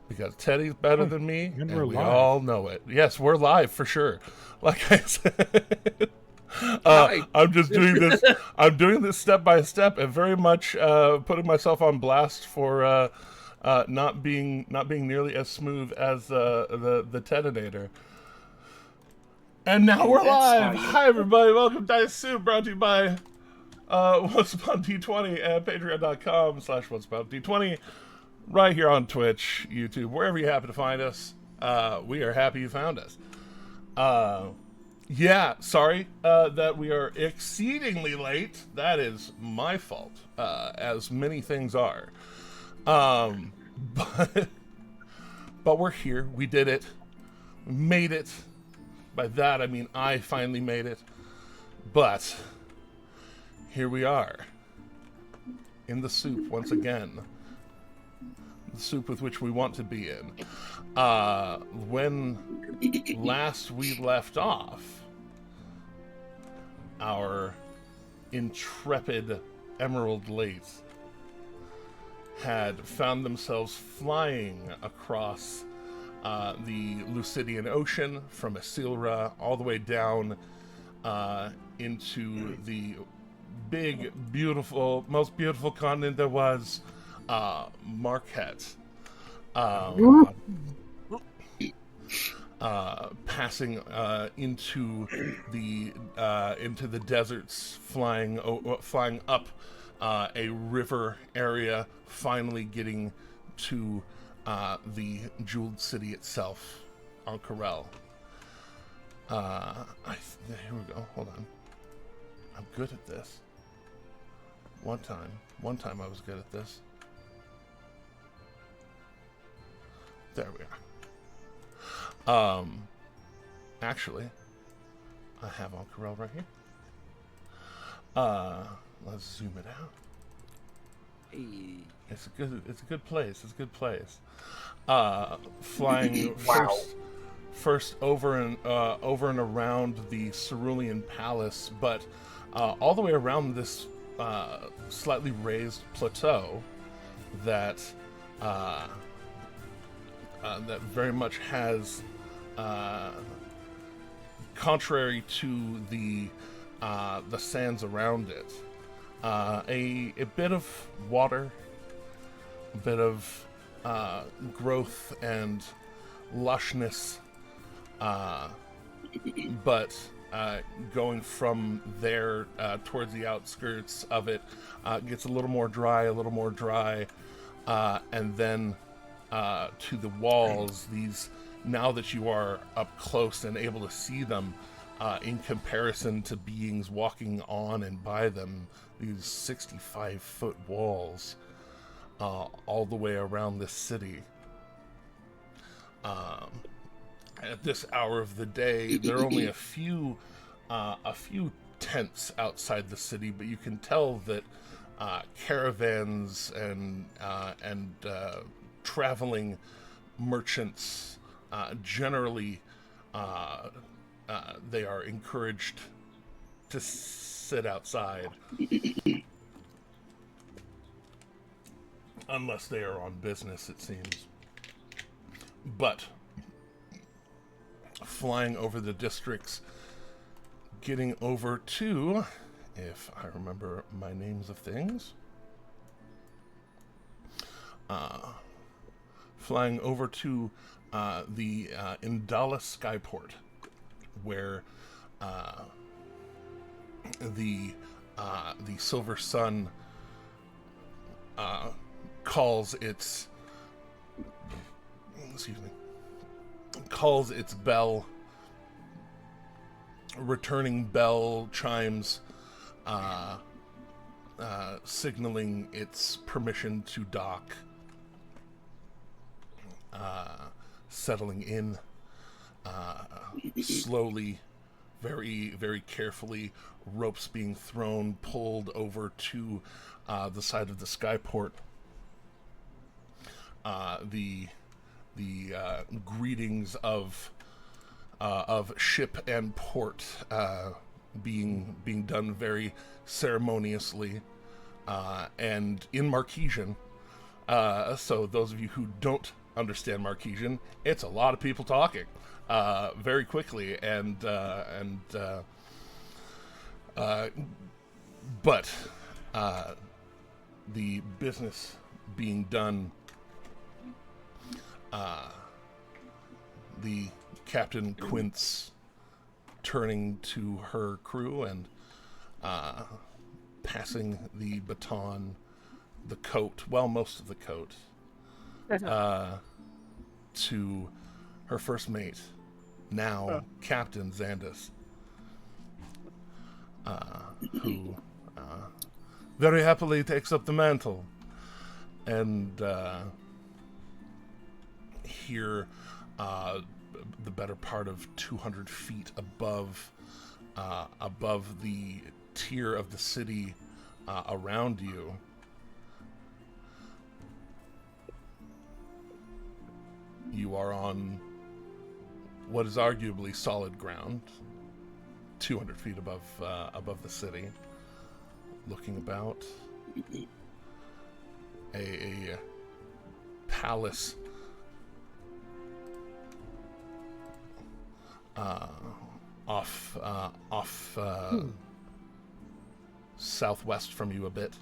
because Teddy's better than me, And and we're we live. all know it. Yes, we're live for sure. Like I said, Hi. I'm just doing this. I'm doing this step by step, and very much putting myself on blast for not being nearly as smooth as the Tedinator. And now we're live. Hi everybody, welcome to Dice Soup, brought to you by What's About D20 at patreon.com/what'saboutd20, right here on Twitch, YouTube, wherever you happen to find us. We are happy you found us. Yeah, sorry that we are exceedingly late. That is my fault, as many things are. But we're here. We did it. We made it. By that, I mean I finally made it. But here we are. In the soup once again. The soup with which we want to be in. When last we left off, our intrepid Emerald Lace had found themselves flying across the Lucidian Ocean from Asilra all the way down into the big, beautiful, most beautiful continent there was, Marquette. Passing into the deserts, flying up a river area, finally getting to the jeweled city itself, Ank'Harel. Here we go. Hold on. I'm good at this. One time I was good at this. There we are. Actually, I have Ank'Harel right here. Let's zoom it out. Hey. It's a good place. It's a good place. Flying first over and around the Cerulean Palace, but all the way around this slightly raised plateau that that very much has, contrary to the sands around it, a bit of water, a bit of growth and lushness, but going from there towards the outskirts of it gets a little more dry, and then to the walls, these, now that you are up close and able to see them, in comparison to beings walking on and by them, these 65-foot walls all the way around this city. At this hour of the day, there are only a few tents outside the city, but you can tell that caravans and traveling merchants generally, they are encouraged to sit outside unless they are on business, it seems. But flying over the districts, getting over to, if I remember my names of things, flying over to the Indala Skyport, where the Silver Sun calls its bell, returning bell chimes, signaling its permission to dock, settling in, slowly, very, very carefully, ropes being thrown, pulled over to the side of the skyport. The greetings of ship and port being done very ceremoniously, and in Marquesian. So those of you who don't understand Marquesian, it's a lot of people talking very quickly, but the business being done, the Captain Quince turning to her crew and passing the baton, the coat, well, most of the coat, to her first mate, now Captain Xandus, who very happily takes up the mantle. And here, the better part of 200 feet above the tier of the city around you, you are on what is arguably solid ground, 200 feet above the city, looking about. A palace off southwest from you a bit.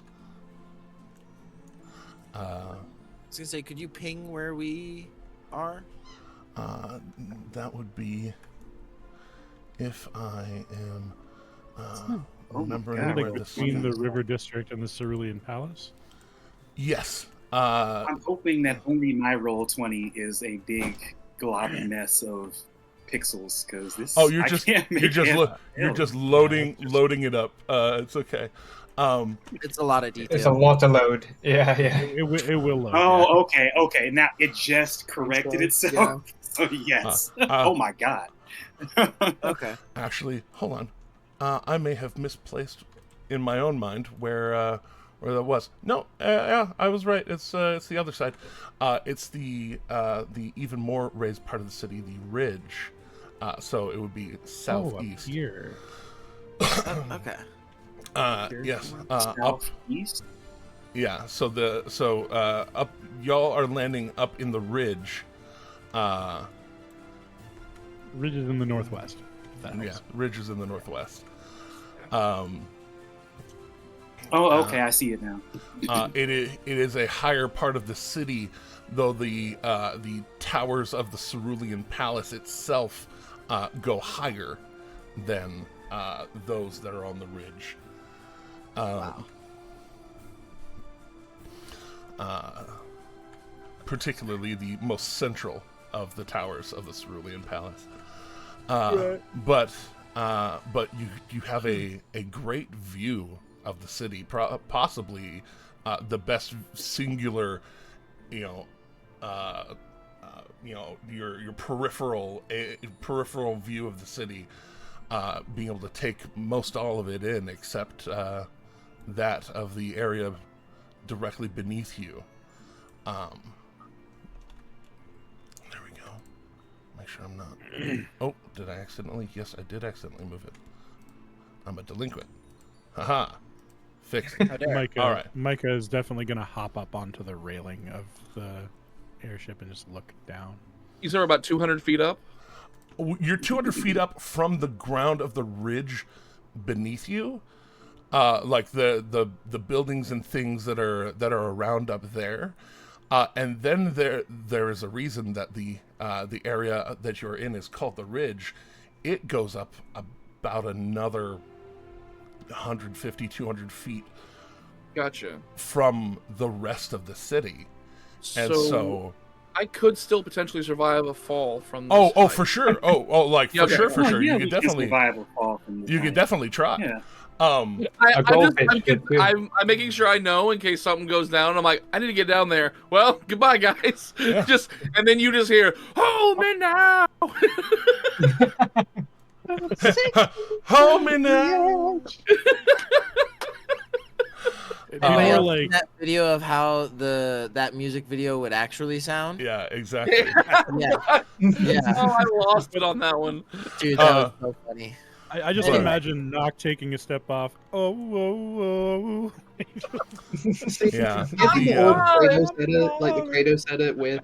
I was gonna say, could you ping where we are? That would be if I am remembering where this between the River District and the Cerulean Palace. Yes. I'm hoping that only my roll 20 is a big globby mess of pixels, because this. Oh, you're just loading it up. It's okay. It's a lot of detail. It's a lot to load. Yeah. It will load. Oh, okay. Now it just corrected itself. Yeah. So yes. Oh my god. Okay. Actually, hold on. I may have misplaced in my own mind where that was. No, yeah, I was right. It's the other side. It's the even more raised part of the city, the ridge. So it would be southeast. Up here. Okay. Yes. Up. Southeast. Yeah. So up. Y'all are landing up in the ridge. Ridge is in the northwest. If that helps. Yeah. Ridge is in the northwest. Oh, okay, I see it now. It is a higher part of the city, though the towers of the Cerulean Palace itself go higher than those that are on the ridge. Wow. Particularly the most central of the towers of the Cerulean Palace. But you have a great view of the city, possibly the best singular, your peripheral view of the city, being able to take most all of it in, except that of the area directly beneath you. There we go. Make sure I'm not. Oh, did I accidentally? Yes, I did accidentally move it. I'm a delinquent. Haha. Fixed it. Micah, All right. Micah is definitely going to hop up onto the railing of the airship and just look down. These are about 200 feet up. You're 200 feet up from the ground of the ridge beneath you, like the buildings and things that are around up there, and then there is a reason that the area that you're in is called the ridge. It goes up about another 150, 200 feet. Gotcha. From the rest of the city, and so I could still potentially survive a fall from this Oh, height. for sure. Like Yeah, for okay. sure. Yeah, You could definitely fall from you could definitely try. Yeah. I'm making sure I know in case something goes down. I'm like, I need to get down there. Well, goodbye, guys. Yeah. And then you just hear, "Hold me now." Hold me now. It'd be Anybody more else like seen that video of how that music video would actually sound? Yeah, exactly. Yeah. Oh, I lost it on that one. Dude, that was so funny. I just Anyway. imagine Nock taking a step off. Oh, whoa, whoa. Yeah. Get the old The, Kratos edit, like the Kratos edit with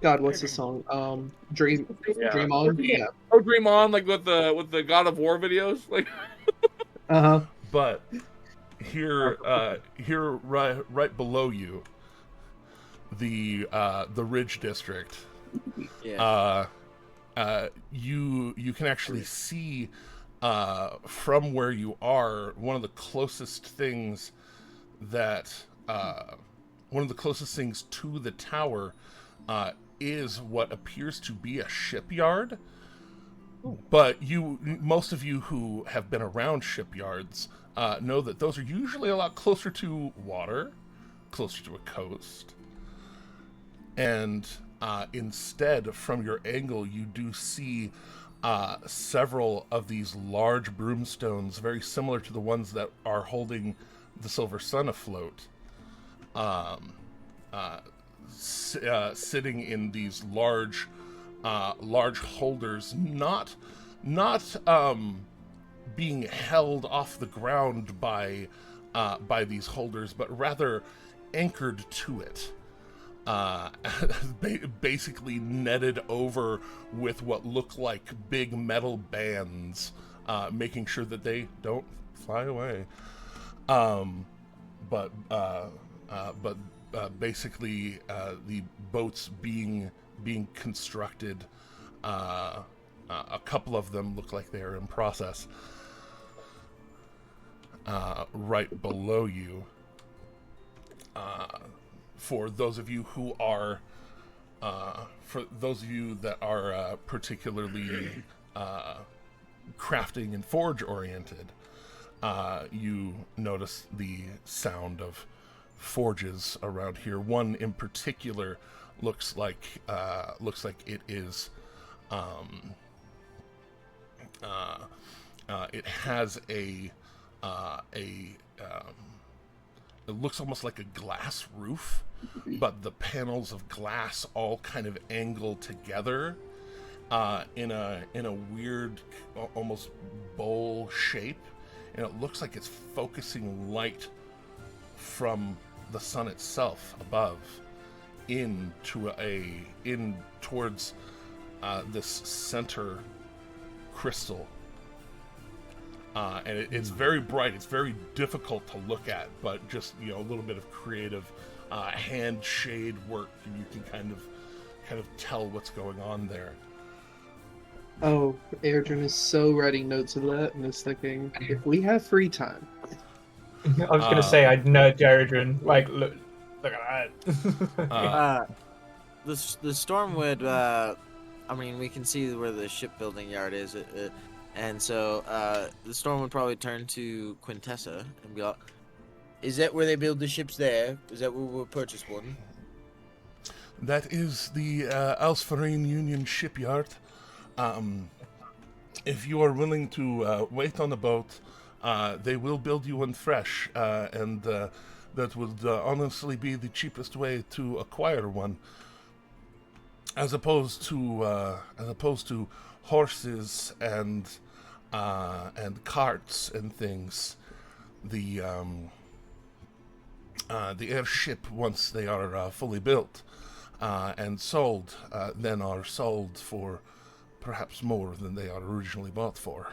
God, what's the song? Dream On. Yeah. Oh, Dream On, like with the God of War videos, like. but here, right below you, the Ridge District. Yeah. You can actually see from where you are one of the closest things to the tower is what appears to be a shipyard. But most of you who have been around shipyards know that those are usually a lot closer to water, closer to a coast. And instead, from your angle, you do see several of these large broomstones, very similar to the ones that are holding the Silver Sun afloat, sitting in these large holders, not being held off the ground by these holders, but rather anchored to it. Basically netted over with what look like big metal bands, making sure that they don't fly away. But basically, the boats being constructed, a couple of them look like they're in process. Right below you, for those of you who are, that are particularly crafting and forge oriented, you notice the sound of forges around here. One in particular looks like it is. It has it looks almost like a glass roof, but the panels of glass all kind of angle together in a weird, almost bowl shape, and it looks like it's focusing light from the sun itself above in towards this center crystal. And it's very bright. It's very difficult to look at, but just a little bit of creative hand shade work, and you can kind of tell what's going on there. Oh, Airdrin is so writing notes of that and is thinking, if we have free time. I was gonna say I'd nudge Airdrin, like look at that. The storm would. I mean, we can see where the shipbuilding yard is. And so the storm would probably turn to Quintessa and be like, is that where they build the ships there? Is that where we'll purchase one? That is the Alsfarine Union shipyard. If you are willing to wait on the boat, they will build you one fresh, and that would honestly be the cheapest way to acquire one, as opposed to horses and carts and things. The airship, once they are fully built and sold, then are sold for perhaps more than they are originally bought for.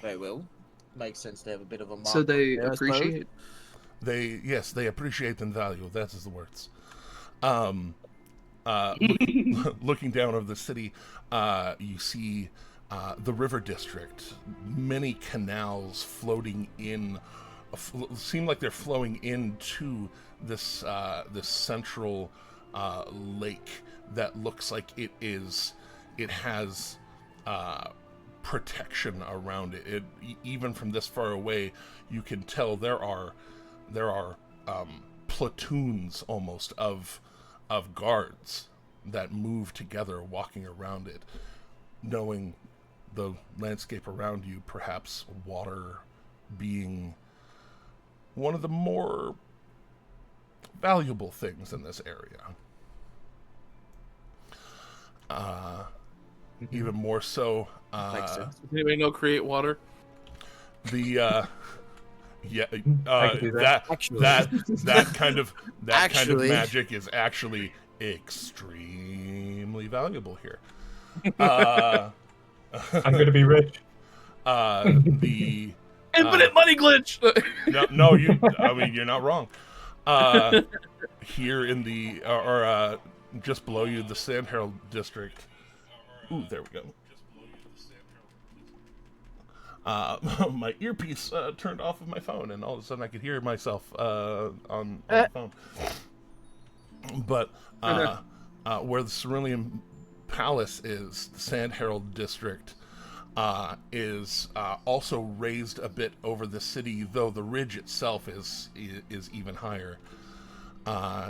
Very well. Makes sense to have a bit of a mark. So they there, appreciate. They appreciate and value. That is the words. Looking down over the city, you see the river district. Many canals floating in, seem like they're flowing into this central lake that looks like it has protection around it. Even from this far away, you can tell there are platoons almost of guards that move together, walking around it, knowing the landscape around you, perhaps water being one of the more valuable things in this area. even more so. Like so. Does anybody know create water? The yeah, I could do that. Actually. that kind of Actually. magic is actually extremely valuable here. Uh, I'm gonna be rich. the Infinite money glitch. no, I mean, you're not wrong. Here in the just below you, the Ank'Harel district. Ooh, there we go. My earpiece turned off of my phone, and all of a sudden I could hear myself on the phone. But where the Cerulean Palace is, the Ank'Harel district is also raised a bit over the city, though the ridge itself is even higher.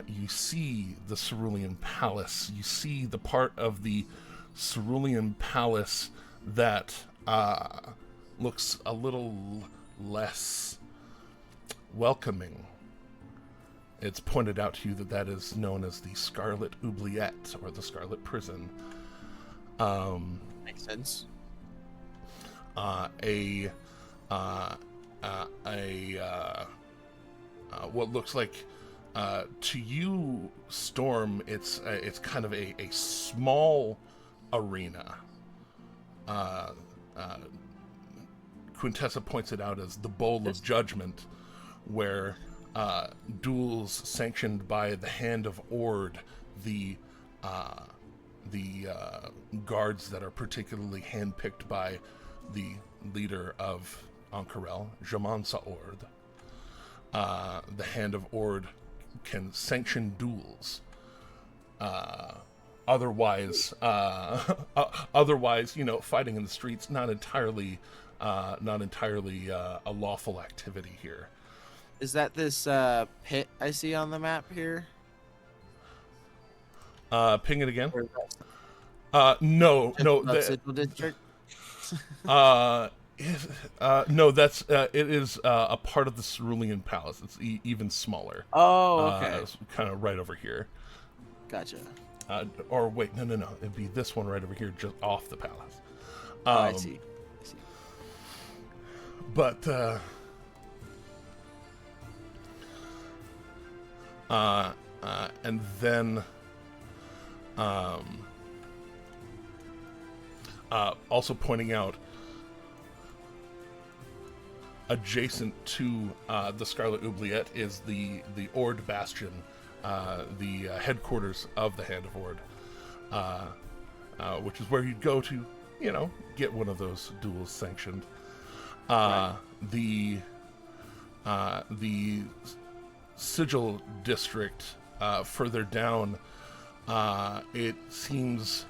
You see the Cerulean Palace. You see the part of the Cerulean Palace that looks a little less welcoming. It's pointed out to you that is known as the Scarlet Oubliette, or the Scarlet Prison. Makes sense. What looks like to you, Storm, it's kind of a small arena. Quintessa points it out as the Bowl of Judgment, where duels sanctioned by the Hand of Ord, the guards that are particularly handpicked by the leader of Ank'Harel, Jamansa Ord. The Hand of Ord can sanction duels. Otherwise, fighting in the streets not entirely a lawful activity here. Is that this pit I see on the map here? Ping it again. Or is that No. Sigil District? No, that's it is a part of the Cerulean Palace. It's even smaller. Oh, okay. It's kind of right over here. Gotcha. Or wait, no. It'd be this one right over here, just off the palace. I see. But and then also pointing out, adjacent to the Scarlet Oubliette is the Ord Bastion, the headquarters of the Hand of Ord, which is where you'd go to, get one of those duels sanctioned. Right. The Sigil District, further down, it seems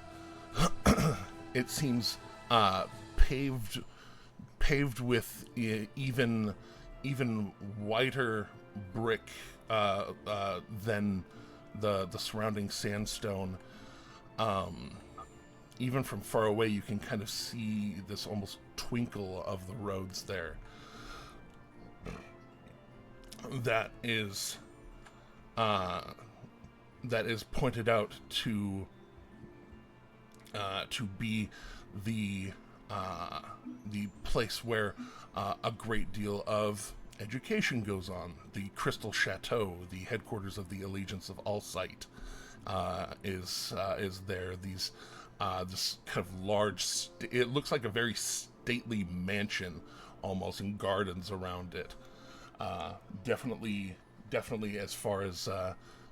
paved with even whiter brick than the surrounding sandstone. Even from far away, you can kind of see this almost twinkle of the roads there. That is pointed out to be the place where a great deal of education goes on. The Crystal Chateau, the headquarters of the Allegiance of Allsight, is there. This kind of large, it looks like a very stately mansion, almost, and gardens around it. Definitely, as far as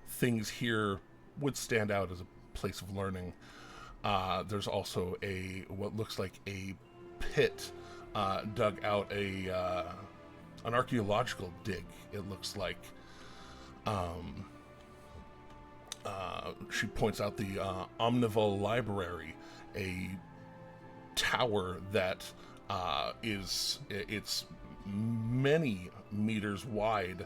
things here would stand out as a place of learning. There's also what looks like a pit dug out, an archaeological dig, it looks like. She points out the Omnival Library, a tower that it's many meters wide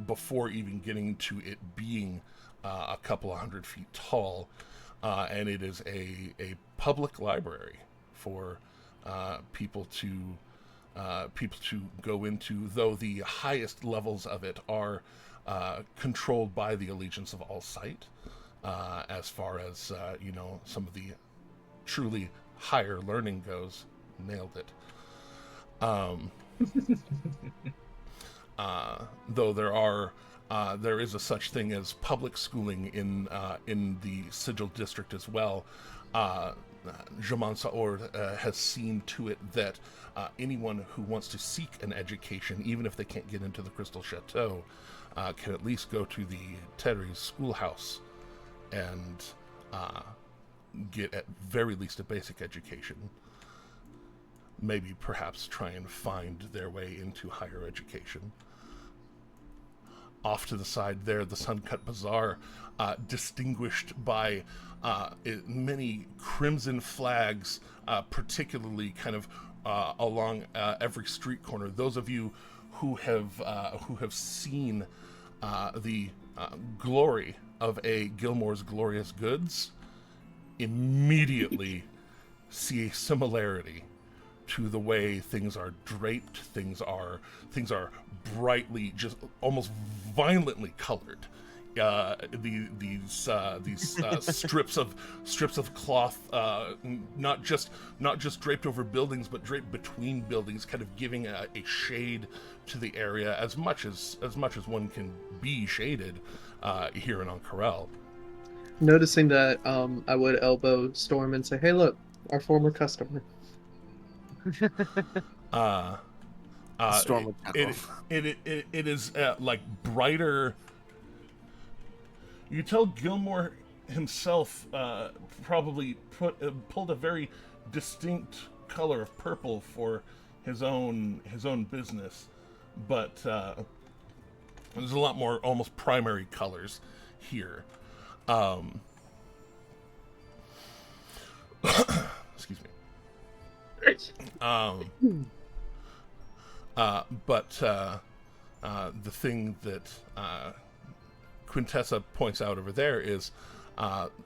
before even getting to it being a couple of 100 feet tall, and it is a public library for people to go into, though the highest levels of it are controlled by the Allegiance of Allsight, as far as some of the truly higher learning goes, nailed it. Though there is a such thing as public schooling in the Sigil district as well. Jaman Saord has seen to it that anyone who wants to seek an education, even if they can't get into the Crystal Chateau, can at least go to the Terry's schoolhouse and get at very least a basic education. Maybe perhaps try and find their way into higher education. Off to the side there, the Suncut Bazaar, distinguished by many crimson flags, particularly kind of along every street corner. Those of you who have seen the glory of a Gilmore's Glorious Goods immediately see a similarity to the way things are draped. Things are brightly, just almost violently colored. These strips of cloth, not just draped over buildings, but draped between buildings, kind of giving a shade to the area as much as one can be shaded here in Ank'Harel. Noticing that, I would elbow Storm and say, "Hey, look, our former customer." Storm would chuckle. It is like brighter. You tell Gilmore himself probably pulled a very distinct color of purple for his own business, but there's a lot more almost primary colors here. Excuse me. But the thing that Quintessa points out over there is,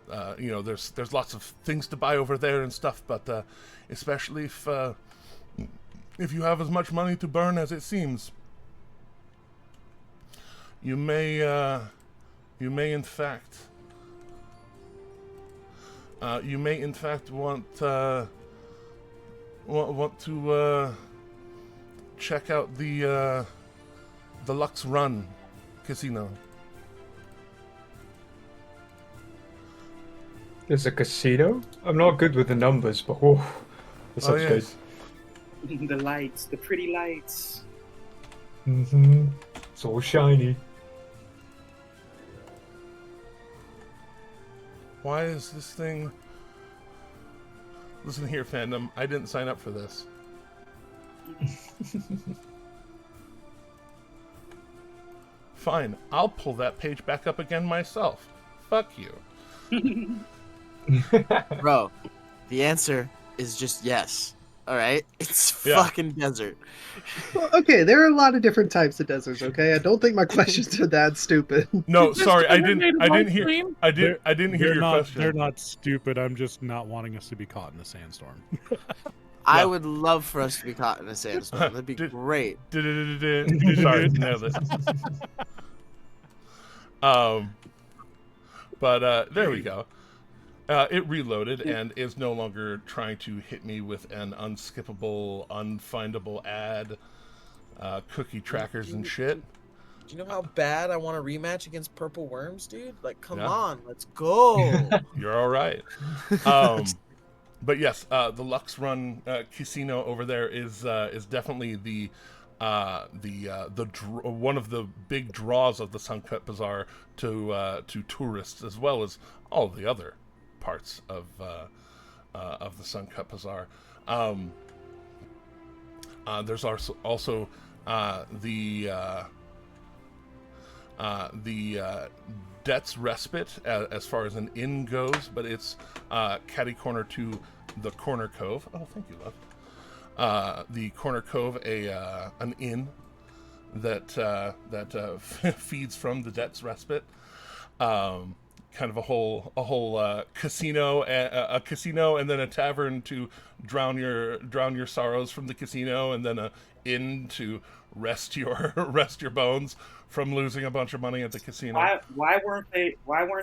there's lots of things to buy over there and stuff, but especially if you have as much money to burn as it seems, you may in fact want to check out the Lux Run casino. There's a casino? I'm not good with the numbers, but that sounds good. The lights, the pretty lights. Mm-hmm. It's all shiny. Why is this thing... Listen here, fandom. I didn't sign up for this. Fine. I'll pull that page back up again myself. Fuck you. Bro, the answer is just yes. All right? It's fucking desert. Well, okay, there are a lot of different types of deserts. Okay, I don't think my questions are that stupid. No, sorry, I didn't hear your question. They're not stupid. I'm just not wanting us to be caught in a sandstorm. I would love for us to be caught in a sandstorm. That'd be great. Sorry, nailed it. But there we go. It reloaded and is no longer trying to hit me with an unskippable, unfindable ad, cookie trackers and shit. Do you know how bad I want a rematch against Purple Worms, dude? Like, come on, let's go. You're all right. But yes, the Lux Run casino over there is definitely one of the big draws of the Suncut Bazaar to tourists, as well as all the other parts of the Suncut Bazaar. There's also the Debt's Respite as far as an inn goes, but it's catty corner to the Corner Cove. Oh, thank you, love. The Corner Cove, an inn that feeds from the Debt's Respite. Kind of a whole casino, and then a tavern to drown your sorrows from the casino, and then a in to rest your bones from losing a bunch of money at the casino. Why weren't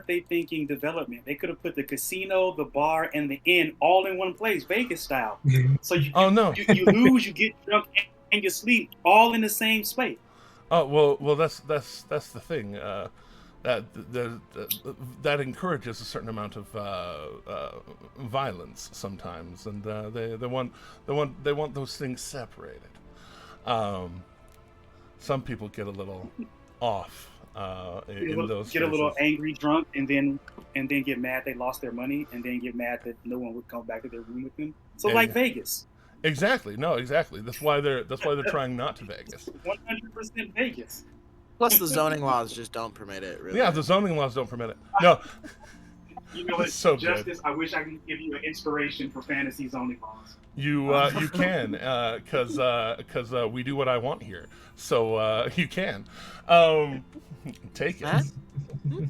they thinking development? They could have put the casino, the bar, and the inn all in one place, Vegas style. So you lose, you get drunk, and you sleep all in the same space. Oh well, that's the thing. That encourages a certain amount of violence sometimes, and they want those things separated. Some people get a little off in those. Get a little angry, drunk, and then get mad they lost their money, and then get mad that no one would come back to their room with them. So like Vegas. Exactly. No, exactly. That's why they're trying not to Vegas. 100% Vegas. Plus, the zoning laws just don't permit it. Really. Yeah, the zoning laws don't permit it. No. You know what, so Justice? Good. I wish I could give you an inspiration for fantasy zoning laws. You can, because we do what I want here. So you can take it. Huh?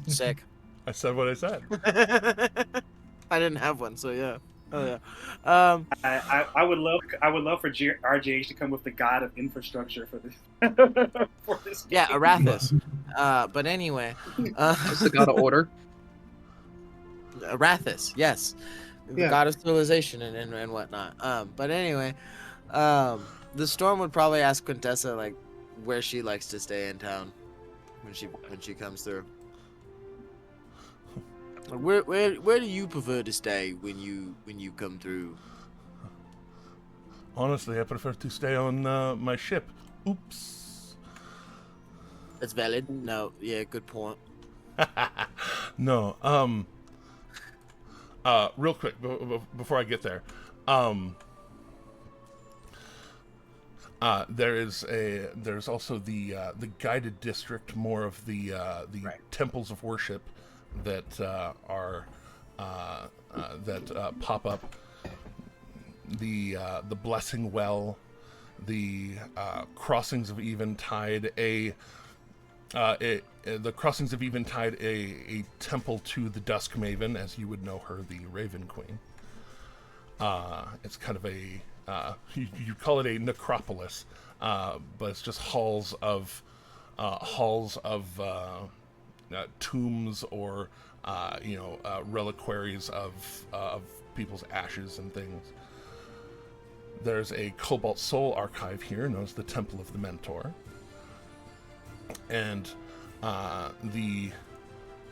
Sick. I said what I said. I didn't have one, so yeah. Oh yeah. I would love for RJH to come with the god of infrastructure for this. For this Yeah, Arathis. But anyway, It's the god of order. Arathis, yes, the Yeah. god of civilization and whatnot. But anyway, the storm would probably ask Quintessa like where she likes to stay in town when she comes through. Like, where do you prefer to stay when you come through? Honestly, I prefer to stay on my ship. Oops. That's valid. No, yeah, good point. No. Real quick before I get there, there's also the guided district, more of the temples of worship that pop up. The blessing well, the crossings of Eventide, the crossings of Eventide, a temple to the Dusk Maven, as you would know her, the Raven Queen. It's kind of a you call it a necropolis, but it's just halls of tombs or reliquaries of people's ashes and things. There's a Cobalt Soul archive here, known as the Temple of the Mentor. And the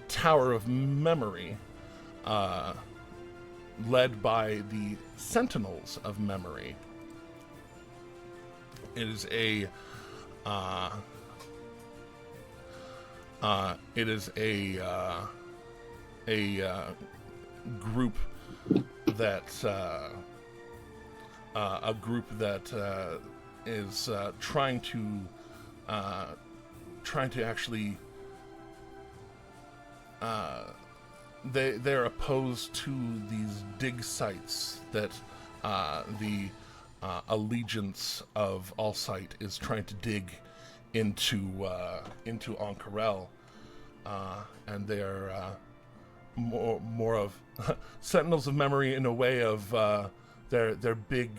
Tower of Memory, led by the Sentinels of Memory. It is a group that is trying to actually they're opposed to these dig sites that the allegiance of Allsight is trying to dig into Ank'Harel, and they are more of Sentinels of Memory in a way of their big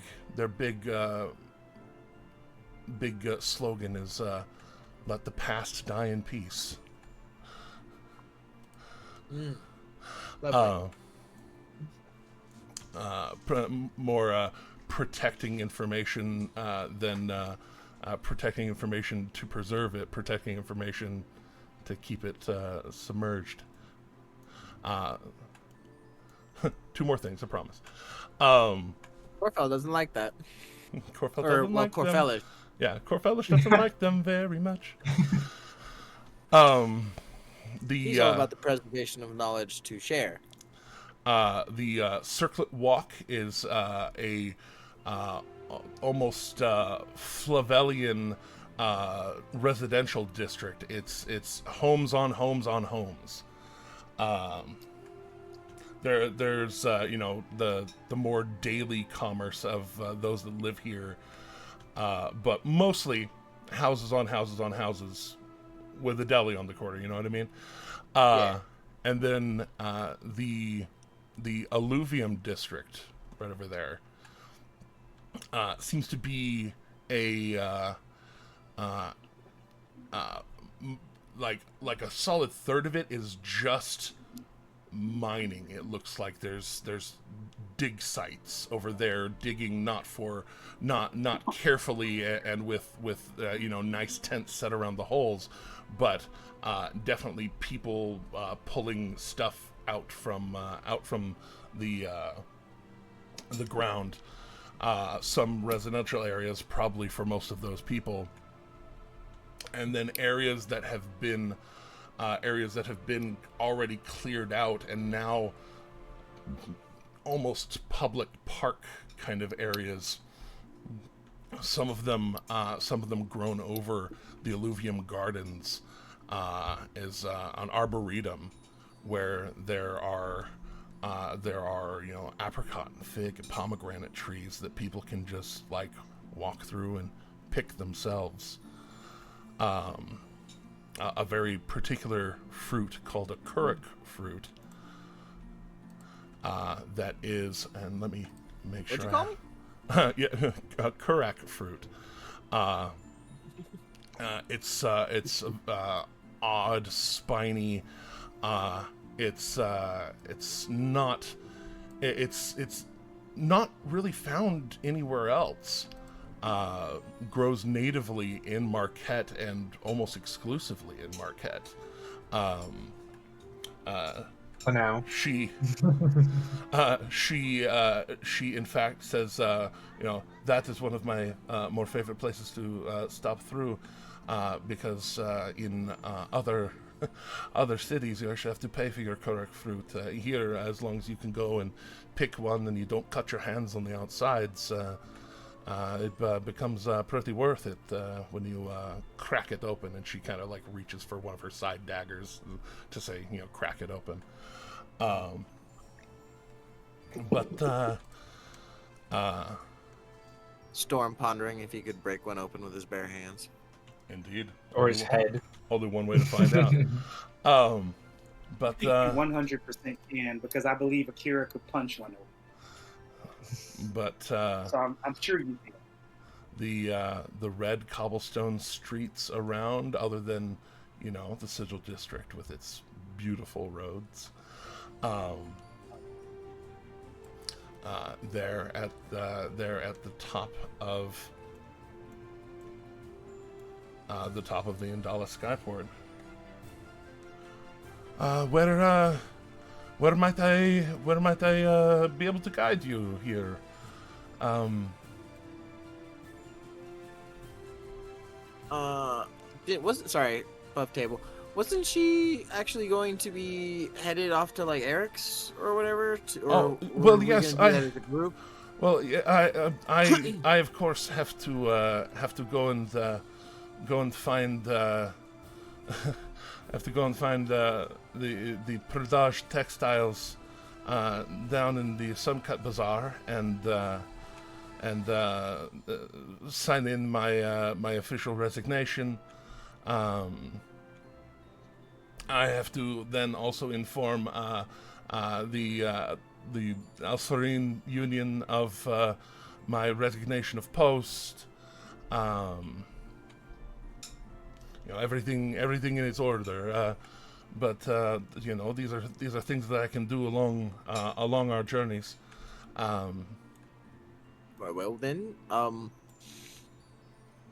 slogan is let the past die in peace. More protecting information than protecting information to preserve it, protecting information to keep it submerged. Two more things, I promise. Corfell doesn't like that. Corfell doesn't like them. Corfellish. Yeah, Corfellish doesn't like them very much. He's all about the preservation of knowledge to share. The Circlet Walk is a almost Flavelian residential district. It's homes on homes on homes. There's the more daily commerce of those that live here, but mostly houses on houses on houses with a deli on the corner. You know what I mean? Yeah. And then the Alluvium district right over there seems to be like a solid third of it is just mining. It looks like there's dig sites over there, digging not carefully and with nice tents set around the holes, but definitely people pulling stuff out from the ground. Some residential areas, probably for most of those people, and then areas that have been already cleared out and now almost public park kind of areas. Some of them grown over the alluvium gardens, is an arboretum where there are apricot and fig and pomegranate trees that people can just like walk through and pick themselves. A very particular fruit called a Kuruk fruit. That is, and let me make sure. What'd you call me? Yeah, Kuruk fruit. It's odd, spiny. It's not really found anywhere else. Grows natively in Marquette and almost exclusively in Marquette. For now. She in fact says, that is one of my more favorite places to stop through, because in other cities you actually have to pay for your Kuruk fruit. Here, as long as you can go and pick one and you don't cut your hands on the outsides, it becomes pretty worth it when you crack it open. And she kind of like reaches for one of her side daggers to say, crack it open. Storm pondering if he could break one open with his bare hands. Indeed. Or his head. Only one way to find out. I think you 100% can, because I believe Akira could punch one open. But so I'm sure you can. The red cobblestone streets around, other than the Sigil District with its beautiful roads, there at the top of the Indala Skyport. Where might I be able to guide you here? Sorry, Buff Table. Wasn't she actually going to be headed off to like Eric's or whatever? Yes, as a group? Well, yeah, I of course have to go and find have to go and find the Perdage textiles down in the Suncut Bazaar and sign in my official resignation. I have to then also inform the Alfarine Union of my resignation of post. Everything in its order. But these are things that I can do along our journeys. Well then,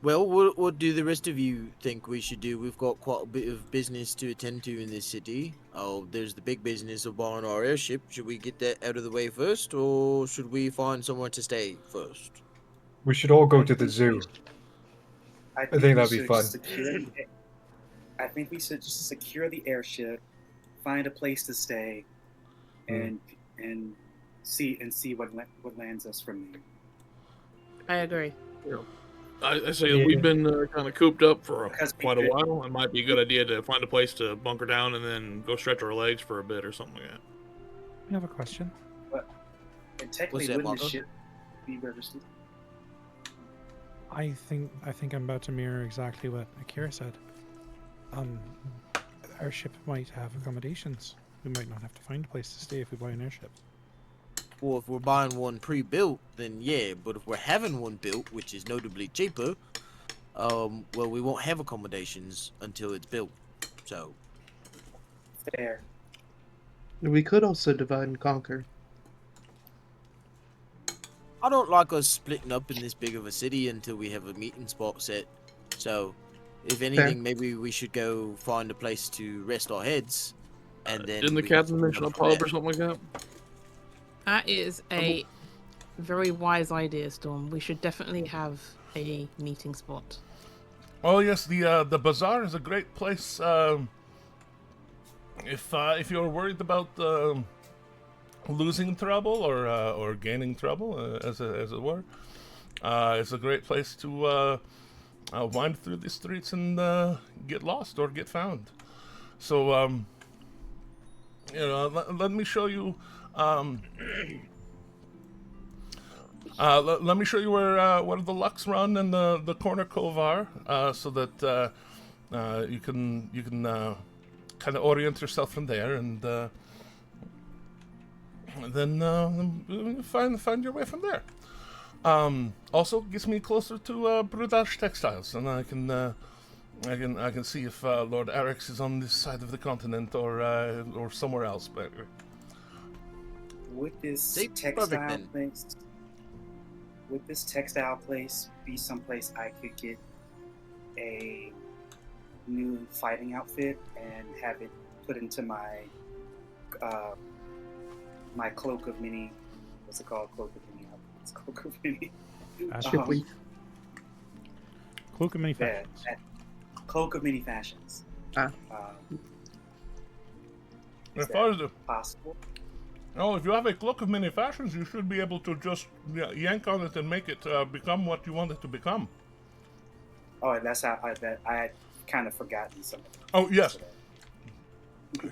what do the rest of you think we should do? We've got quite a bit of business to attend to in this city. Oh, there's the big business of buying our airship. Should we get that out of the way first, or should we find somewhere to stay first? We should all go to the zoo. I think that'd be fun. I think we should just secure the airship, find a place to stay, and see what lands us from there. I agree. I say we've been kind of cooped up for quite a while. It might be a good idea to find a place to bunker down and then go stretch our legs for a bit or something like that. I have a question. And technically, wouldn't the ship be registered? I think I'm about to mirror exactly what Akira said. Our ship might have accommodations. We might not have to find a place to stay if we buy an airship. Well, if we're buying one pre-built, then yeah. But if we're having one built, which is notably cheaper, well, we won't have accommodations until it's built. So Fair. We could also divide and conquer. I don't like us splitting up in this big of a city until we have a meeting spot set. So, if anything, maybe we should go find a place to rest our heads, and then. Didn't the captain mention a pub or something like that? That is a very wise idea, Storm. We should definitely have a meeting spot. Oh yes, the bazaar is a great place. If you're worried about losing trouble or gaining trouble, as it were, it's a great place to wind through the streets and get lost or get found. So let me show you. Let me show you where the Lux run and the corner cove are, so that you can kind of orient yourself from there, and then find your way from there. Also gets me closer to Brodage Textiles, and I can see if Lord Eric's is on this side of the continent or somewhere else. But would this textile place be someplace I could get a new fighting outfit and have it put into my my cloak of many, what's it called? Cloak of many outfits. Cloak of many. Cloak of many fashions. Cloak of many fashions. As far as possible. Oh, if you have a cloak of many fashions, you should be able to just yank on it and make it become what you want it to become. Oh, that's how I had kind of forgotten something. Oh, yes.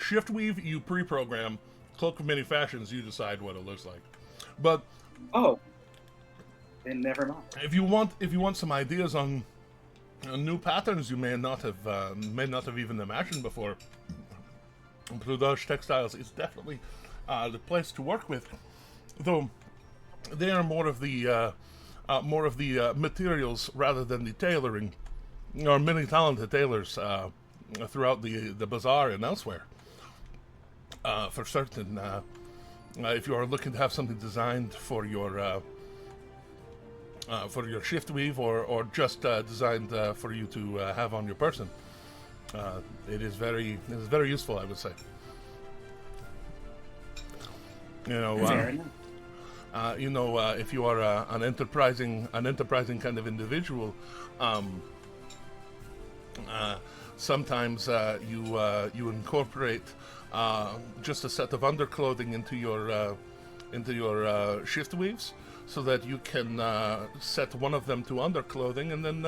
Shift weave, you pre-program. Cloak of many fashions, you decide what it looks like. But then never mind. If you want some ideas on new patterns you may not have even imagined before, Brodage Textiles is definitely the place to work with. Though they are more of the materials rather than the tailoring. There are many talented tailors throughout the bazaar and elsewhere. For certain, if you are looking to have something designed for your shift weave or just designed for you to have on your person, it is very useful, I would say. If you are an enterprising kind of individual, sometimes you incorporate just a set of underclothing into your shift weaves, so that you can set one of them to underclothing, and then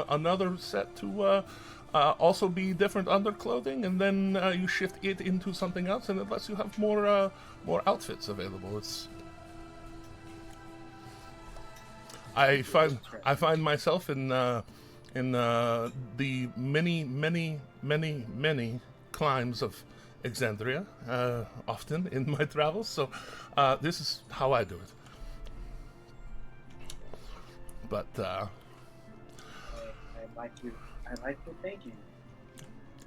another set to also be different underclothing, and then you shift it into something else, and it lets you have more outfits available. I find myself in the many climes of Exandria often in my travels, so this is how I do it. But I like your thinking.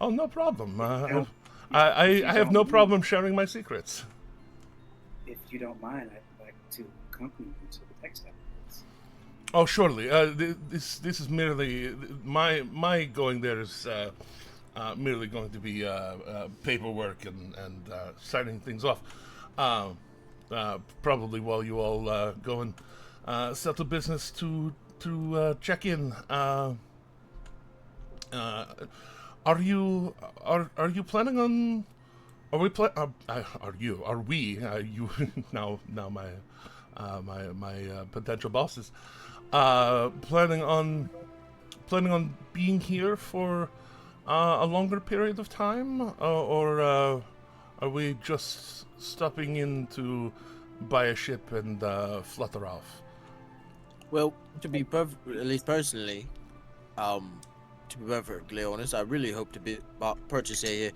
Oh, no problem. I have no problem sharing my secrets. If you don't mind, I'd like to accompany you to the textile. Oh, surely. This is merely my going there is merely going to be paperwork and signing things off. Probably while you all go and settle business to check in. Are you planning on? Are we you now my potential bosses planning on being here for a longer period of time, or are we just stopping in to buy a ship and flutter off? Well, to be at least personally, to be perfectly honest, I really hope to purchase an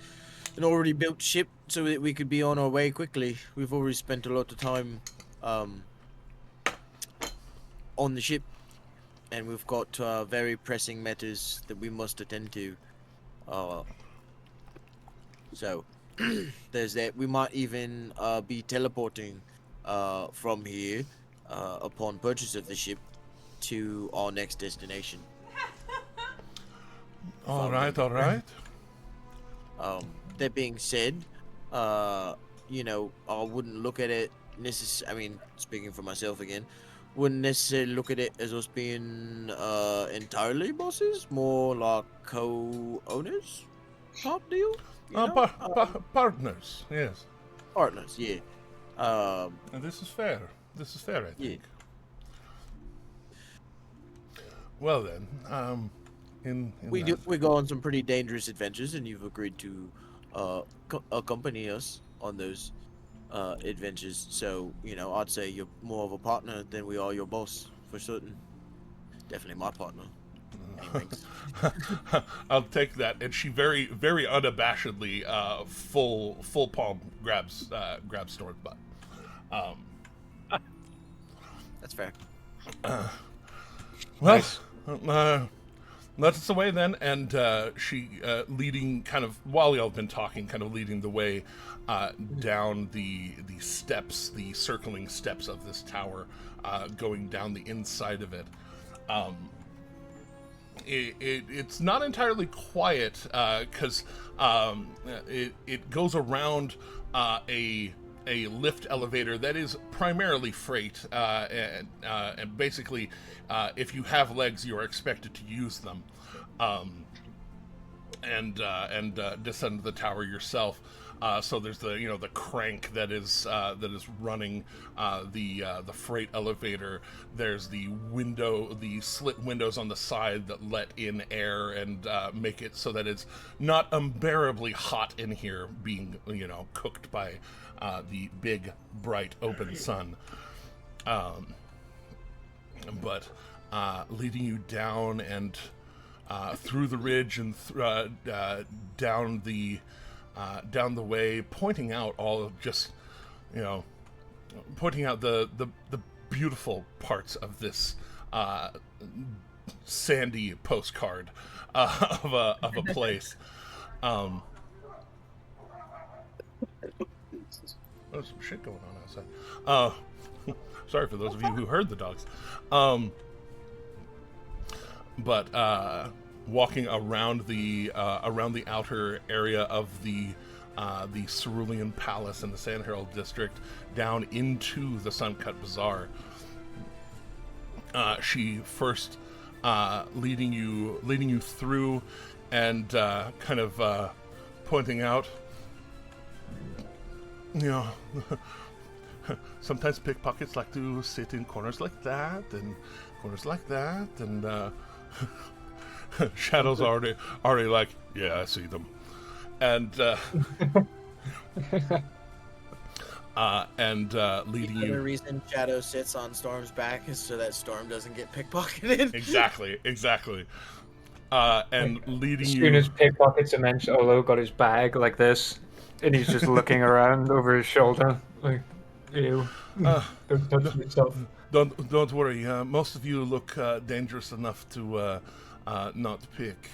already built ship so that we could be on our way quickly. We've already spent a lot of time on the ship, and we've got very pressing matters that we must attend to. So there's that. We might even be teleporting from here upon purchase of the ship to our next destination. All right, all right. That being said, you know, I wouldn't look at it I mean, speaking for myself again, wouldn't necessarily look at it as us being entirely bosses, more like co-owners type deal. Partners, yes. Partners, yeah. And this is fair. This is fair, I think. Well then, we go on some pretty dangerous adventures, and you've agreed to accompany us on those adventures. So, you know, I'd say you're more of a partner than we are your boss, for certain. Definitely my partner. I'll take that. And she very, very unabashedly, full palm grabs Storm's butt. That's fair. Well, that's the way then. And she leading, kind of while y'all have been talking, kind of leading the way down the steps, the circling steps of this tower, going down the inside of it. It's not entirely quiet because it goes around a lift elevator that is primarily freight, and basically, if you have legs, you are expected to use them, and descend the tower yourself. So there's the crank that is running the freight elevator. There's the slit windows on the side that let in air and make it so that it's not unbearably hot in here, being cooked by the big bright open sun. But leading you down and through the ridge and down the way, pointing out all of pointing out the beautiful parts of this sandy postcard of a place. There's some shit going on outside. Sorry for those of you who heard the dogs. But walking around the outer area of the Cerulean Palace in the Ank'Harel district down into the Suncut Bazaar. She first leading you through and kind of pointing out, sometimes pickpockets like to sit in corners like that and corners like that, and Shadow's already like, yeah, I see them. And leading you. The reason Shadow sits on Storm's back is so that Storm doesn't get pickpocketed. Exactly. And leading you. As soon as pickpockets a mensch, Olo got his bag like this, and he's just looking around over his shoulder, like, ew. Don't touch yourself. Don't worry. Most of you look dangerous enough to not pick.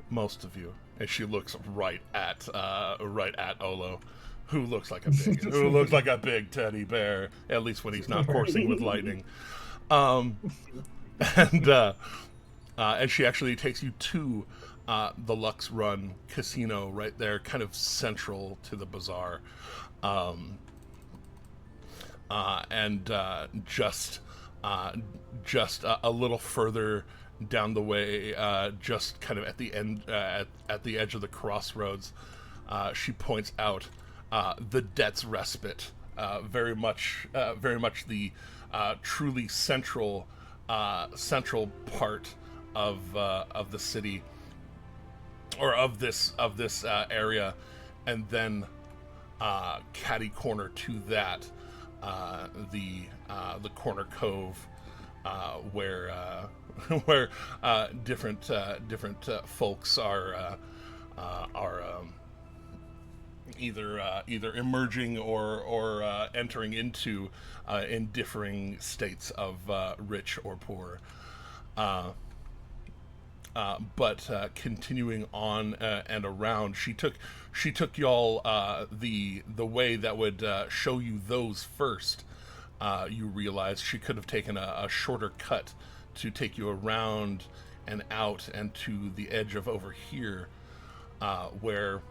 Most of you. And she looks right at Olo, who looks like a big teddy bear, at least when he's not coursing with lightning. And she actually takes you to the Lux Run Casino right there, kind of central to the bazaar. And just a little further down the way, just kind of at the end, at the edge of the crossroads, she points out the Debt's Respite, very much the truly central part of the city, or of this area, and then catty corner to that, the corner cove, where different folks are either emerging or entering into in differing states of rich or poor. But continuing on and around, she took y'all the way that would show you those first. You realize she could have taken a shorter cut to take you around and out and to the edge of over here, where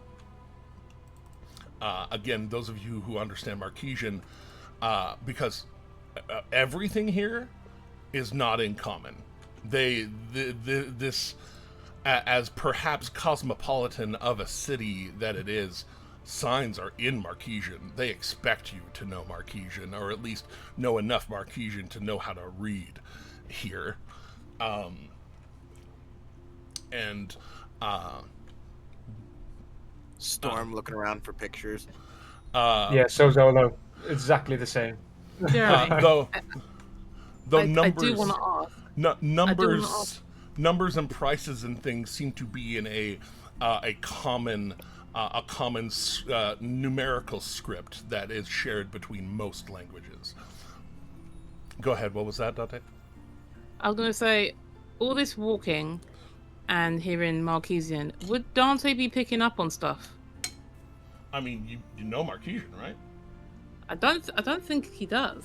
again, those of you who understand Marquesian, because everything here is not in common. This, as perhaps cosmopolitan of a city that it is, signs are in Marquesian. They expect you to know Marquesian, or at least know enough Marquesian to know how to read here. Storm looking around for pictures. Yeah, so Zolo, exactly the same. Though numbers, I do want to ask. Numbers and prices and things seem to be in a common numerical script that is shared between most languages. Go ahead. What was that, Dante? I was going to say, all this walking and hearing Marquesian, would Dante be picking up on stuff? I mean, you know Marquesian, right? I don't think he does.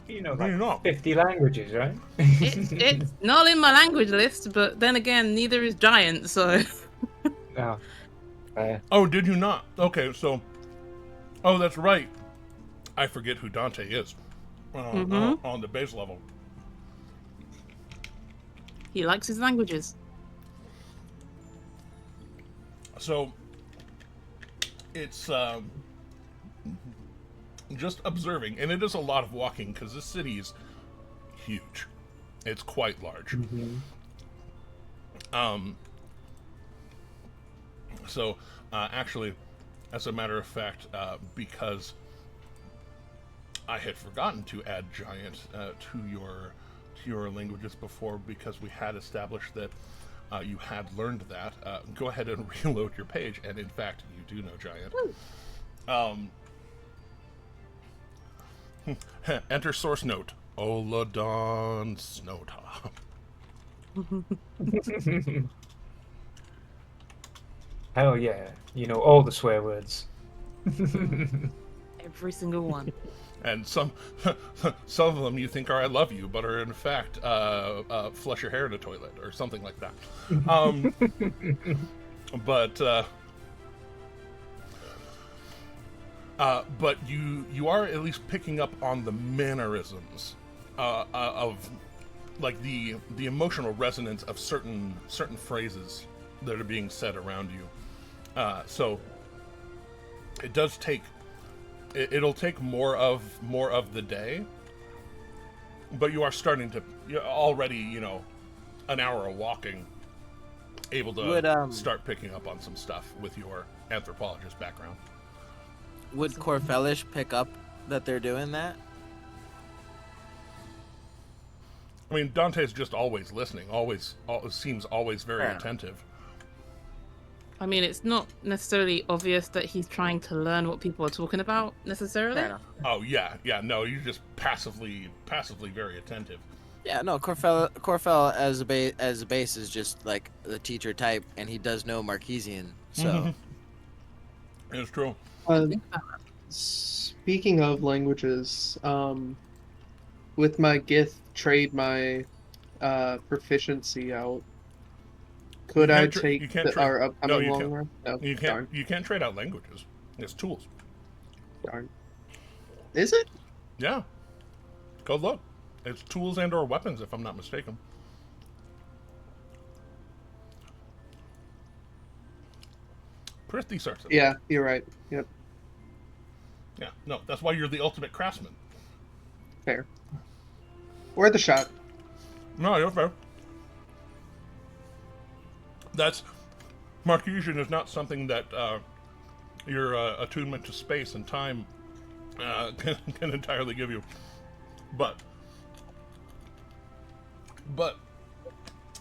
You know, like 50 languages, right? It's not in my language list, but then again, neither is Giant, so... No. Oh, did you not? Okay, so... Oh, that's right. I forget who Dante is on the base level. He likes his languages. So, it's... just observing, and it is a lot of walking because this city is huge. It's quite large. So actually, as a matter of fact, because I had forgotten to add Giant to your languages before, because we had established that you had learned that, go ahead and reload your page, and in fact you do know Giant. Enter source note. Oladon Snowtop. Hell yeah. You know all the swear words. Every single one. And some of them you think are "I love you," but are in fact "flush your hair in a toilet" or something like that. But you are at least picking up on the mannerisms of like the emotional resonance of certain phrases that are being said around you. So it does take it'll take more of the day, but you are starting to, you're already, an hour of walking, able to start picking up on some stuff with your anthropologist background. Would Corfelish pick up that they're doing that? I mean, Dante's just always listening, seems always very attentive. I mean, it's not necessarily obvious that he's trying to learn what people are talking about, necessarily. Oh, yeah, no, you're just passively very attentive. Yeah, no, Corfel as a base is just like the teacher type, and he does know Marquesian, so... It's true. Speaking of languages, with my Gith trade my proficiency out, could I take our upcoming long run? No, you can't. Darn. You can't trade out languages. It's tools. Darn. Is it? Yeah. Go look. It's tools and/or weapons, if I'm not mistaken. Pretty certain. Yeah, you're right. Yep. Yeah. No, that's why you're the ultimate craftsman. Fair. Worth a shot. No, you're fair. Marquesian is not something that your attunement to space and time can entirely give you. But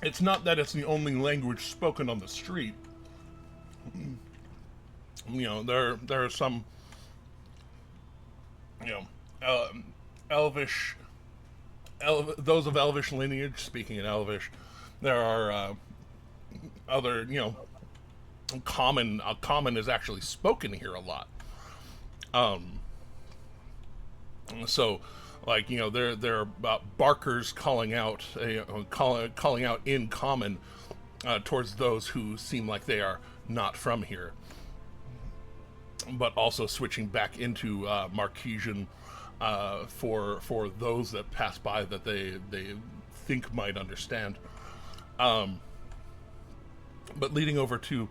it's not that it's the only language spoken on the street. you know, there are some, you know, those of Elvish lineage. Speaking in Elvish, there are other, you know, common is actually spoken here a lot. So, like, you know, there are barkers calling out calling out in common towards those who seem like they are not from here, but also switching back into Marquesian for those that pass by that they think might understand. But leading over to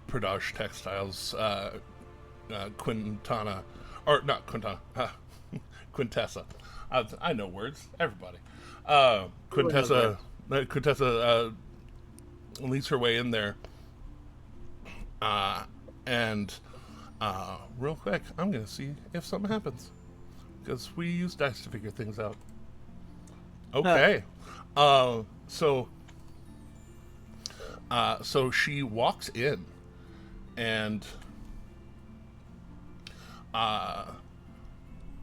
Perdage Textiles, Quintana, or not Quintana, Quintessa. I know words, everybody. Quintessa leads her way in there, and real quick, I'm gonna see if something happens, because we use dice to figure things out. Okay. So she walks in, and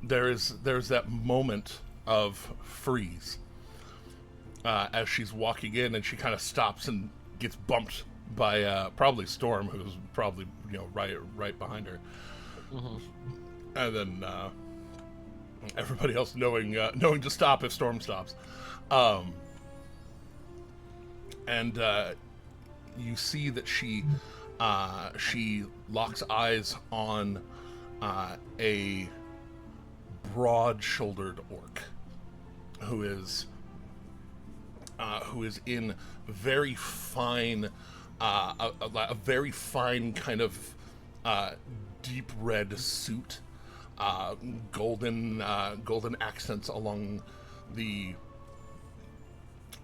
there's that moment of freeze as she's walking in, and she kind of stops and gets bumped by probably Storm, who's probably, you know, right behind her. Mm-hmm. And then everybody else knowing to stop if Storm stops. And you see that she locks eyes on a broad-shouldered orc who is in very fine, a very fine kind of deep red suit, golden accents along the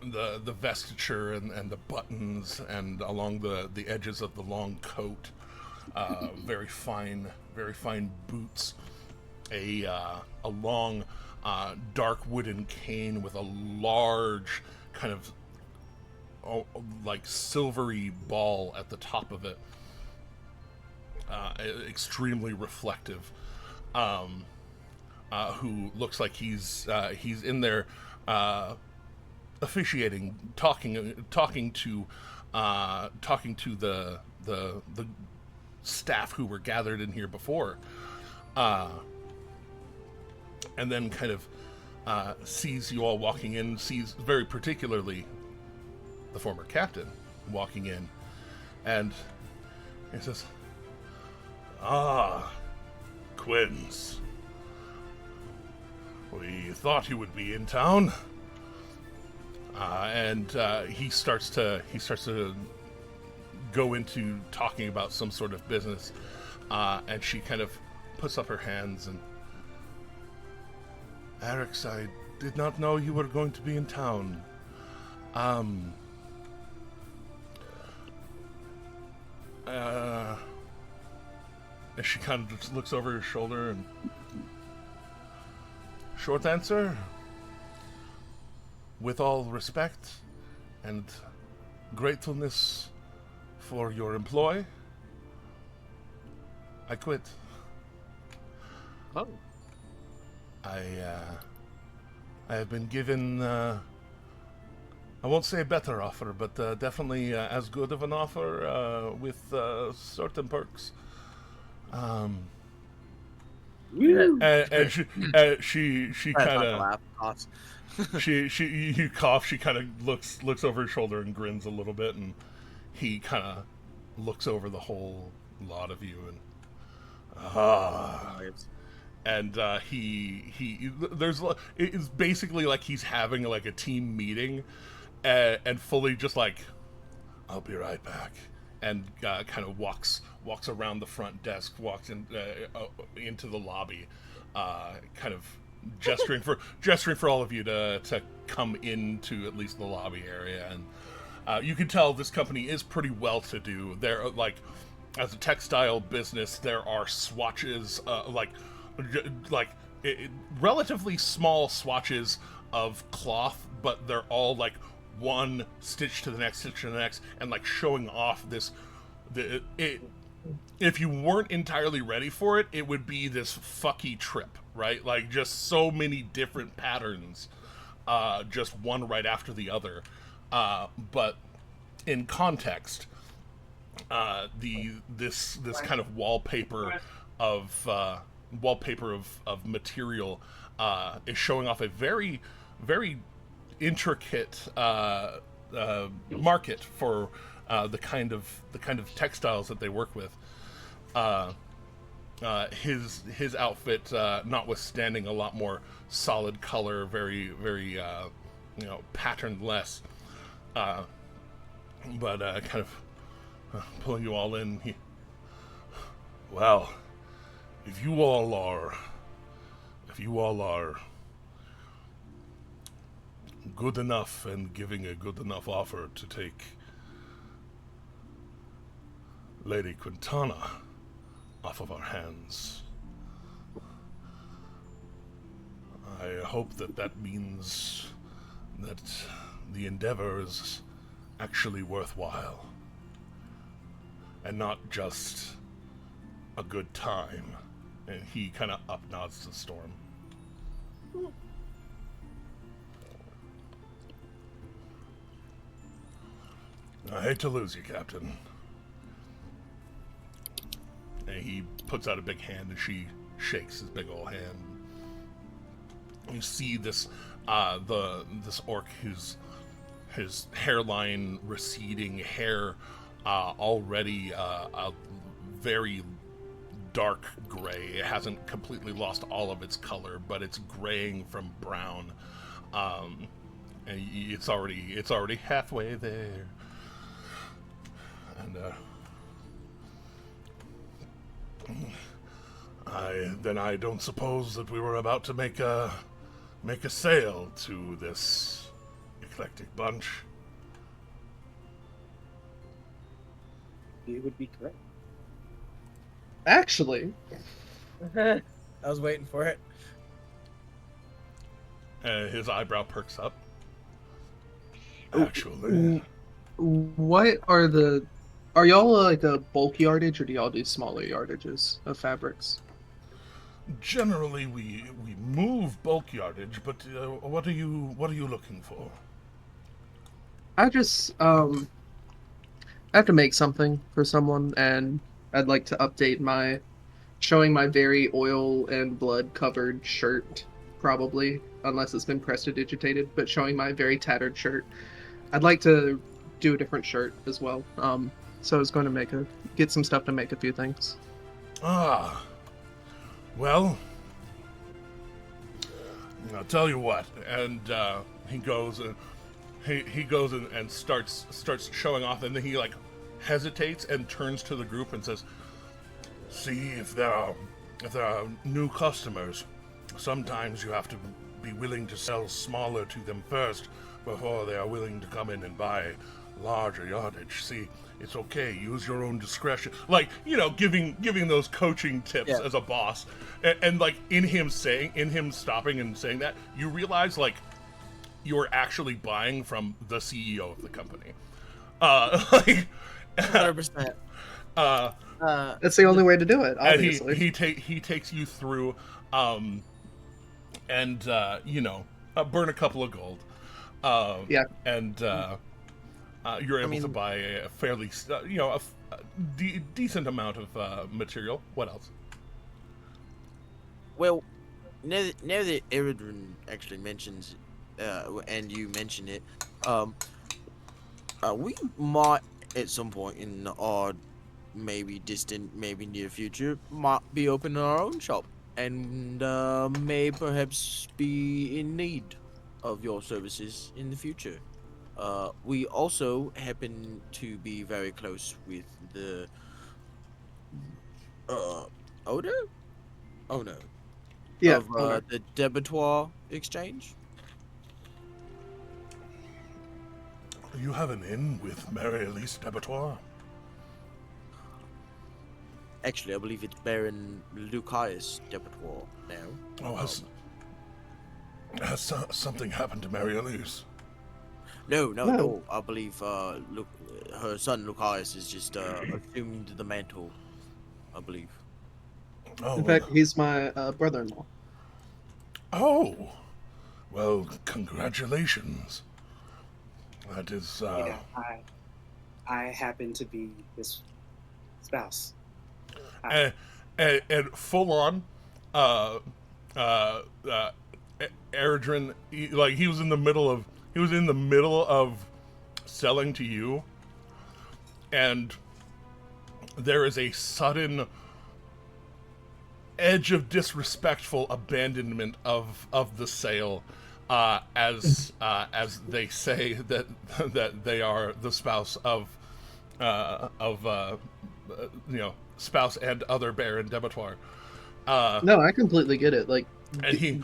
vestiture and the buttons and along the edges of the long coat. Very fine boots. A long dark wooden cane with a large kind of like silvery ball at the top of it. Extremely reflective. Who looks like he's in there officiating, talking to the staff who were gathered in here before, and then kind of sees you all walking in, sees very particularly the former captain walking in, and he says, Quinns, we thought you would be in town. And he starts to go into talking about some sort of business, and she kind of puts up her hands and, Eric's, I did not know you were going to be in town. And she kind of just looks over her shoulder and, short answer, with all respect and gratefulness for your employ, I quit. Oh. I have been given, I won't say a better offer, but definitely as good of an offer with certain perks. And she kind of you cough. She kind of looks over her shoulder and grins a little bit, and he kind of looks over the whole lot of you and it's basically like he's having like a team meeting, and fully just like, I'll be right back, and kind of walks around the front desk, walks into the lobby, kind of gesturing for all of you to come into at least the lobby area. And you can tell this company is pretty well to do. They're like, as a textile business, there are swatches, relatively small swatches of cloth, but they're all like one stitch to the next, and like showing off this if you weren't entirely ready for it, it would be this fucky trip, right? Like, just so many different patterns, just one right after the other. But in context, this kind of wallpaper of material is showing off a very, very intricate market for the kind of textiles that they work with. His outfit, notwithstanding a lot more solid color, very patternless, but kind of pulling you all in. Well, if you all are good enough and giving a good enough offer to take Lady Quintana off of our hands, I hope that means that the endeavor is actually worthwhile and not just a good time. And he kind of up nods to Storm. I hate to lose you, Captain. And he puts out a big hand and she shakes his big old hand. You see this this orc whose his hairline receding, hair already a very dark gray. It hasn't completely lost all of its color, but it's graying from brown. And it's already halfway there. And I don't suppose that we were about to make a sale to this eclectic bunch. You would be correct. Actually, I was waiting for it. His eyebrow perks up. Actually, what are y'all like a bulk yardage, or do y'all do smaller yardages of fabrics? Generally, we move bulk yardage, but what are you looking for? I just I have to make something for someone, and I'd like to update showing my very oil and blood covered shirt, probably, unless it's been prestidigitated, but showing my very tattered shirt. I'd like to do a different shirt as well. So I was going to get some stuff to make a few things. Ah, well, I'll tell you what. And he goes and starts showing off, and then he like hesitates and turns to the group and says, "See, if there are new customers, sometimes you have to be willing to sell smaller to them first before they are willing to come in and buy larger yardage. See, it's okay. Use your own discretion." Like, giving those coaching tips as a boss, and like in him stopping and saying that, you realize like you're actually buying from the CEO of the company. Like 100%. That's the only way to do it. Obviously, he takes you through, and burn a couple of gold. And you're able to buy a fairly, decent amount of material. What else? Well, now that Eredrin actually mentions, and you mention it, we might at some point in the odd, maybe distant, maybe near future, might be opening our own shop, and may perhaps be in need of your services in the future. We also happen to be very close with the Oda? Oh no. Yeah. Of the Debatoire Exchange. You have an inn with Mary Elise Debatoire? Actually, I believe it's Baron Cochise Debatoire now. Oh, has something happened to Mary Elise? No. I believe her son Cochise has just assumed the mantle, I believe. Oh, in fact, he's my brother-in-law. Oh, well, congratulations. That is. Yeah, I happen to be his spouse. And full on, Eredrin, he was in the middle of selling to you, and there is a sudden edge of disrespectful abandonment of the sale, as they say that they are the spouse of spouse and other Baron Debatoire. No, I completely get it. Like,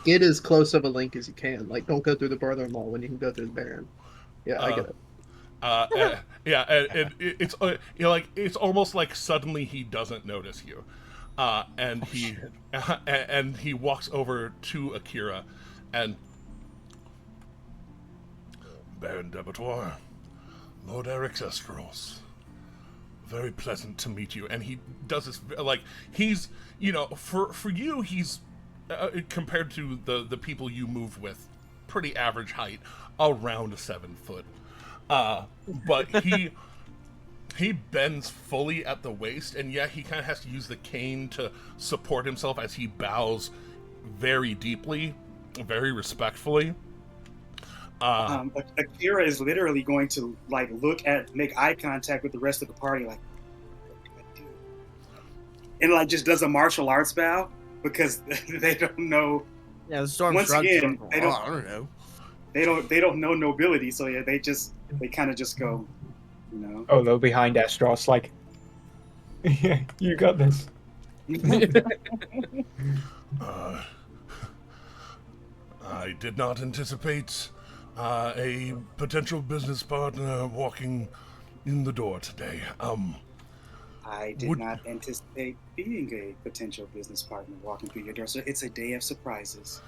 get as close of a link as you can. Like, don't go through the brother-in-law when you can go through the Baron. Yeah, I get it. It's it's almost like suddenly he doesn't notice you, and he walks over to Akira, and Baron Debatoire, Lord Eric's Estros. Very pleasant to meet you. And he does this, he's, for you, he's, compared to the people you move with, pretty average height, around 7 foot. But he bends fully at the waist, and yet he kind of has to use the cane to support himself as he bows very deeply, very respectfully. Akira is literally going to make eye contact with the rest of the party, like, what do I do? And just does a martial arts bow because they don't know. Yeah, the storm. Once again, I don't know. They don't know nobility, so yeah, they kind of just go, Oh, they're behind Estros, like, yeah, you got this. I did not anticipate a potential business partner walking in the door today. I did not anticipate being a potential business partner walking through your door, so it's a day of surprises.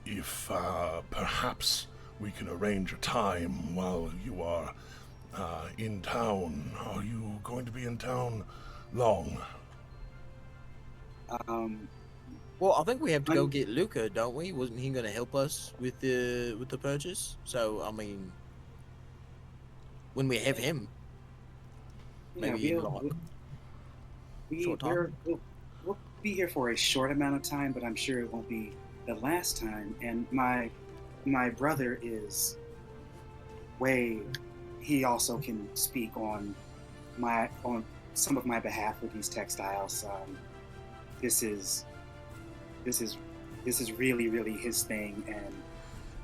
If perhaps we can arrange a time while you are in town. Are you going to be in town long? Well, I think we have to go get Luca, don't we? Wasn't he going to help us with the purchase? So, I mean, when we have him, maybe we'll be here for a short amount of time, but I'm sure it won't be the last time. And my brother is he also can speak on some of my behalf with these textiles. This is really, really his thing. And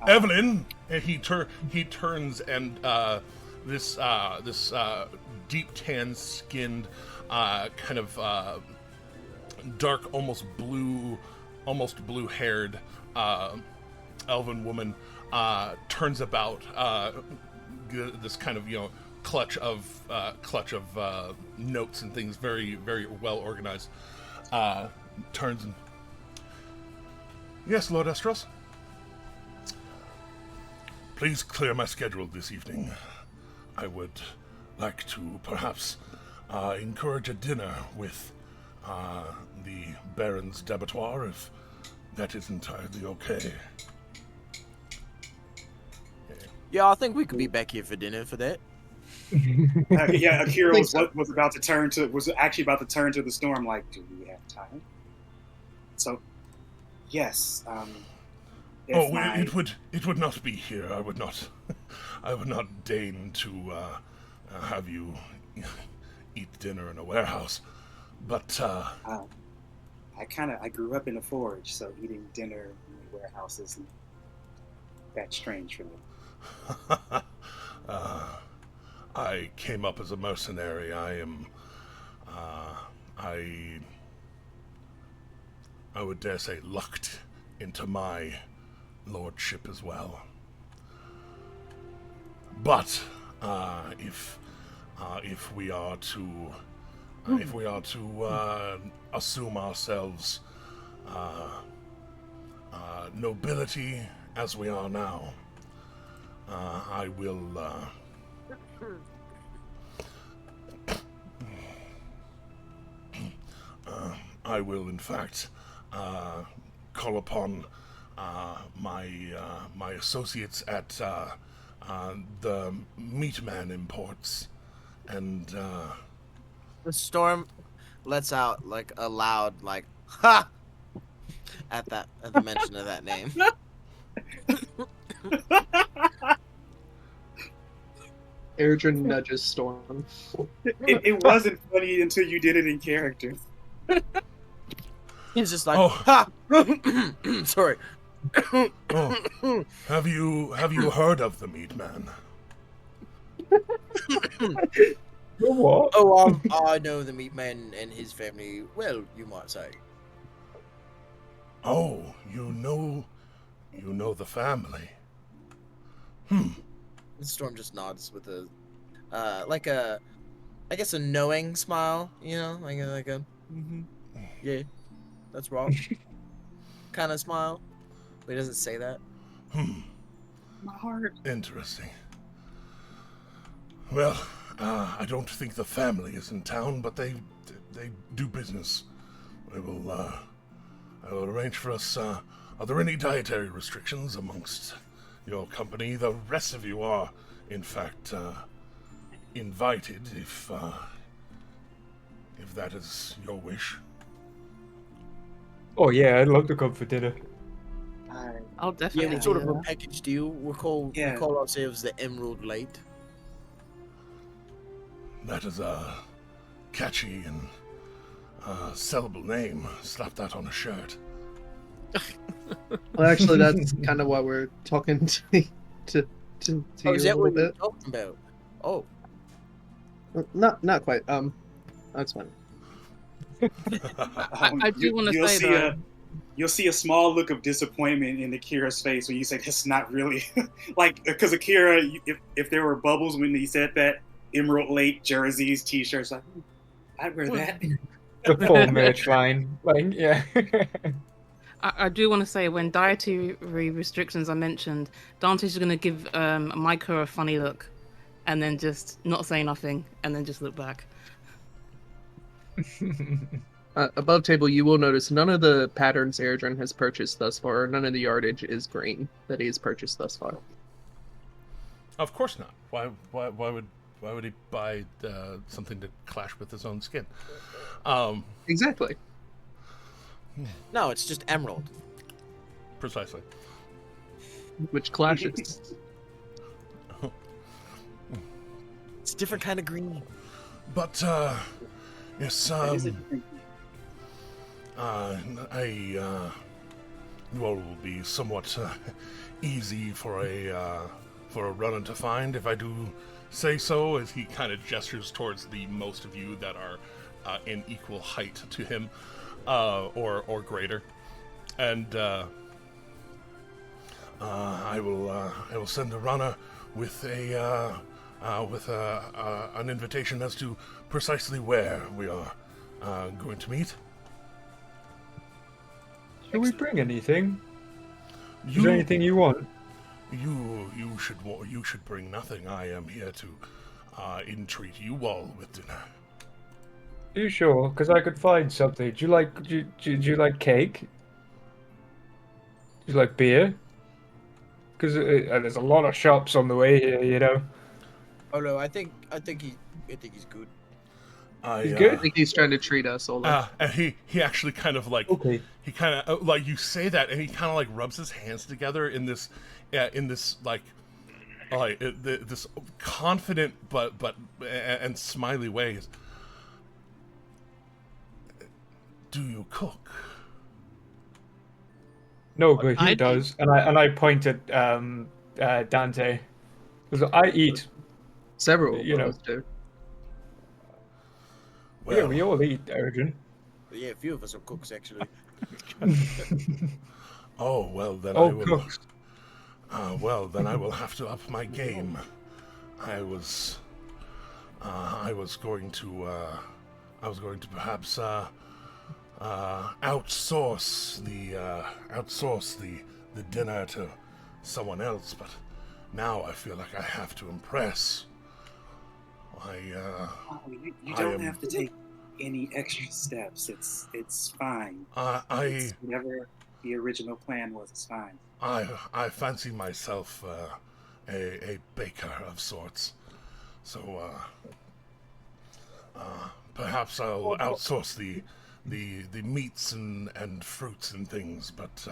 Evelyn, and he turns, and this deep tan skinned, kind of dark, almost blue haired elven woman turns about, this kind of clutch of notes and things, very, very well organized. Turns and, yes, Lord Estros. Please clear my schedule this evening. I would like to perhaps encourage a dinner with the Baron's Debatoire, if that is entirely okay. Yeah, I think we could be back here for dinner for that. Yeah, Akira was actually about to turn to the storm. Like, do we have time? So, yes. It would not be here. I would not deign to have you eat dinner in a warehouse. But I grew up in a forge, so eating dinner in a warehouse isn't that strange for me. I came up as a mercenary. I would dare say lucked into my lordship as well. But if we are to assume ourselves nobility as we are now, I will I will, in fact, call upon my associates at the Meatman Imports, and the storm lets out like a loud like ha at the mention of that name. Erdrin nudges Storm. It wasn't funny until you did it in character. He's just like, ha! Sorry. Oh, have you heard of the Meatman? What? Oh, I know the Meatman and his family well, you might say. Oh, you know the family. The Storm just nods with a, like a, I guess a knowing smile, you know, like a yeah, that's wrong, kind of smile. But he doesn't say that. My heart. Interesting. Well, I don't think the family is in town, but they do business. I will arrange for us. Are there any dietary restrictions amongst your company? The rest of you are, in fact, invited if that is your wish. Oh yeah, I'd love to come for dinner. I'll definitely. Yeah, sort of a package deal. We call ourselves the Emerald Late. That is a catchy and sellable name. Slap that on a shirt. Well, actually, that's kind of what we're talking to you is that a what little you're bit. talking about? Oh, Not quite. That's fine. I do want to say though. You'll see a small look of disappointment in Akira's face when you say it's not really like, because Akira, if there were bubbles when he said that, Emerald Lake jerseys, t-shirts, like, I'd wear that. The full merch line, like yeah. I do want to say when dietary restrictions are mentioned, Dante's going to give Micah a funny look, and then just not say nothing, and then just look back. Above table, you will notice none of the patterns Erdrin has purchased thus far, none of the yardage is green that he has purchased thus far. Of course not. Why would he buy something to clash with his own skin? Exactly. no, it's just emerald. Precisely. Which clashes. It's a different kind of green. But yes, you all will be somewhat easy for a runner to find, if I do say so, as he kind of gestures towards the most of you that are in equal height to him, or greater, and I will send a runner with an invitation as to precisely where we are going to meet. Should we bring anything? Is there anything you want? You should bring nothing. I am here to entreat you all with dinner. Are you sure? Because I could find something. Do you like cake? Do you like beer? Because there's a lot of shops on the way here, you know. Oh no, I think he's good. He's good. I think he's trying to treat us all. And he actually kind of like he kind of like you say that, and he kind of like rubs his hands together in this like this confident but and smiley ways. Do you cook? No, but he does, and I point at Dante, because I eat. Several, you know. do. Well, yeah, we all eat, Erdrin. Yeah, a few of us are cooks actually. Oh well, then cooks. Well, then I will have to up my game. I was going to perhaps outsource the dinner to someone else, but now I feel like I have to impress. You don't have to take any extra steps. It's fine. I whatever the original plan was, it's fine. I fancy myself a baker of sorts, so perhaps I'll outsource the meats and fruits and things. But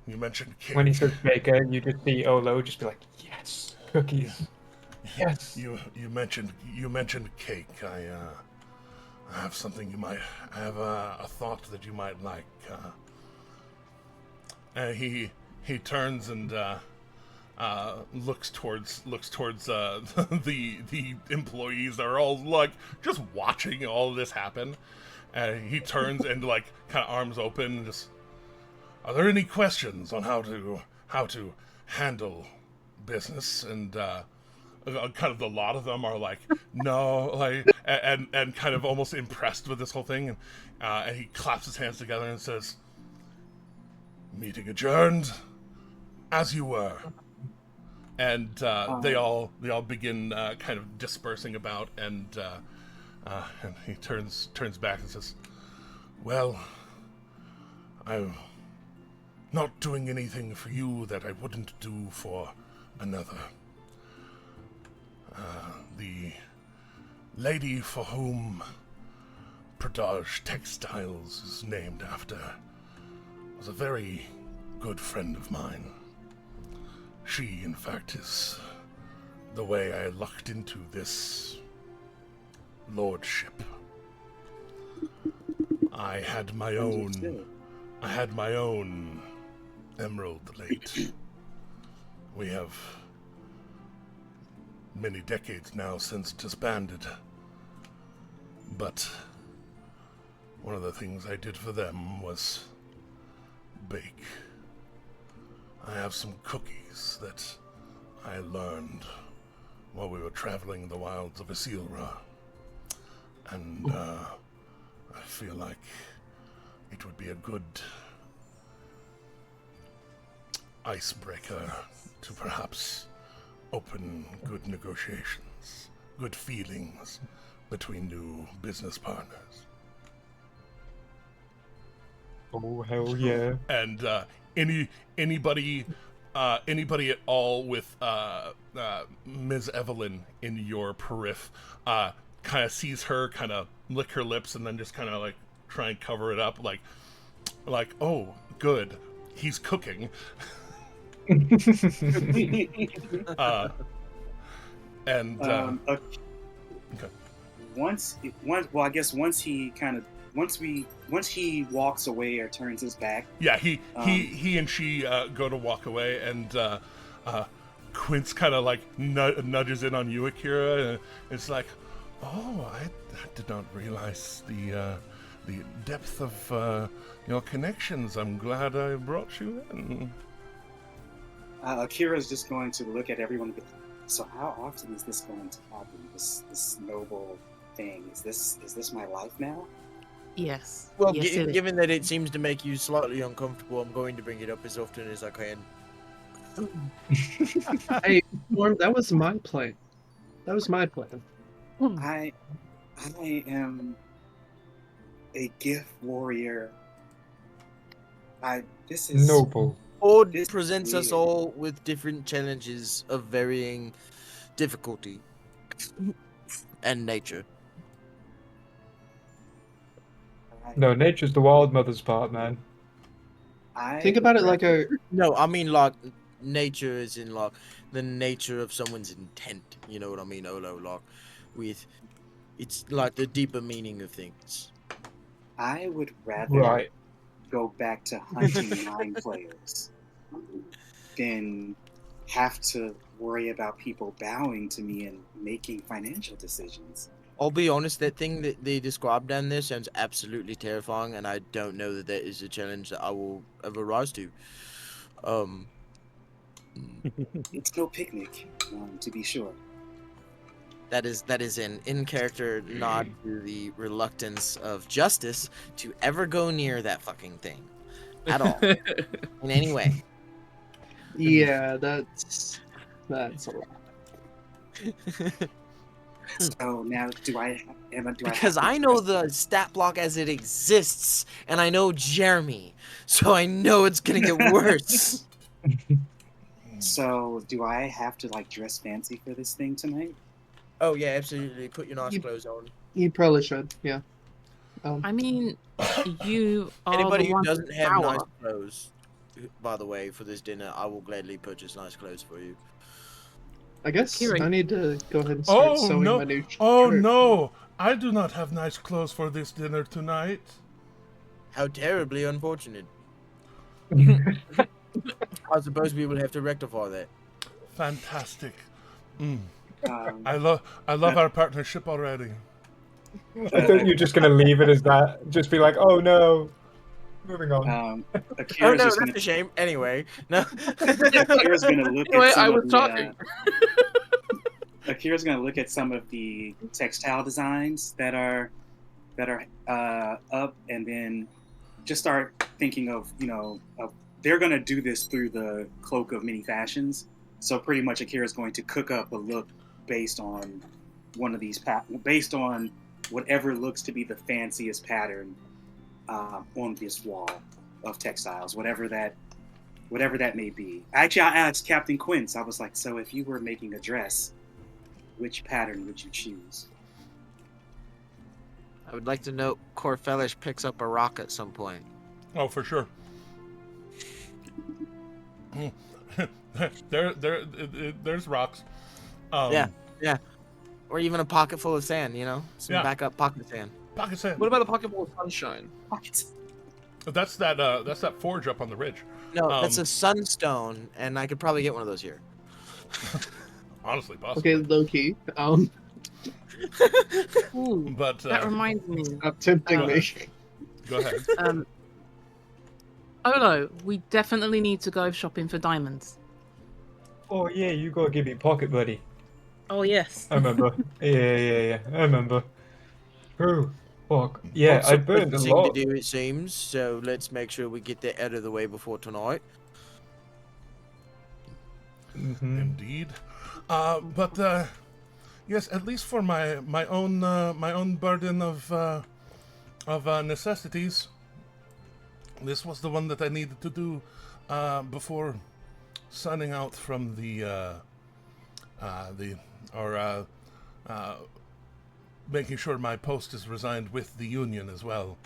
you mentioned cake. When he says baker, you just see Olo just be like, yes, cookies. Yes. You mentioned cake. I have something you might. I have a thought that you might like. He turns and looks towards the employees that are all like just watching all of this happen. He turns and like kind of arms open and just. Are there any questions on how to handle business? And kind of a lot of them are like no, like and kind of almost impressed with this whole thing. And he claps his hands together and says, "Meeting adjourned, as you were." And they all begin kind of dispersing about, and he turns back and says, "Well, I'm not doing anything for you that I wouldn't do for another. The lady for whom Pradage Textiles is named after was a very good friend of mine. She, in fact, is the way I lucked into this lordship. I had my own emerald late. We have many decades now since disbanded. But one of the things I did for them was bake. I have some cookies that I learned while we were traveling the wilds of Isilra. And I feel like it would be a good icebreaker to perhaps open good negotiations, good feelings between new business partners." Oh, hell yeah. And anybody at all with Ms. Evelyn in your periph kind of sees her kind of lick her lips and then just kind of like try and cover it up, like oh, good, he's cooking. Okay. Once he walks away or turns his back. Yeah, he and she go to walk away, and Quince kind of like nudges in on you, Akira, and it's like, oh, I did not realize the depth of your connections. I'm glad I brought you in. Akira's just going to look at everyone. So how often is this going to happen? This noble thing. Is this my life now? Yes. Well, yes, given that it seems to make you slightly uncomfortable, I'm going to bring it up as often as I can. Hey, Norm, that was my plan. I am a gift warrior. This is noble. Ord presents us all with different challenges of varying difficulty and nature. No, nature's the wild mother's part, man. Think about it like a... No, I mean like nature is in like the nature of someone's intent. You know what I mean, Olo? Like with, it's like the deeper meaning of things. I would rather go back to hunting 9 players than have to worry about people bowing to me and making financial decisions. I'll be honest, that thing that they described down there sounds absolutely terrifying, and I don't know that is a challenge that I will ever rise to. It's no picnic, to be sure. That is an in-character nod to the reluctance of Justice to ever go near that fucking thing. At all. In any way. Yeah, that's a lot. So now, do I Because I know the stat block as it exists, and I know Jeremy, so I know it's gonna get worse. So, do I have to like dress fancy for this thing tonight? Oh yeah, absolutely. Put your nice clothes on. You probably should, yeah. I mean, you are Anybody the who one doesn't with have power. nice clothes, by the way, for this dinner, I will gladly purchase nice clothes for you. I guess Kieran. I need to go ahead and start sewing no. my new Oh shirt. no! I do not have nice clothes for this dinner tonight. How terribly unfortunate. I suppose we will have to rectify that. Fantastic. I I love our partnership already. I thought you're just gonna leave it as that. Just be like, oh no. Moving on. Akira's Oh no, just that's a shame. Anyway, no. Akira's gonna look Anyway, at some I was of talking. Akira's gonna look at some of the textile designs that are up, and then just start thinking of they're gonna do this through the cloak of many fashions. So pretty much Akira's going to cook up a look based on one of these based on whatever looks to be the fanciest pattern on this wall of textiles, whatever that may be. Actually, I asked Captain Quince. I was like, so if you were making a dress, which pattern would you choose? I would like to note Corfelish picks up a rock at some point. Oh, for sure. There's rocks. Yeah. Or even a pocket full of sand, some backup pocket sand. Pocket sand. What about a pocket full of sunshine? That's that forge up on the ridge. No, that's a sunstone, and I could probably get one of those here. Honestly, possibly. Okay, low key. Ooh, But that reminds me. Stop tempting me. Go ahead. Olo, we definitely need to go shopping for diamonds. Oh yeah, you gotta give me pocket buddy. Oh yes. I remember. Yeah. I remember. Oh, fuck. Yeah, I burned a thing lot. to do, it seems. So let's make sure we get that out of the way before tonight. Indeed. But yes, at least for my own burden of necessities, this was the one that I needed to do before signing out from making sure my post is resigned with the Union as well.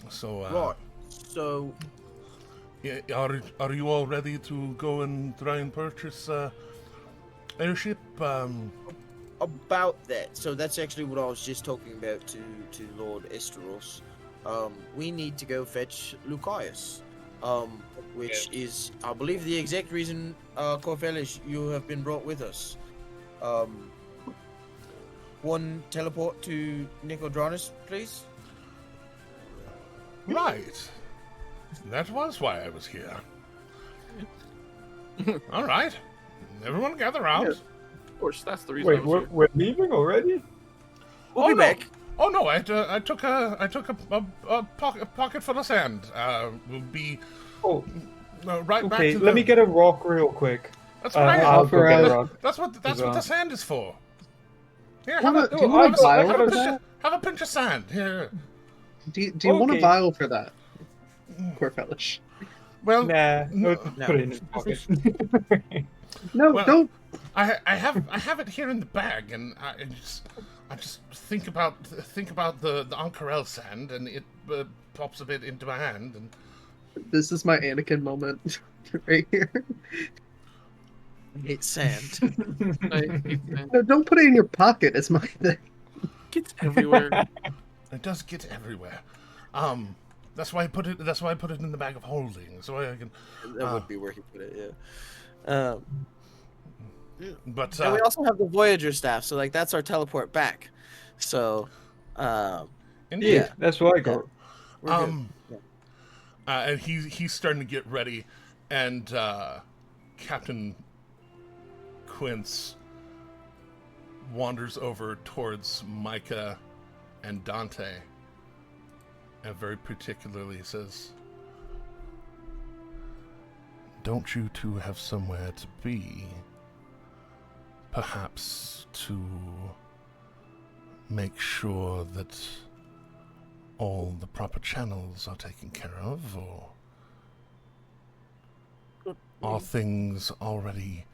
So Right. So yeah, are you all ready to go and try and purchase Airship? about that. So that's actually what I was just talking about to Lord Esteros. We need to go fetch Lucius. Which is, I believe, the exact reason, Corfelish, you have been brought with us. One teleport to Nicodranus, please. Right. That was why I was here. All right. Everyone gather round. Of course, that's the reason. Wait, we're leaving already? We'll be back. Oh no! I took a pocket full of sand. We'll be right back. Okay, to let me get a rock real quick. That's right. I'll go get a rock. That's what the sand is for. Here, Do have you want a vial for that? have a pinch of sand. Here. Do you want a vial for that? Corfelish. Well, Nah, No. put it in his pocket. No, Well, don't. I have it here in the bag, and I just think about the Ank'Harel sand, and it pops a bit into my hand, and This is my Anakin moment right here. It's sand. No, don't put it in your pocket. It's my thing. It's everywhere. it does get everywhere. That's why I put it. That's why I put it in the bag of holding, so I can. That would be where he put it, yeah. But And we also have the Voyager staff, so that's our teleport back. So, indeed. yeah, That's what I got. we're good. And he's starting to get ready, and Captain Quince wanders over towards Micah and Dante, and very particularly says, "Don't you two have somewhere to be? Perhaps to make sure that all the proper channels are taken care of, or are things already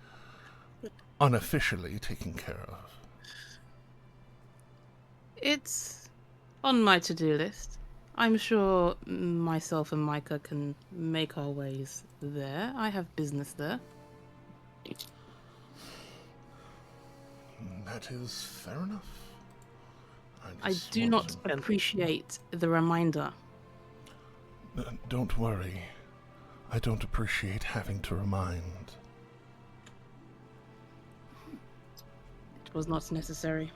unofficially taken care of? It's on my to-do list. I'm sure myself and Micah can make our ways there. I have business there. That is fair enough. I do not appreciate the reminder. Don't worry. I don't appreciate having to remind. It was not necessary.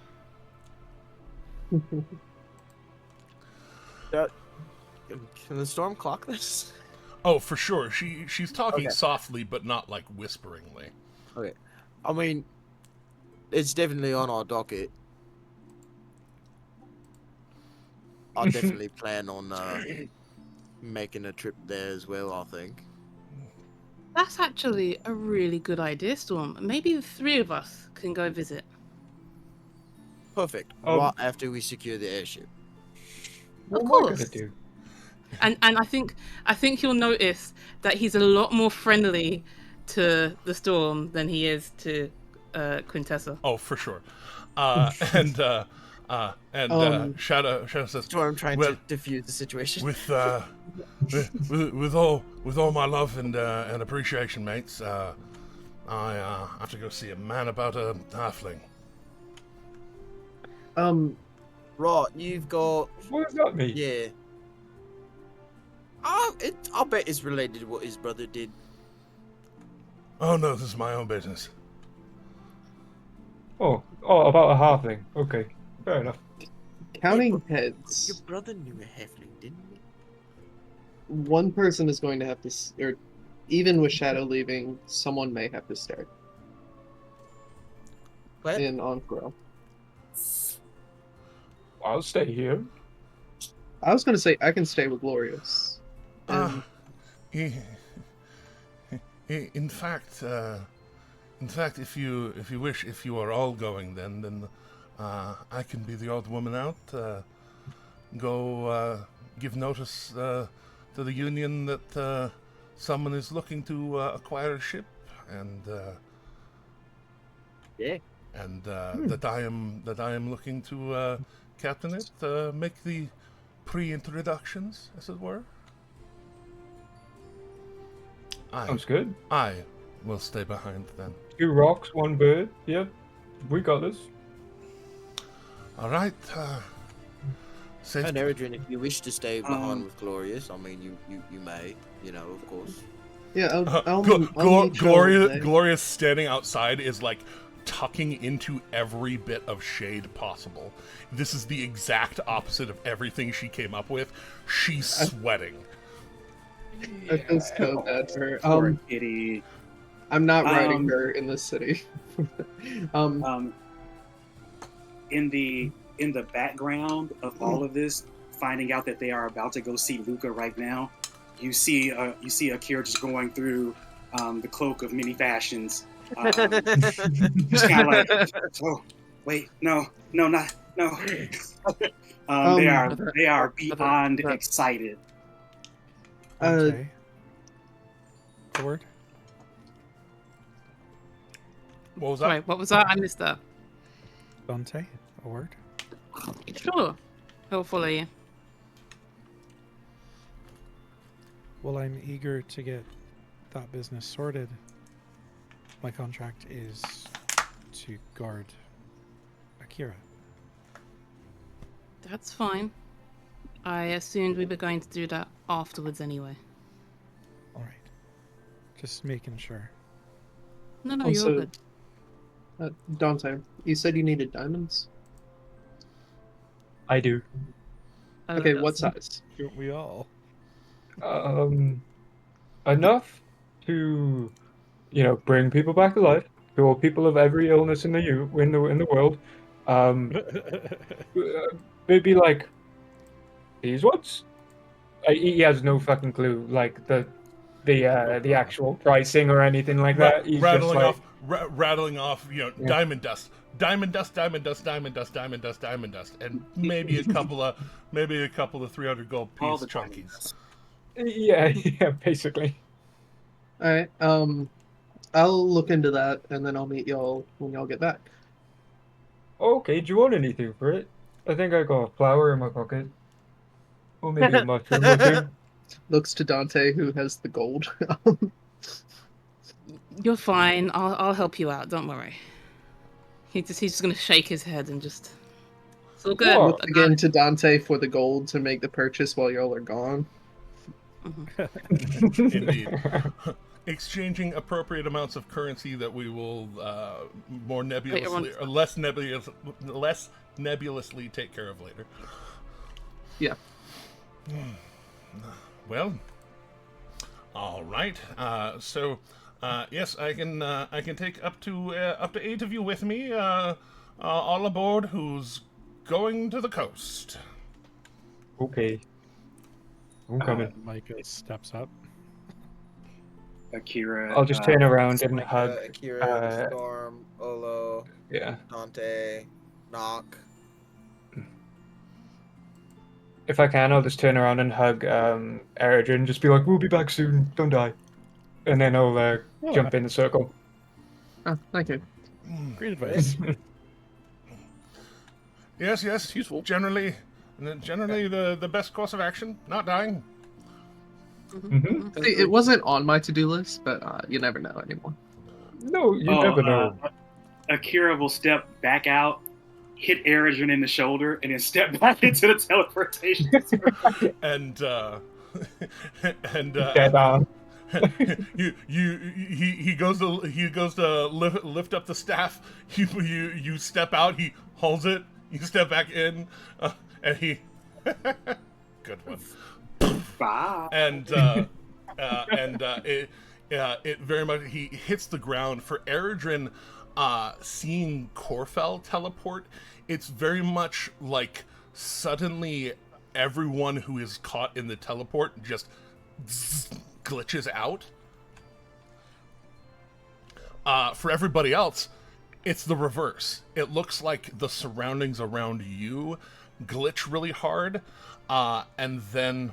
Can the storm clock this? Oh, for sure. She's talking softly, but not like whisperingly. Okay. I mean, it's definitely on our docket. I definitely plan on making a trip there as well, I think. That's actually a really good idea, Storm. Maybe the three of us can go visit. Perfect. Right after we secure the airship. Of course. And I think you'll notice that he's a lot more friendly to the Storm than he is to Quintessa. Oh, for sure. Shadow says, I'm trying to diffuse the situation. With all my love and appreciation, mates, I have to go see a man about a halfling. Right, you've got. What does that mean? Yeah. I'll bet it's related to what his brother did. Oh no, this is my own business. Oh, about a halfling. Okay, fair enough. Counting heads. Your brother knew a halfling, didn't he? One person is going to have to, or even with Shadow leaving, someone may have to start. What? In Ank'Harel. I'll stay here. I was going to say I can stay with Glorious. In fact, if you wish, if you are all going, then I can be the odd woman out. Go give notice to the Union that someone is looking to acquire a ship, and that I am looking to captain it. Make the pre-introductions, as it were. Sounds good. I will stay behind then. 2 rocks, 1 bird. Yep, we got this. All right. And Eridrin, if you wish to stay behind with Glorious, I mean, you may, of course. Yeah, Glorious standing outside is like tucking into every bit of shade possible. This is the exact opposite of everything she came up with. She's sweating. I feel so bad for her. Poor kitty. I'm not riding her in this city. In the background of all of this, finding out that they are about to go see Luca right now, you see Akira just going through the cloak of many fashions. Just kind of like, oh wait, no. They are beyond excited. A word? What was that? Right, what was that? I missed that. Dante, a word? Sure. I'll follow you. Well, I'm eager to get that business sorted. My contract is to guard Akira. That's fine. I assumed we were going to do that afterwards anyway. Alright. Just making sure. No, Also, you're good. Dante, you said you needed diamonds? I do. Okay, what size? Don't we all? Enough to, bring people back to life. Cure people of every illness in the world. Maybe like these ones. He has no fucking clue, like the actual pricing or anything like that. He's rattling off, diamond dust, diamond dust, diamond dust, diamond dust, diamond dust, diamond dust, and maybe a couple of 300 gold piece chunkies. Yeah, basically. All right. I'll look into that, and then I'll meet y'all when y'all get back. Okay. Do you want anything for it? I think I got a flower in my pocket, or maybe a mushroom or two. Looks to Dante, who has the gold. You're fine. I'll help you out. Don't worry. He's just gonna shake his head and just. It's all good. Look again to Dante for the gold to make the purchase while y'all are gone. Indeed. Exchanging appropriate amounts of currency that we will more nebulously or less nebulously take care of later. Yeah. Well. All right. So. Yes, I can take up to 8 of you with me, all aboard. Who's going to the coast? Okay, I'm coming. Micah steps up. Akira. I'll just turn around and hug. Akira, Storm, Olo. Yeah. Dante, Knock. If I can, I'll just turn around and hug Eridrin. Just be like, "We'll be back soon. Don't die." And then I'll jump in the circle. Oh, thank you. Great advice. Yes, useful. Generally the best course of action, not dying. Mm-hmm. See, it wasn't on my to-do list, but you never know anymore. No, you never know. Akira will step back out, hit Eridrin in the shoulder, and then step back into the teleportation. and Dead on. he goes to lift up the staff. You step out. He holds it. You step back in, and he good one. Bye. And it very much he hits the ground for Eridrin. Seeing Corfell teleport, it's very much like suddenly everyone who is caught in the teleport just glitches out. For everybody else, it's the reverse. It looks like the surroundings around you glitch really hard, and then,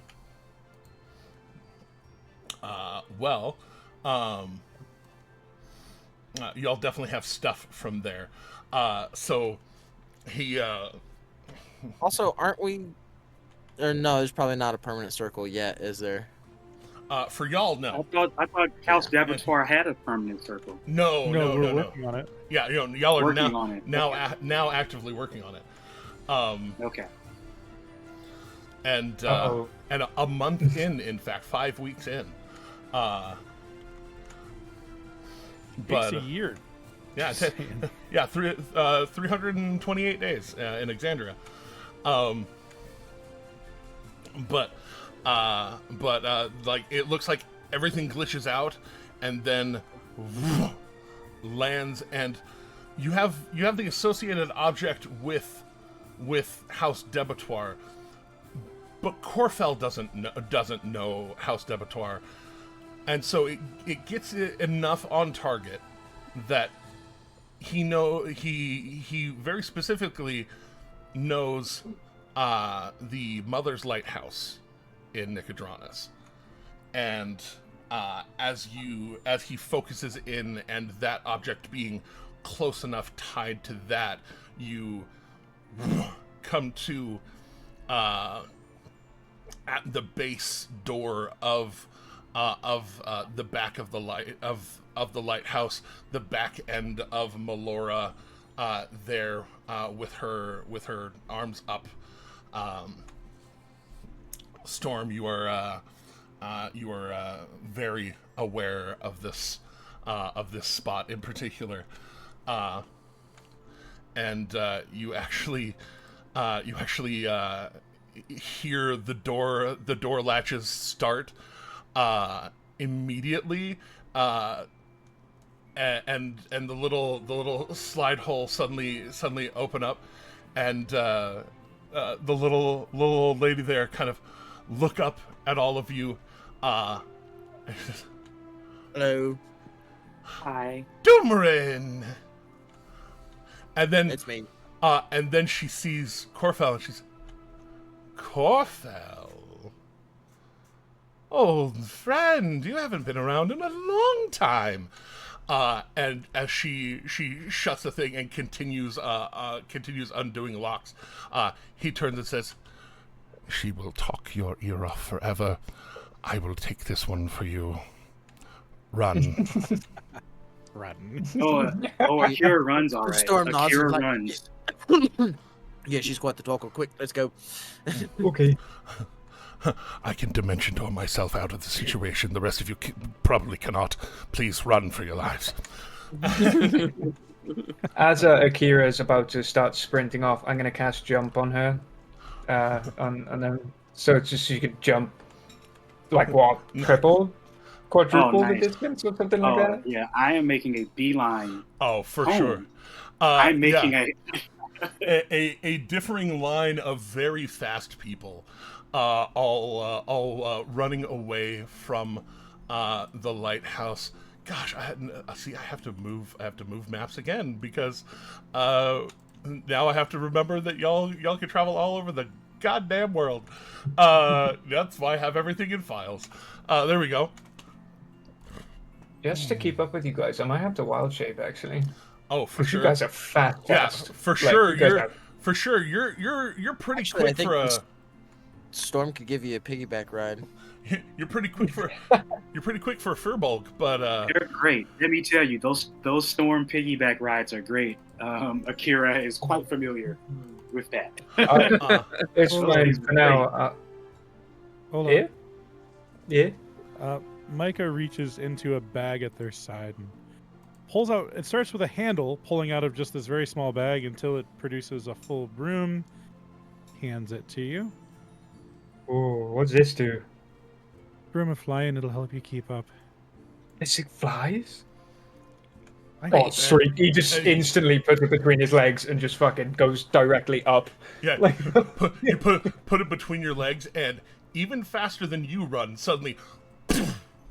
y'all definitely have stuff from there. So he. Also, aren't we? Or no, there's probably not a permanent circle yet, is there? For y'all, no. I thought House D'Abattoir had a permanent circle. No. We're working on it. Yeah, y'all are working now actively working on it. Okay. And a month in fact, 5 weeks in. But a year. Yeah, 328 days in Exandria. But like it looks like everything glitches out and then lands, and you have the associated object with House D'Abattoir, but Corfell doesn't know House D'Abattoir, and so it gets enough on target that he very specifically knows the Mother's Lighthouse in Nicodranas, and as he focuses in, and that object being close enough tied to that, you come to at the base door of the back of the lighthouse, the back end of Melora, there with her arms up. Storm, you are very aware of this spot in particular, and you actually hear the door latches start immediately, and the little slide hole suddenly open up, and the little old lady there kind of look up at all of you. Hello. Hi. Doomerin! And then It's me. And then she sees Corfel, and she's, Corfel? Old friend, you haven't been around in a long time. And as she shuts the thing and continues undoing locks, he turns and says, she will talk your ear off forever. I will take this one for you. Run. Run. Akira runs all right. Storm nods Akira like, runs. Yeah, she's quite the talker. Quick, let's go. Okay. I can dimension door myself out of the situation. The rest of you probably cannot. Please run for your lives. As Akira is about to start sprinting off, I'm going to cast jump on her. And then, so it's just you could jump, like what, quadruple the distance or something like that? Yeah, I am making a beeline. Oh, for sure. I'm making a differing line of very fast people, all running away from the lighthouse. Gosh, I have to move maps again because now I have to remember that y'all can travel all over the goddamn world. That's why I have everything in files. There we go. Just to keep up with you guys, I might have to wild shape actually. Oh, for sure. You guys are fast. Yeah, for sure. You're pretty quick for a Storm could give you a piggyback ride. You're pretty quick for a furbolg, but they're great. Let me tell you, those Storm piggyback rides are great. Akira is quite familiar with that. It's fine for now. Hold on. Yeah. Micah reaches into a bag at their side and pulls out. It starts with a handle pulling out of just this very small bag until it produces a full broom. Hands it to you. Oh, what's this do? Broom of flying. It'll help you keep up. Is it flies? Oh, sweet. He just instantly puts it between his legs and just fucking goes directly up. Yeah, you put it between your legs, and even faster than you run, suddenly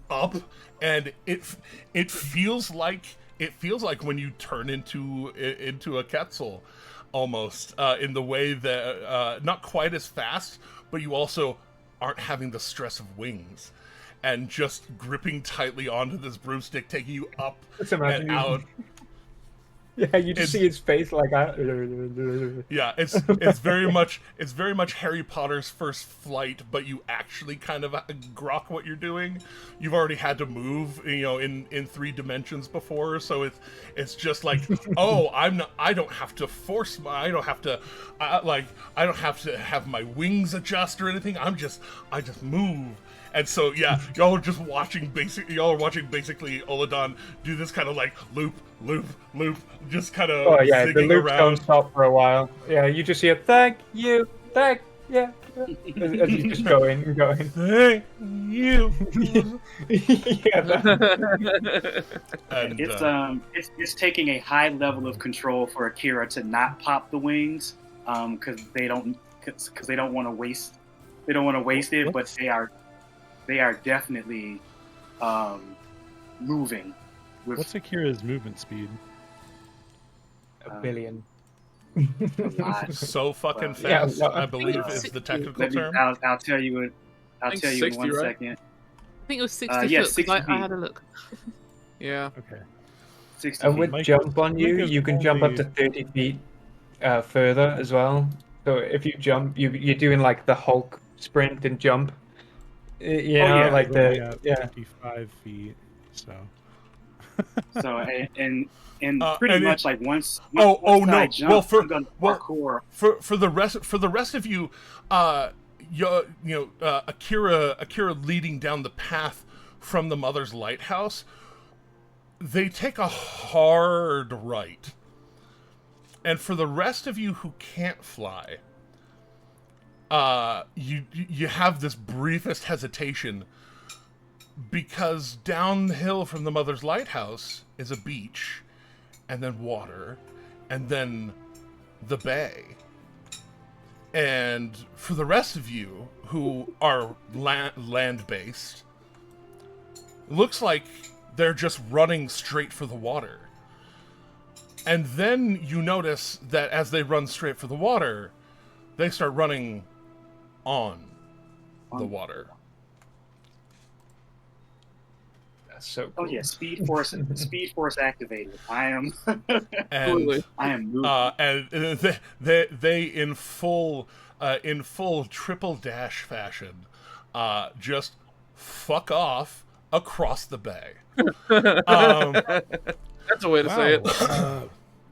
up, and it feels like when you turn into a Quetzal, almost in the way that not quite as fast, but you also aren't having the stress of wings. And just gripping tightly onto this broomstick, taking you up and out. Yeah, you just see his face like that. Yeah, it's very much Harry Potter's first flight, but you actually kind of grok what you're doing. You've already had to move, in 3 dimensions before, so it's just like, oh, I don't have to have my wings adjust or anything. I just move. And so, yeah, y'all are watching basically Oladan do this kind of like loop, just kind of the loops don't stop for a while. Yeah, you just hear, thank you, as you just going. Thank you. And, it's taking a high level of control for Akira to not pop the wings, because they don't want to waste it, but they are definitely moving. What's Akira's movement speed? A billion. So fucking fast, yeah, I believe is the technical term. I'll tell you in 1 second. I think it was 60 yeah, foot, 60 I had a look. Yeah. Okay. 60 and with feet. jump on you can jump up to 30 feet further as well. So if you jump, you're doing like the Hulk sprint and jump. Like the 55 feet. So. So and pretty much like once no. I jump, well, for the rest of you, Akira leading down the path from the Mother's Lighthouse, they take a hard right. And for the rest of you who can't fly, you have this briefest hesitation, because downhill from the Mother's Lighthouse is a beach, and then water, and then the bay. And for the rest of you who are land-based, looks like they're just running straight for the water. And then you notice that as they run straight for the water, they start running on the water. That's so cool. Oh yeah, speed force activated. I am and moving. And they in full triple dash fashion just fuck off across the bay. That's a way to say it.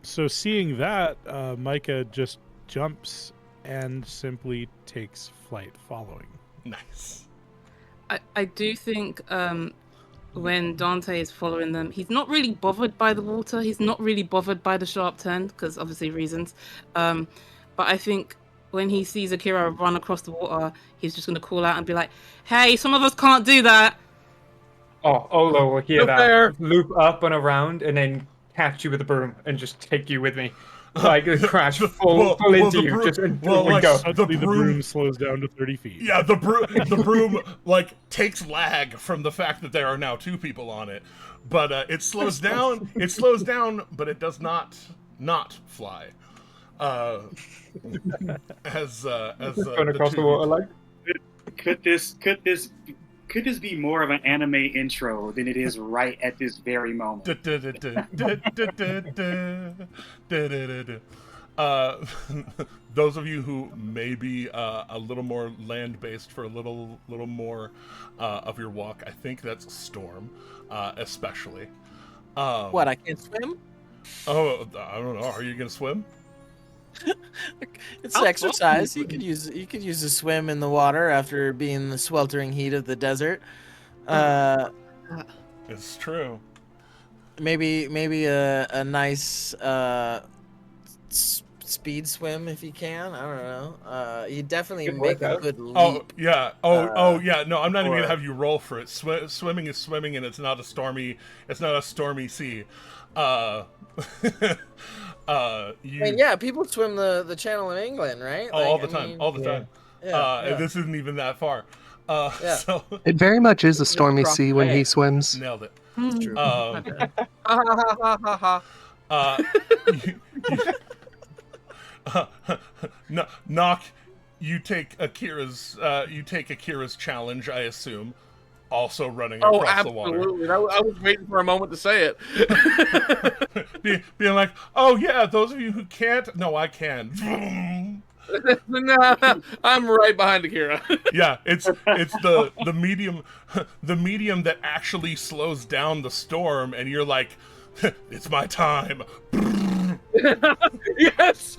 So seeing that, Micah just jumps and simply takes flight following. Nice. I do think when Dante is following them, he's not really bothered by the water. He's not really bothered by the sharp turn, because obviously reasons. But I think when he sees Akira run across the water, he's just going to call out and be like, hey, some of us can't do that. Oh, Olo will hear No that, fair. loop up and around, and then catch you with a broom and just take you with me. Like, crash full into you. Just until we go. Suddenly the broom slows down to 30 feet. Yeah, the broom like takes lag from the fact that there are now 2 people on it, but it slows down. It slows down, but it does not fly. As going across the water, like. Could this be more of an anime intro than it is right at this very moment? Those of you who may be a little more land-based for a little more of your walk, I think that's Storm, especially. What, I can't swim? Oh, I don't know. Are you gonna swim? It's exercise. You could use a swim in the water after being in the sweltering heat of the desert. It's true. Maybe a nice speed swim if you can. I don't know. You definitely make a good leap. Oh yeah. Yeah. No, I'm not even gonna have you roll for it. Swimming is swimming, and it's not a stormy sea. Yeah, people swim the channel in England, right? All the time. Yeah. This isn't even that far. So it very much is a stormy sea when he swims. Nailed it. It's true. Knock, you take Akira's challenge, I assume. Also running across the water. Absolutely. I was waiting for a moment to say it. Being like, oh yeah, those of you who can't, no, I can. No, I'm right behind Akira. Yeah, it's the medium that actually slows down the storm, and you're like, it's my time. Yes.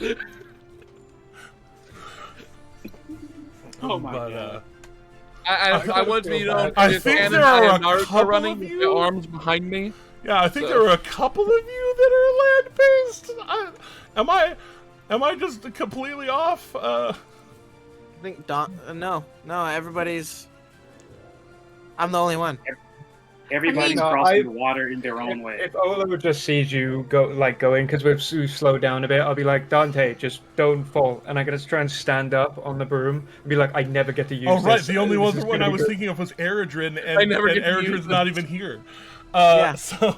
Oh my god. I want to be known. I think there are a couple running of with you. the arms behind me. Yeah, I think there are a couple of you that are land-based. Am I just completely off? I think no, everybody's. I'm the only one. Everybody's crossing the water in their own way. If Ola just sees you going, because we've slowed down a bit, I'll be like, Dante, just don't fall. And I'm going to try and stand up on the broom and be like, I never get to use this. Oh, right, the only one I was thinking of was Eredrin, and Eredrin's not even here. Yeah. So...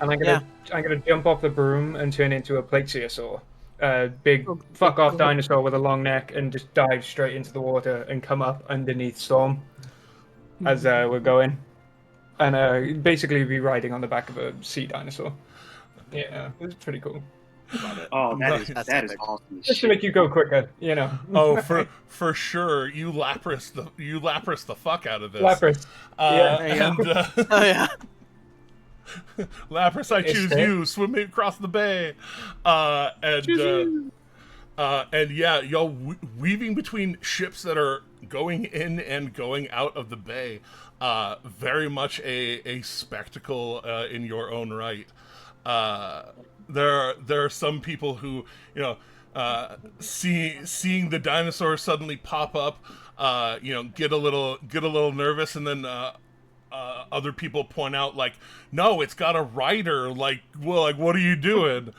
And I'm gonna jump off the broom and turn into a plesiosaur. Big fuck off dinosaur with a long neck, and just dive straight into the water and come up underneath Storm as we're going. And basically be riding on the back of a sea dinosaur. Yeah, it was pretty cool. Oh, that is awesome. Just to make you go quicker, you know. Oh, for sure, you Lapras the fuck out of this. Lapras. Oh yeah. Lapras, I choose you. Swimming across the bay, and yeah, y'all weaving between ships that are going in and going out of the bay. Very much a spectacle in your own right. There are some people who, you know, seeing the dinosaur suddenly pop up, you know, get a little nervous, and then other people point out, like, no, it's got a rider. Like, well, like, what are you doing?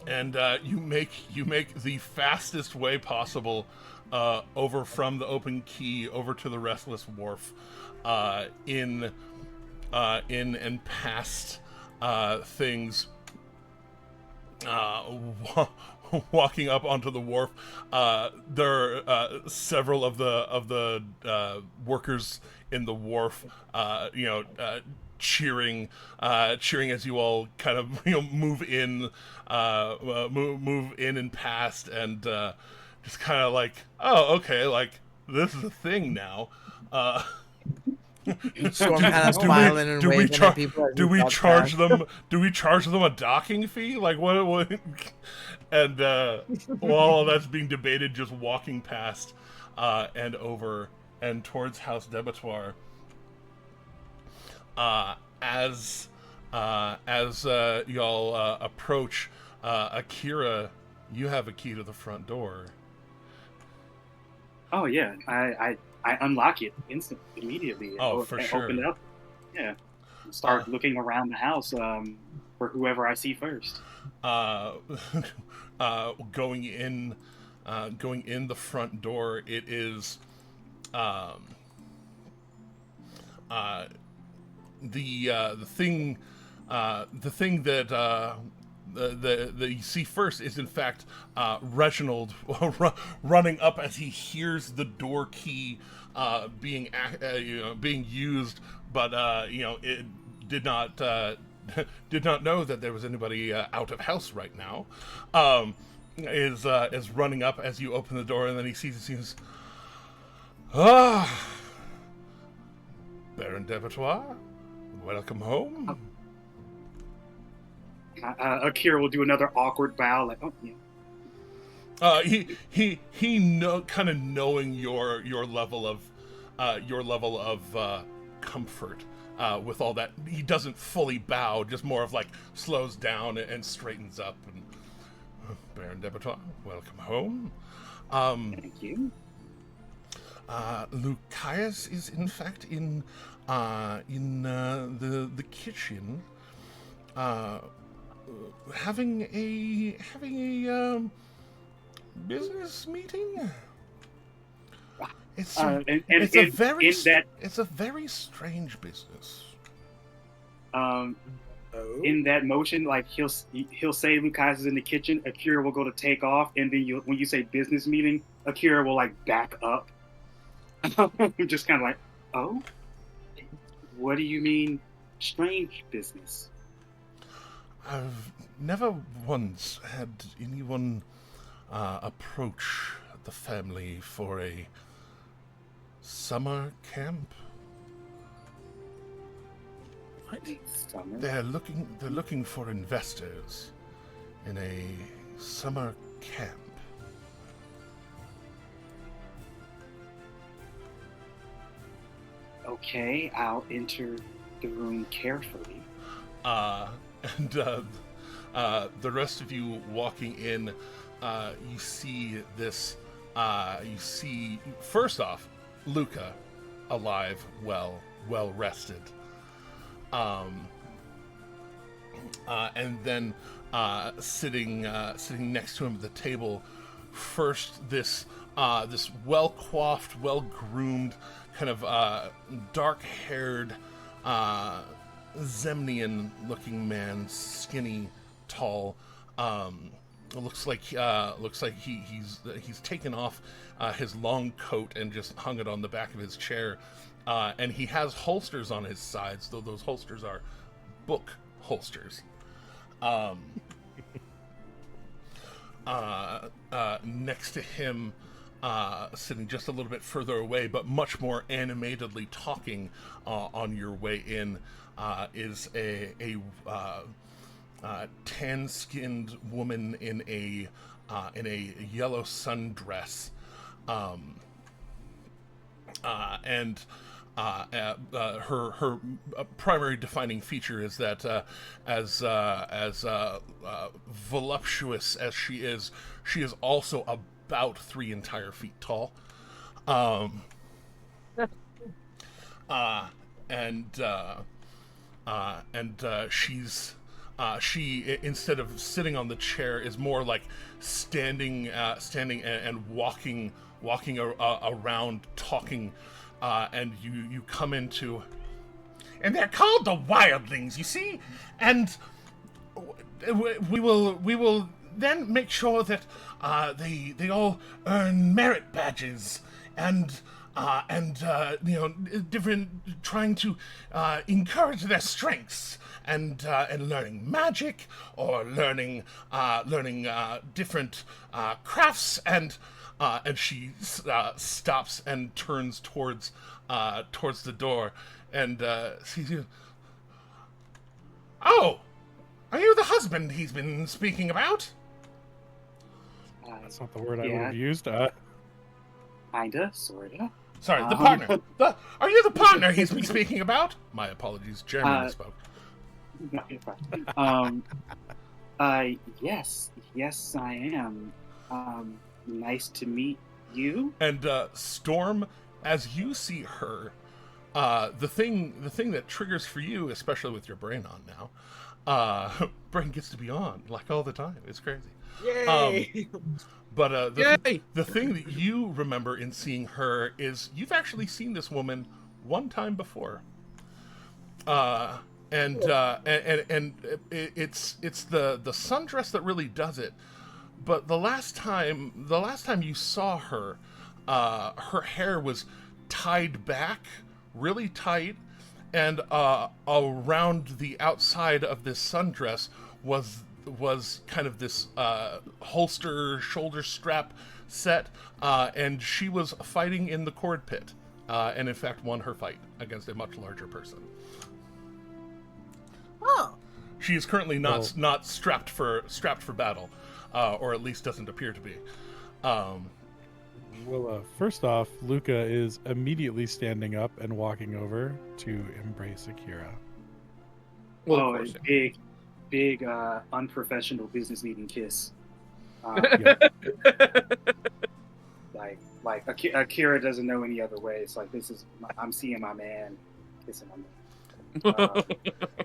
And you make the fastest way possible over from the open quay over to the Restless Wharf in in and past things. Walking up onto the wharf, there are several of the workers in the wharf, cheering as you all kind of move in and past, and just kind of like, oh, okay, like this is a thing now. Storm kind of smiling and waving at people. Do we charge them a docking fee? Like what? And while that's being debated, just walking past and over and towards House Debatoire. As y'all approach, Akira, you have a key to the front door. Oh yeah, I unlock it immediately. For sure. Open it up. Yeah. Start looking around the house for whoever I see first. Going in the front door, it is the thing that you see first is in fact Reginald running up as he hears the door key being used, but it did not know that there was anybody out of house right now. Is running up as you open the door, and then he sees Baron Debatoire, welcome home. Akira will do another awkward bow, like, oh yeah. He kind of knowing your level of comfort with all that, he doesn't fully bow, just more of like slows down and straightens up. And Baron Debatoire, welcome home. Thank you. Lucius is in fact in the kitchen, having a business meeting. It's a very strange business. In that motion, like he'll say Lucius is in the kitchen, Akira will go to take off, and then when you say business meeting, Akira will like back up. Just kind of like, oh, what do you mean strange business? I've never once had anyone approach the family for a summer camp. What? Summer? They're looking for investors in a summer camp. Okay, I'll enter the room carefully. And the rest of you walking in, you see this. You see, first off, Luca, alive, well rested. And then sitting next to him at the table, first this well coiffed, well groomed, kind of dark-haired Zemnian-looking man, skinny, tall. Looks like he's taken off his long coat and just hung it on the back of his chair, and he has holsters on his sides, though those holsters are book holsters. Next to him, sitting just a little bit further away, but much more animatedly talking on your way in, is a tan-skinned woman in a yellow sundress, and her primary defining feature is that as voluptuous as she is also about 3 entire feet tall. She, instead of sitting on the chair, is more like standing and walking around, talking, and you come into and they're called the wildlings, you see? And we will then make sure that they all earn merit badges and different, trying to encourage their strengths and learning magic or learning different crafts and she stops and turns towards the door and sees you. Oh, are you the husband he's been speaking about? That's not the word I would have used. Kinda, sorta. Sorry, the partner. Are you the partner he's been speaking about? My apologies, Jeremy spoke. No, you're fine. Yes, I am. Nice to meet you. And Storm, as you see her, the thing that triggers for you, especially with your brain on now, brain gets to be on like all the time. It's crazy. Yay! But the thing that you remember in seeing her is you've actually seen this woman one time before. And it's the sundress that really does it. But the last time you saw her, her hair was tied back really tight, and around the outside of this sundress was kind of this holster shoulder strap set, and she was fighting in the cord pit, and in fact won her fight against a much larger person. Oh. She is currently not strapped for battle, or at least doesn't appear to be. Well, first off, Luca is immediately standing up and walking over to embrace Akira. Well, a big unprofessional business meeting kiss. Like Akira doesn't know any other way. It's like, I'm seeing my man kissing my man.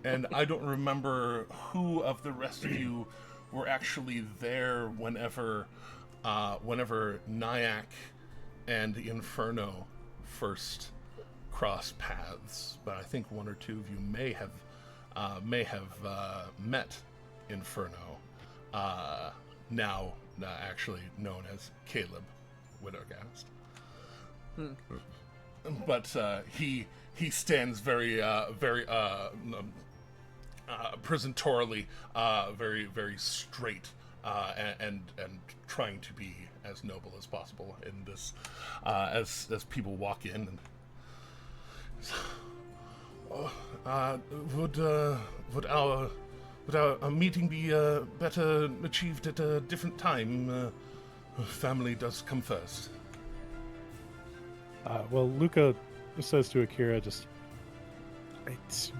And I don't remember who of the rest of you were actually there whenever Nyack and Inferno first crossed paths, but I think one or two of you may have met Inferno, now actually known as Caleb Widowgast. But he stands very presentorily, very straight, and trying to be as noble as possible in this, as people walk in. And would our meeting be better achieved at a different time? Family does come first. Well, Luca says to Akira, it's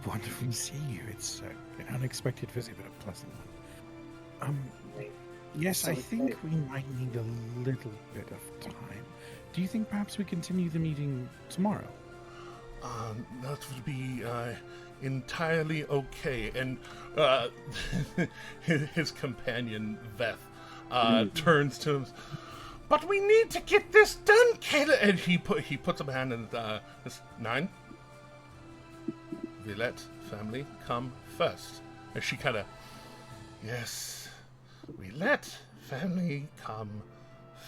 wonderful to see you. It's an unexpected visit, but a pleasant one. Yes, I think we might need a little bit of time. Do you think perhaps we continue the meeting tomorrow? That would be entirely okay. And his companion, Veth, turns to him. But we need to get this done, Caleb! And he puts a hand in this 9. We let family come first. And she kind of, yes, we let family come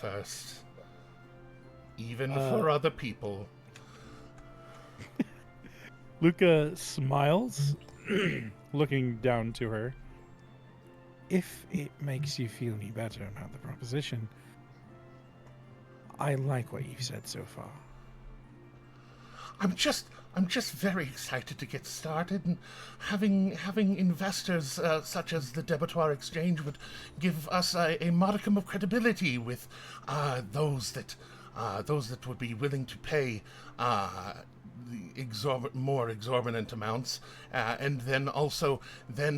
first. Even for other people. Luca smiles, looking down to her. If it makes you feel any better about the proposition, I like what you've said so far. I'm just very excited to get started, and having investors such as the Debitoire Exchange would give us a modicum of credibility with those that would be willing to pay more exorbitant amounts, and then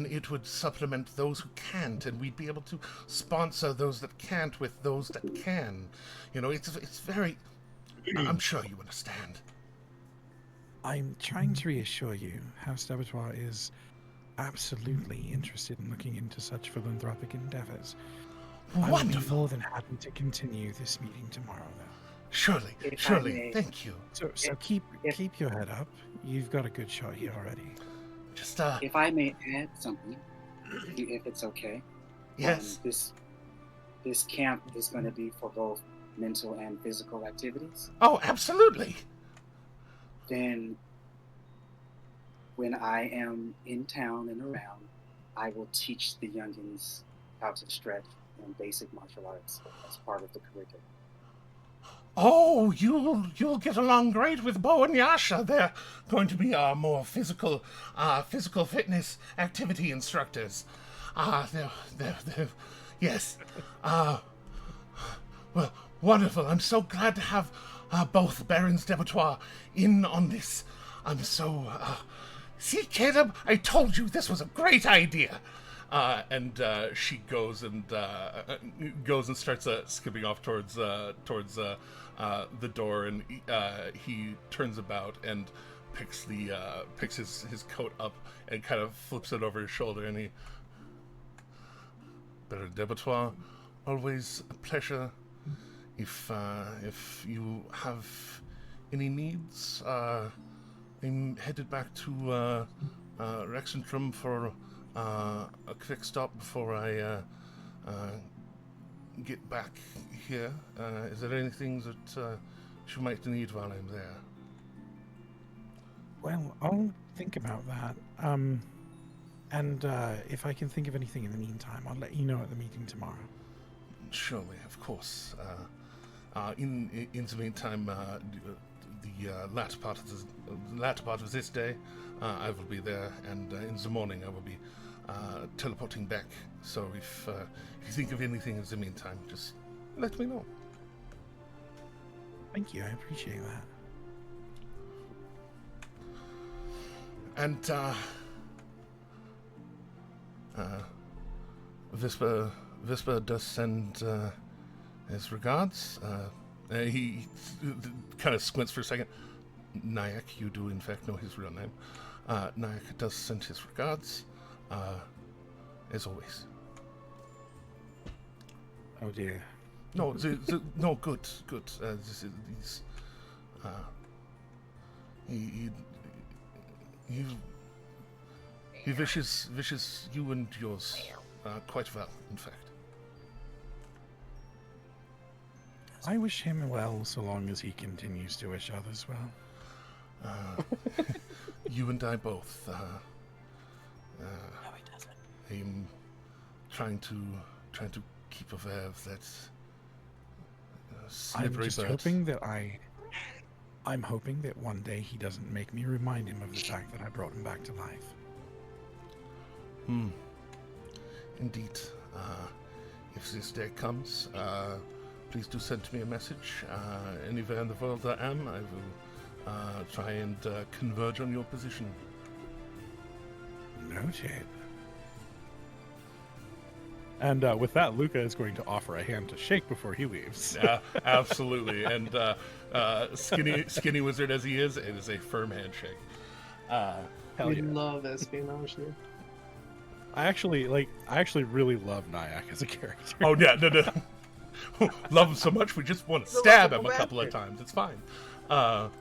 it would supplement those who can't, and we'd be able to sponsor those that can't with those that can. You know, it's very. I'm sure you understand. I'm trying to reassure you, House Debitoire is absolutely interested in looking into such philanthropic endeavors. Wonderful. I would be more than happy to continue this meeting tomorrow, though. Surely. Thank you. So keep your head up. You've got a good shot here already. Just If I may add something, if it's okay. Yes. This camp is going to be for both mental and physical activities. Oh, absolutely. Then, when I am in town and around, I will teach the youngins how to stretch and basic martial arts as part of the curriculum. Oh, you'll get along great with Bo and Yasha. They're going to be more physical fitness activity instructors. They're yes. Well, wonderful. I'm so glad to have both Barons d'Abattoir in on this. I'm so see, Caleb, I told you this was a great idea. And she goes and starts skipping off towards the door, and he turns about and picks his coat up and kind of flips it over his shoulder, and he, Baron d'Abattoir, always a pleasure. If you have any needs, I'm headed back to Rexentrum for a quick stop before I get back here. Is there anything that you might need while I'm there? Well, I'll think about that. And if I can think of anything in the meantime, I'll let you know at the meeting tomorrow. Surely, of course. In the meantime, the latter part of this day, I will be there, and in the morning I will be teleporting back. So if you think of anything in the meantime, just let me know. Thank you, I appreciate that. And Vesper does send his regards. He kind of squints for a second. Nyack, you do in fact know his real name. Nyack does send his regards, as always. Oh dear. No, no, good. He wishes you and yours quite well, in fact. I wish him well, so long as he continues to wish others well. You and I both. No, he doesn't. I'm trying to keep aware of that slippery I'm just hoping that I'm hoping that one day he doesn't make me remind him of the fact that I brought him back to life. Indeed. If this day comes, please do send me a message. Anywhere in the world I am, I will try and converge on your position. Noted. And with that, Luca is going to offer a hand to shake before he leaves. Absolutely. And skinny wizard as he is, it is a firm handshake. Hell yeah. Love espionage here. I actually really love Nyack as a character. Oh yeah, no. Love him so much we just want to stab him a couple of times. It's fine. No.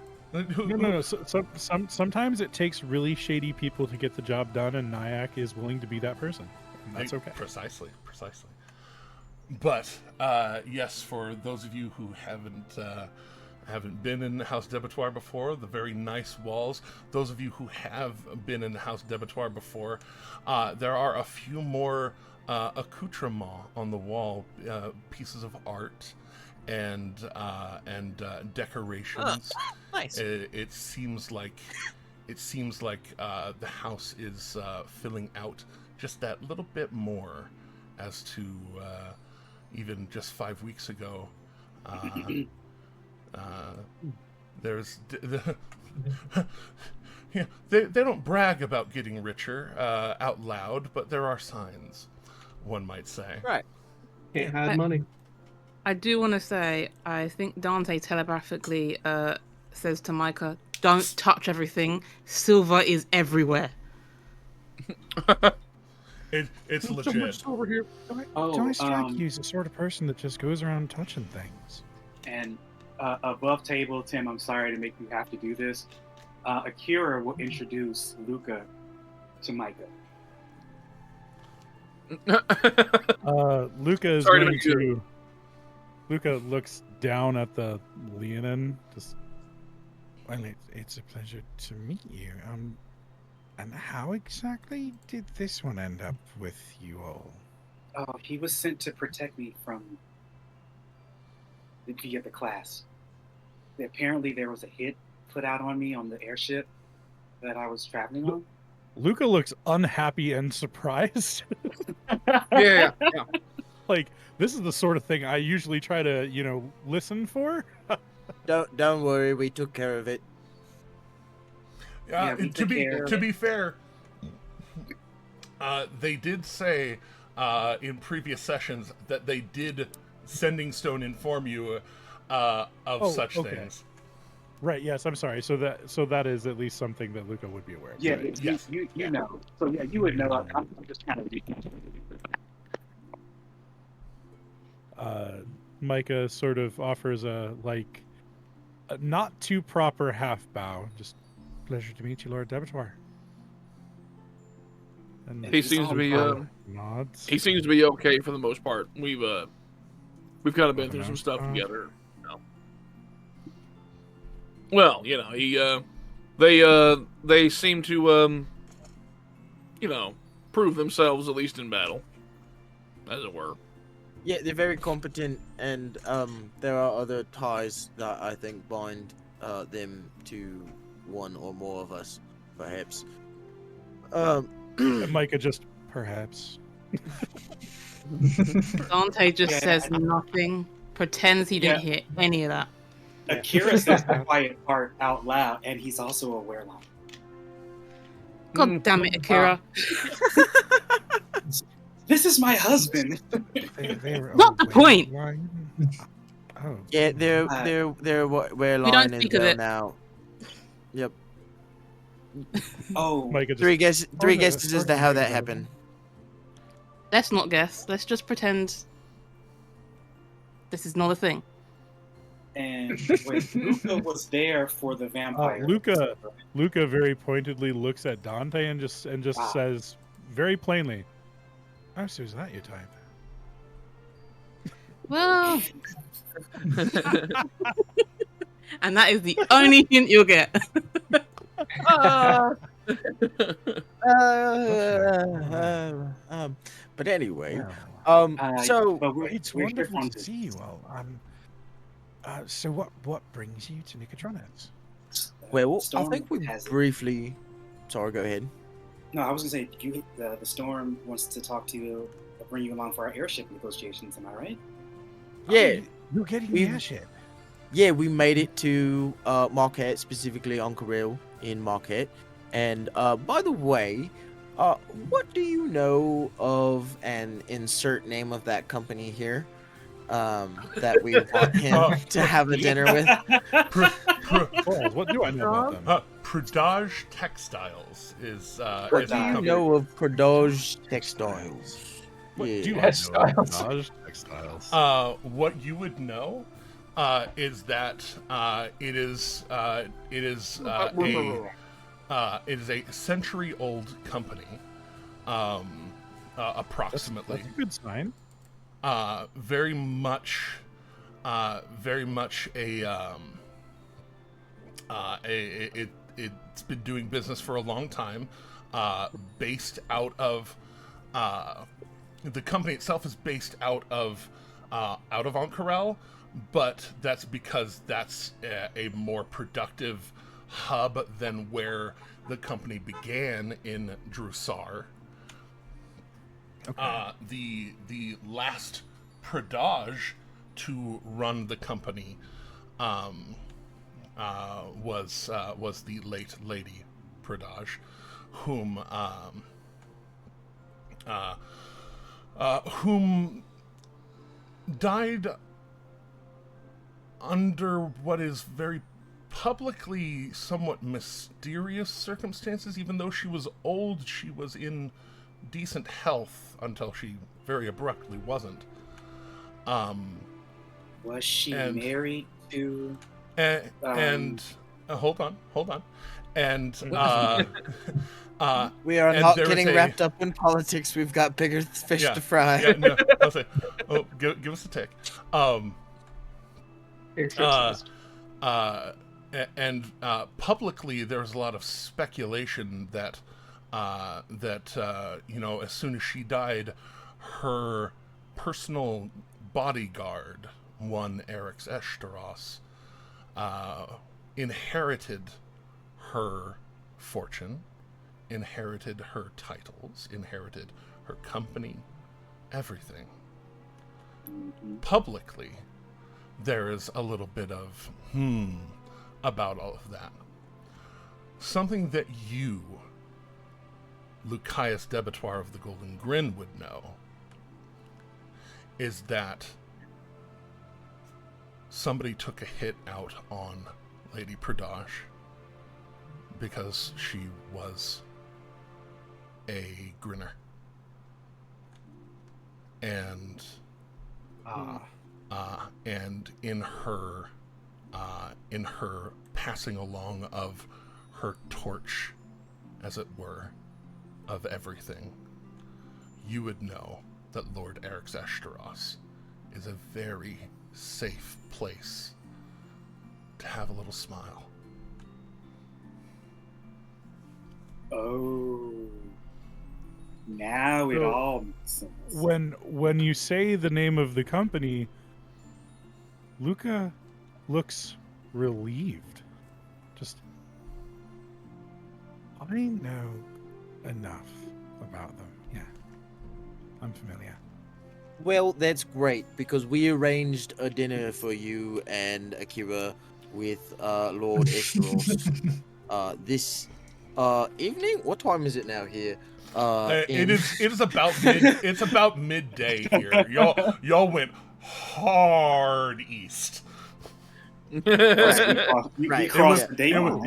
So sometimes it takes really shady people to get the job done, and Nyack is willing to be that person. And that's okay. Precisely. But yes, for those of you who haven't been in House d'Abattoir before, the very nice walls. Those of you who have been in House d'Abattoir before, there are a few more accoutrements on the wall, pieces of art and decorations. Nice. It seems like the house is filling out just that little bit more as to even just 5 weeks ago. There's they don't brag about getting richer out loud, but there are signs, one might say. Right. Can't hide money. I do want to say, I think Dante telegraphically says to Micah, "Don't touch everything. Silver is everywhere." It's legit. So much over here. Don't strike you as the sort of person that just goes around touching things. And above table, Tim, I'm sorry to make you have to do this. Akira will introduce Luca to Micah. Luca is Sorry to going make you- Luca looks down at the Leonin. Well, it's a pleasure to meet you. And how exactly did this one end up with you all? Oh, he was sent to protect me from via the class. Apparently, there was a hit put out on me on the airship that I was traveling on. Luca looks unhappy and surprised. Yeah. Like, this is the sort of thing I usually try to, listen for. Don't worry, we took care of it. To be fair, they did say in previous sessions that they did Sending Stone inform you of such things. Right. Yes. I'm sorry. So that is at least something that Luca would be aware of. Yeah. Right? You know. So yeah, you would know. I'm just kind of. Micah sort of offers a not too proper half bow. Just pleasure to meet you, Lord Debetor. And He seems to be nods. he seems to be okay for the most part. We've kind of been through some stuff together. Well, they seem to prove themselves, at least in battle, as it were. Yeah, they're very competent, and there are other ties that I think bind them to one or more of us, perhaps. Micah just perhaps. Dante just says nothing, pretends he didn't hear any of that. Akira says the quiet part out loud, and he's also a werewolf. God damn it, Akira. This is my husband. Not the point. Oh. Yeah, they're where We don't line is speak of it now. Yep. Oh, three guesses as to how that happened. Let's not guess. Let's just pretend this is not a thing. And wait, Luca was there for the vampire. Luca very pointedly looks at Dante and just says very plainly, "Oh, so is that your type?" Well, and that is the only hint you'll get. But anyway, so it's wonderful to see you all. So what brings you to Nicotronis? Well, I think we briefly. Sorry, go ahead. No, I was gonna say the Storm wants to talk to you, bring you along for our airship negotiations. Am I right? Yeah, you're getting the airship. Yeah, we made it to Marquette, specifically Ank'Harel in Marquette. And by the way, what do you know of an insert name of that company here that we want him to have a dinner with? What do I know about them? Prodage Textiles is. What do you know of Prodage Textiles? What do you know of Prodage Textiles? What you would know is that it is a century-old company, approximately. That's a good sign. Very much it's been doing business for a long time. Based out of the company itself is based out of Ank'Harel, but that's because that's a more productive hub than where the company began in Drusar. Okay. The last Prodage to run the company was the late Lady Prodage, whom died under what is very publicly somewhat mysterious circumstances. Even though she was old, she was in decent health until she very abruptly wasn't. Was she married to and hold on, and we are not getting wrapped up in politics. We've got bigger fish to fry. Yeah, no, I'll say, give us a tick. And publicly, there's a lot of speculation that you know, as soon as she died, her personal bodyguard, one Erix Eshtaros, inherited her fortune, inherited her titles, inherited her company, everything. Publicly, there is a little bit of about all of that. Something that you, Lucius Debitoire of the Golden Grin, would know is that somebody took a hit out on Lady Pradosh because she was a grinner. And and in her passing along of her torch, as it were, of everything, you would know that Lord Erix Eshtaros is a very safe place to have a little smile. Oh, now it all makes sense. When you say the name of the company, Luca looks relieved. Just, I know enough about them. Yeah, I'm familiar. Well, that's great, because we arranged a dinner for you and Akira with Lord Eshtaros this evening. What time is it now here? It is about midday here. Y'all went hard east. Right. Crossed the day line.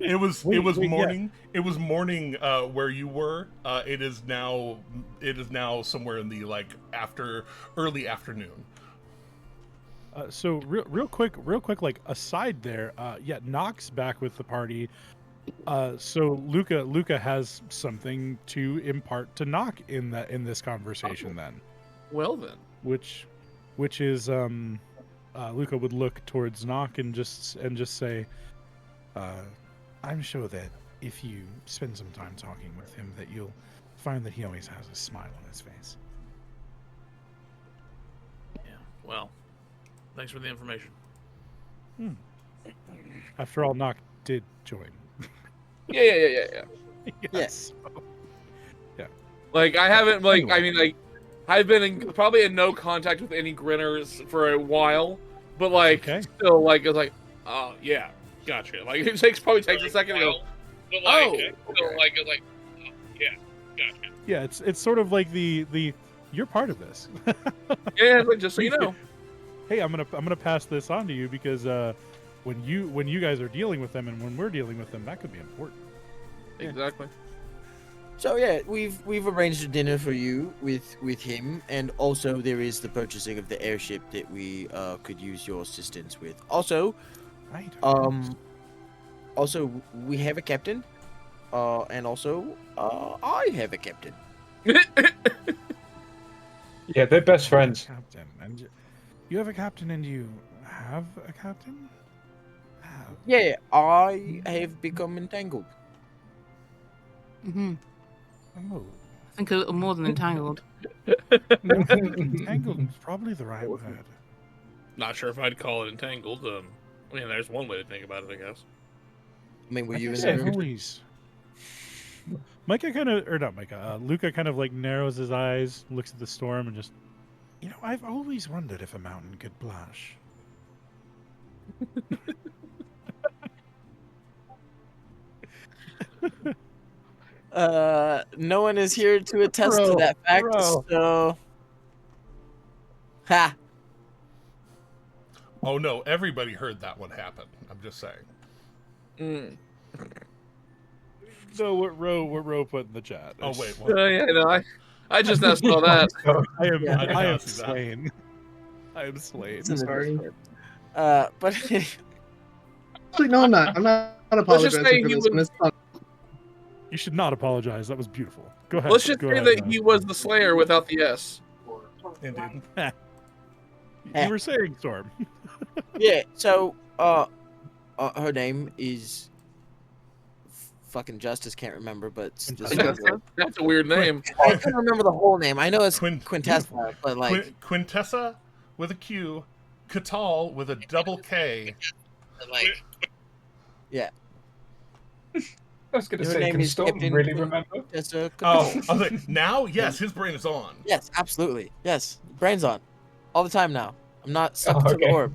It was morning. It was morning where you were. It is now somewhere in the early afternoon. So real quick, like aside there, Nox back with the party. So Luca has something to impart to Nock in this conversation. Then, well then, which is Luca would look towards Nock and just say, I'm sure that if you spend some time talking with him, that you'll find that he always has a smile on his face. Yeah. Well, thanks for the information. After all, Nock did join. Yeah. Yes. Yeah. Like, I haven't, I've been probably in no contact with any grinners for a while, but, still, it's like, oh, yeah, gotcha. Like, it probably takes a second to go, but, yeah, gotcha. Yeah, it's sort of like the you're part of this. Yeah, just so you know. Hey, I'm gonna pass this on to you because when you guys are dealing with them and when we're dealing with them, that could be important. Exactly. So yeah, we've arranged a dinner for you with him, and also there is the purchasing of the airship that we could use your assistance with. Also, right. Also we have a captain, and also I have a captain. Yeah, they're best friends. Captain, and you have a captain, and you have a captain. Yeah, I have become entangled. Mm-hmm. Oh. I think a little more than entangled. Entangled is probably the right word. Not sure if I'd call it entangled. There's one way to think about it, I guess. I mean, were you in there? there? Always. Luca kind of narrows his eyes, looks at the storm, and just, I've always wondered if a mountain could blush. No one is here to attest to that fact, so... Ha! Oh no, everybody heard that one happen. I'm just saying. No, what Ro put in the chat. Oh wait, I just now saw that. I am slain. I am slain. Sorry. But actually, no, I'm not. I'm not apologizing for this one. It's fun. You should not apologize. That was beautiful. Go ahead. Let's just say that he was the Slayer without the S. Indeed. You were saying, Storm. Yeah. So, her name is fucking Justice. Can't remember, but that's a weird name. I can't remember the whole name. I know it's Quintessa, but like Quintessa with a Q, Catal with a double K. Like, yeah. I was going to say, can Storm really remember? Oh, I was like, now? Yes, his brain is on. Yes, absolutely. Yes, brain's on. All the time now. I'm not stuck to the orb.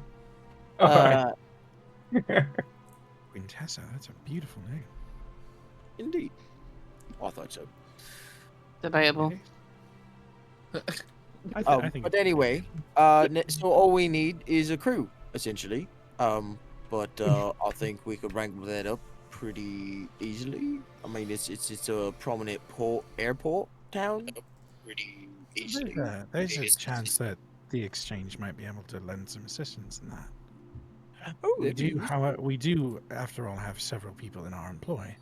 Quintessa, that's a beautiful name. Indeed. Oh, I thought so. Debatable. I think but anyway, so all we need is a crew, essentially. But I think we could wrangle that up pretty easily. I mean, it's a prominent airport town. Pretty easily. There's a chance that the exchange might be able to lend some assistance in that. Oh, we do, after all, have several people in our employ.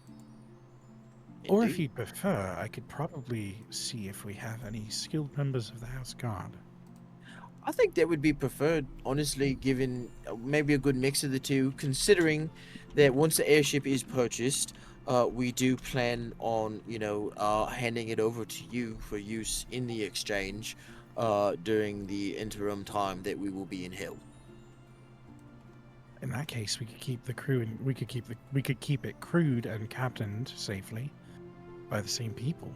Or if you'd prefer, I could probably see if we have any skilled members of the House Guard. I think that would be preferred, honestly, given maybe a good mix of the two, considering that once the airship is purchased, we do plan on, handing it over to you for use in the exchange during the interim time that we will be in hell. In that case, we could keep the crew and we could keep it crewed and captained safely by the same people.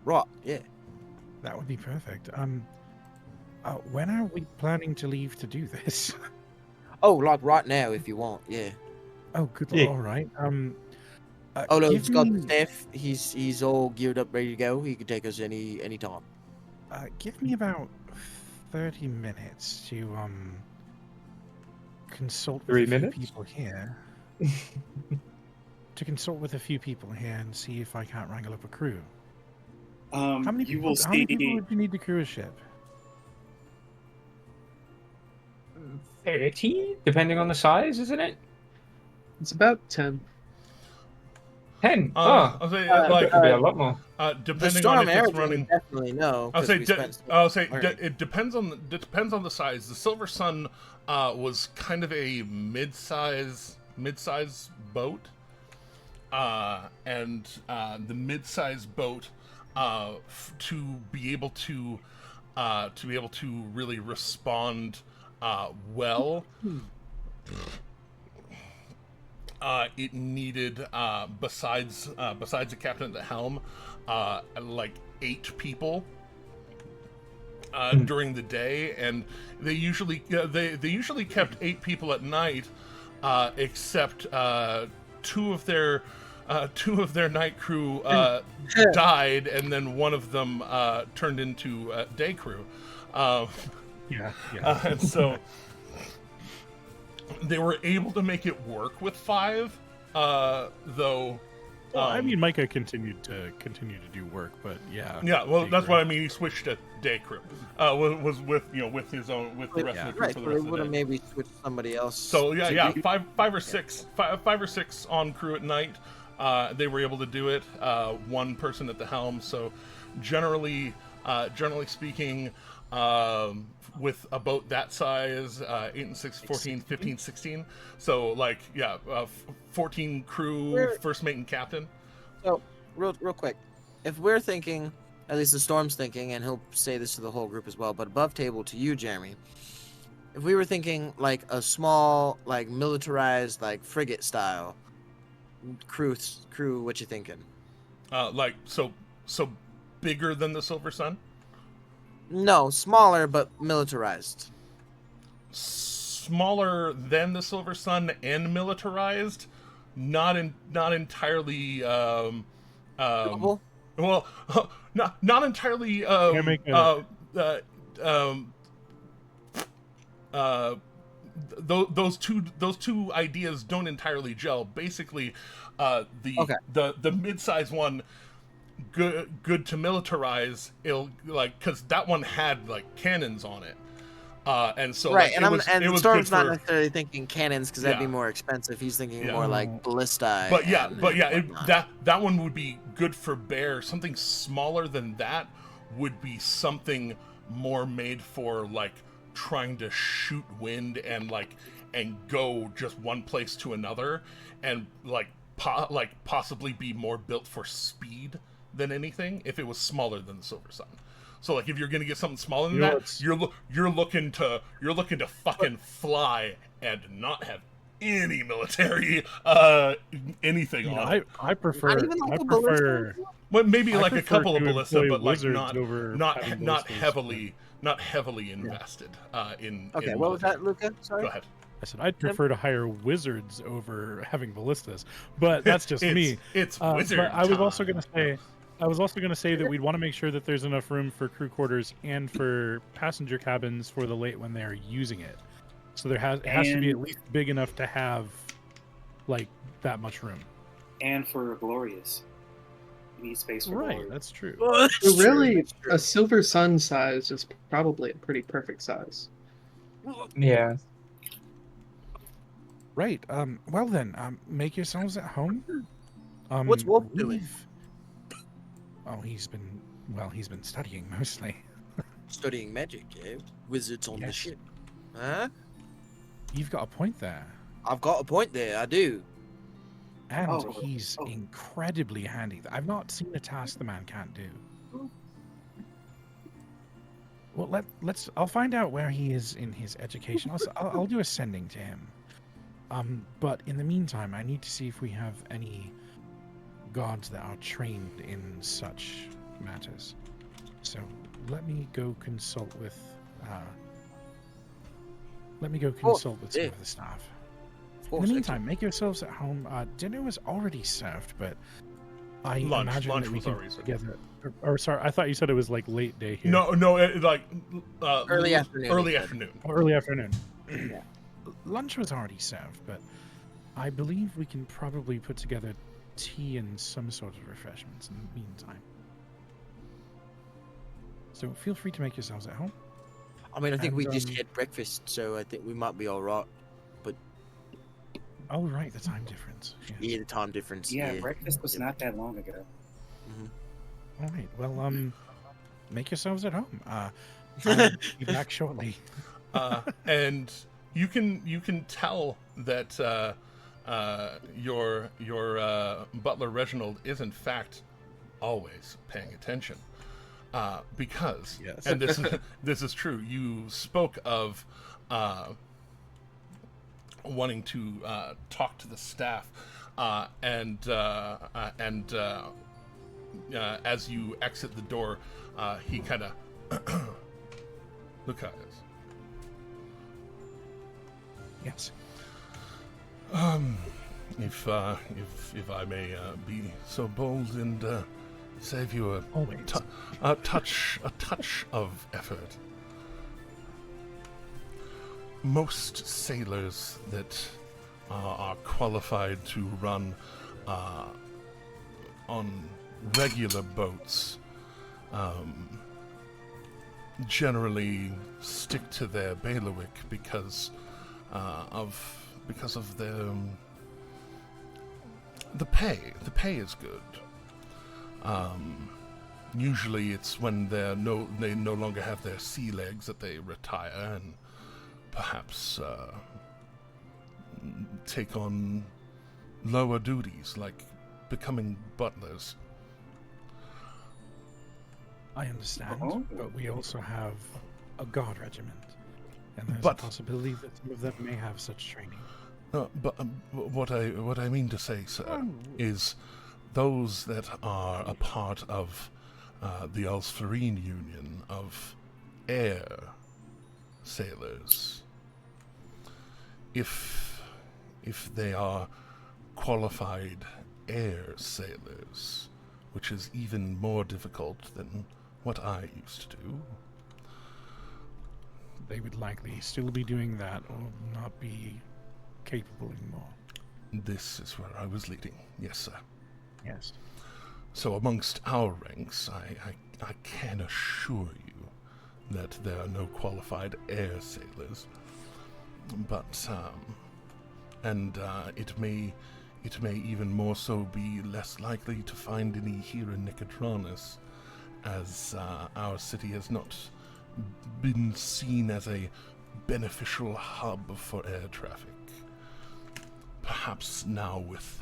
Right, yeah. That would be perfect. When are we planning to leave to do this? Oh, like right now, if you want, yeah. Oh, good. Yeah. All right. Olo's got the staff. He's all geared up, ready to go. He can take us any time. Give me about 30 minutes to consult with 3 a few minutes? people here. To consult with a few people here and see if I can't wrangle up a crew. How many people would you need to crew a ship? 30, depending on the size, isn't it? It's about 10. 10. I'll say it could be a lot more. Depending on if it's running. Definitely no. I'll say it depends on the size. The Silver Sun was kind of a mid-size boat, and the mid-size boat to be able to really respond well. It needed besides the captain at the helm, like 8 people during the day, and they usually kept 8 people at night, except 2 of their night crew died, and then one of them turned into day crew. And so they were able to make it work with 5, though. I mean, Micah continued to do work, but yeah. Yeah, well, that's what I mean. He switched to day crew. Was with the rest of the crew for the rest of the day. Would have maybe switched somebody else. So five or six on crew at night. They were able to do it. 1 person at the helm. So generally speaking, with a boat that size, 8 and 6, 14, 15, 16. So 14 crew, first mate and captain. So real quick, if we're thinking, at least the Storm's thinking, and he'll say this to the whole group as well, but above table to you, Jeremy, if we were thinking like a small, like militarized, like frigate style crew, what you thinking? So bigger than the Silver Sun? No, smaller but militarized. Smaller than the Silver Sun and militarized, not entirely. Well, not entirely. Those two ideas don't entirely gel. Basically, the mid-size one. Good to militarize, because that one had like cannons on it, And so right, like, and it was Storm's good not for, necessarily thinking cannons because that'd be more expensive. He's thinking more like ballistae. But yeah, that one would be good for bear. Something smaller than that would be something more made for like trying to shoot wind and go just one place to another, and possibly be more built for speed than anything. If it was smaller than the Silver Sun. So like if you're gonna get something smaller than that, you're looking to fucking fly and not have any military anything on it. I prefer well, maybe like a couple of ballista, but like not heavily invested in. Okay, in what was that, military. Luca? Sorry. Go ahead. I said I'd prefer to hire wizards over having ballistas, but that's just me. It's wizard but I was also going to say that we'd want to make sure that there's enough room for crew quarters and for passenger cabins for the late when they're using it. So it has to be at least big enough to have like that much room. And for Glorious. You need space for Glorious. That's true. So really, a Silver Sun size is probably a pretty perfect size. Yeah. Right. Well then, make yourselves at home. What's Wolf doing? Oh, he's been studying mostly. Studying magic, eh? Wizards on the ship. Huh? You've got a point there. I've got a point there, I do. And he's incredibly handy. I've not seen a task the man can't do. Well, I'll find out where he is in his education. I'll do a sending to him. But in the meantime, I need to see if we have any guards that are trained in such matters. So let me go consult with some of the staff. In the meantime, make yourselves at home. Dinner was already served, but I imagine that we can together. Or sorry, I thought you said it was like late day here. No, early afternoon. Early afternoon. Yeah. Lunch was already served, but I believe we can probably put together tea and some sort of refreshments in the meantime. So feel free to make yourselves at home. I mean, I think we just had breakfast, so I think we might be all right. But oh, right, the time difference. Yes. Yeah, the time difference. Yeah, breakfast was not that long ago. Mm-hmm. All right, well, make yourselves at home. I'll be back shortly. And you can tell that your butler Reginald is in fact always paying attention, because and this is true. You spoke of wanting to talk to the staff, and as you exit the door, he kind of look at us. Yes. If I may be so bold and save you a touch of effort. Most sailors that are qualified to run on regular boats generally stick to their bailiwick because of their the pay. The pay is good. Usually, it's when they no longer have their sea legs that they retire and perhaps take on lower duties, like becoming butlers. I understand, but we also have a guard regiment, and there's a possibility that some of them may have such training. But what I mean to say, sir, is those that are a part of the Ulsfarine Union of air sailors, if they are qualified air sailors, which is even more difficult than what I used to do, they would likely still be doing that or not be capable anymore. This is where I was leading. Yes, sir. Yes. So amongst our ranks, I can assure you that there are no qualified air sailors, but it may even more so be less likely to find any here in Nicodranas, as our city has not been seen as a beneficial hub for air traffic. Perhaps now with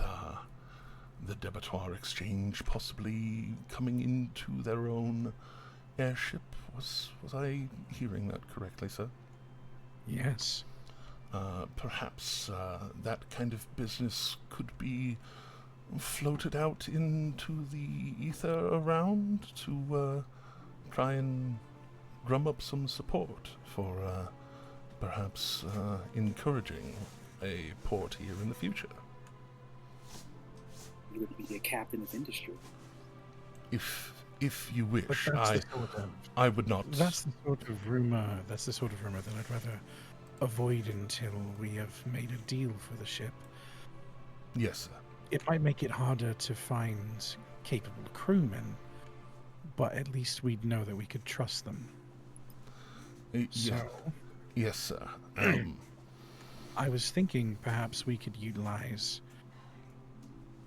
the Debattoir Exchange possibly coming into their own airship. Was I hearing that correctly, sir? Yes. Perhaps that kind of business could be floated out into the ether around to try and drum up some support for perhaps encouraging a port here in the future. You would be a captain of industry. If you wish, I would not. That's the sort of rumor. That's the sort of rumor that I'd rather avoid until we have made a deal for the ship. Yes, sir. It might make it harder to find capable crewmen, but at least we'd know that we could trust them. Yes, sir. I was thinking perhaps we could utilize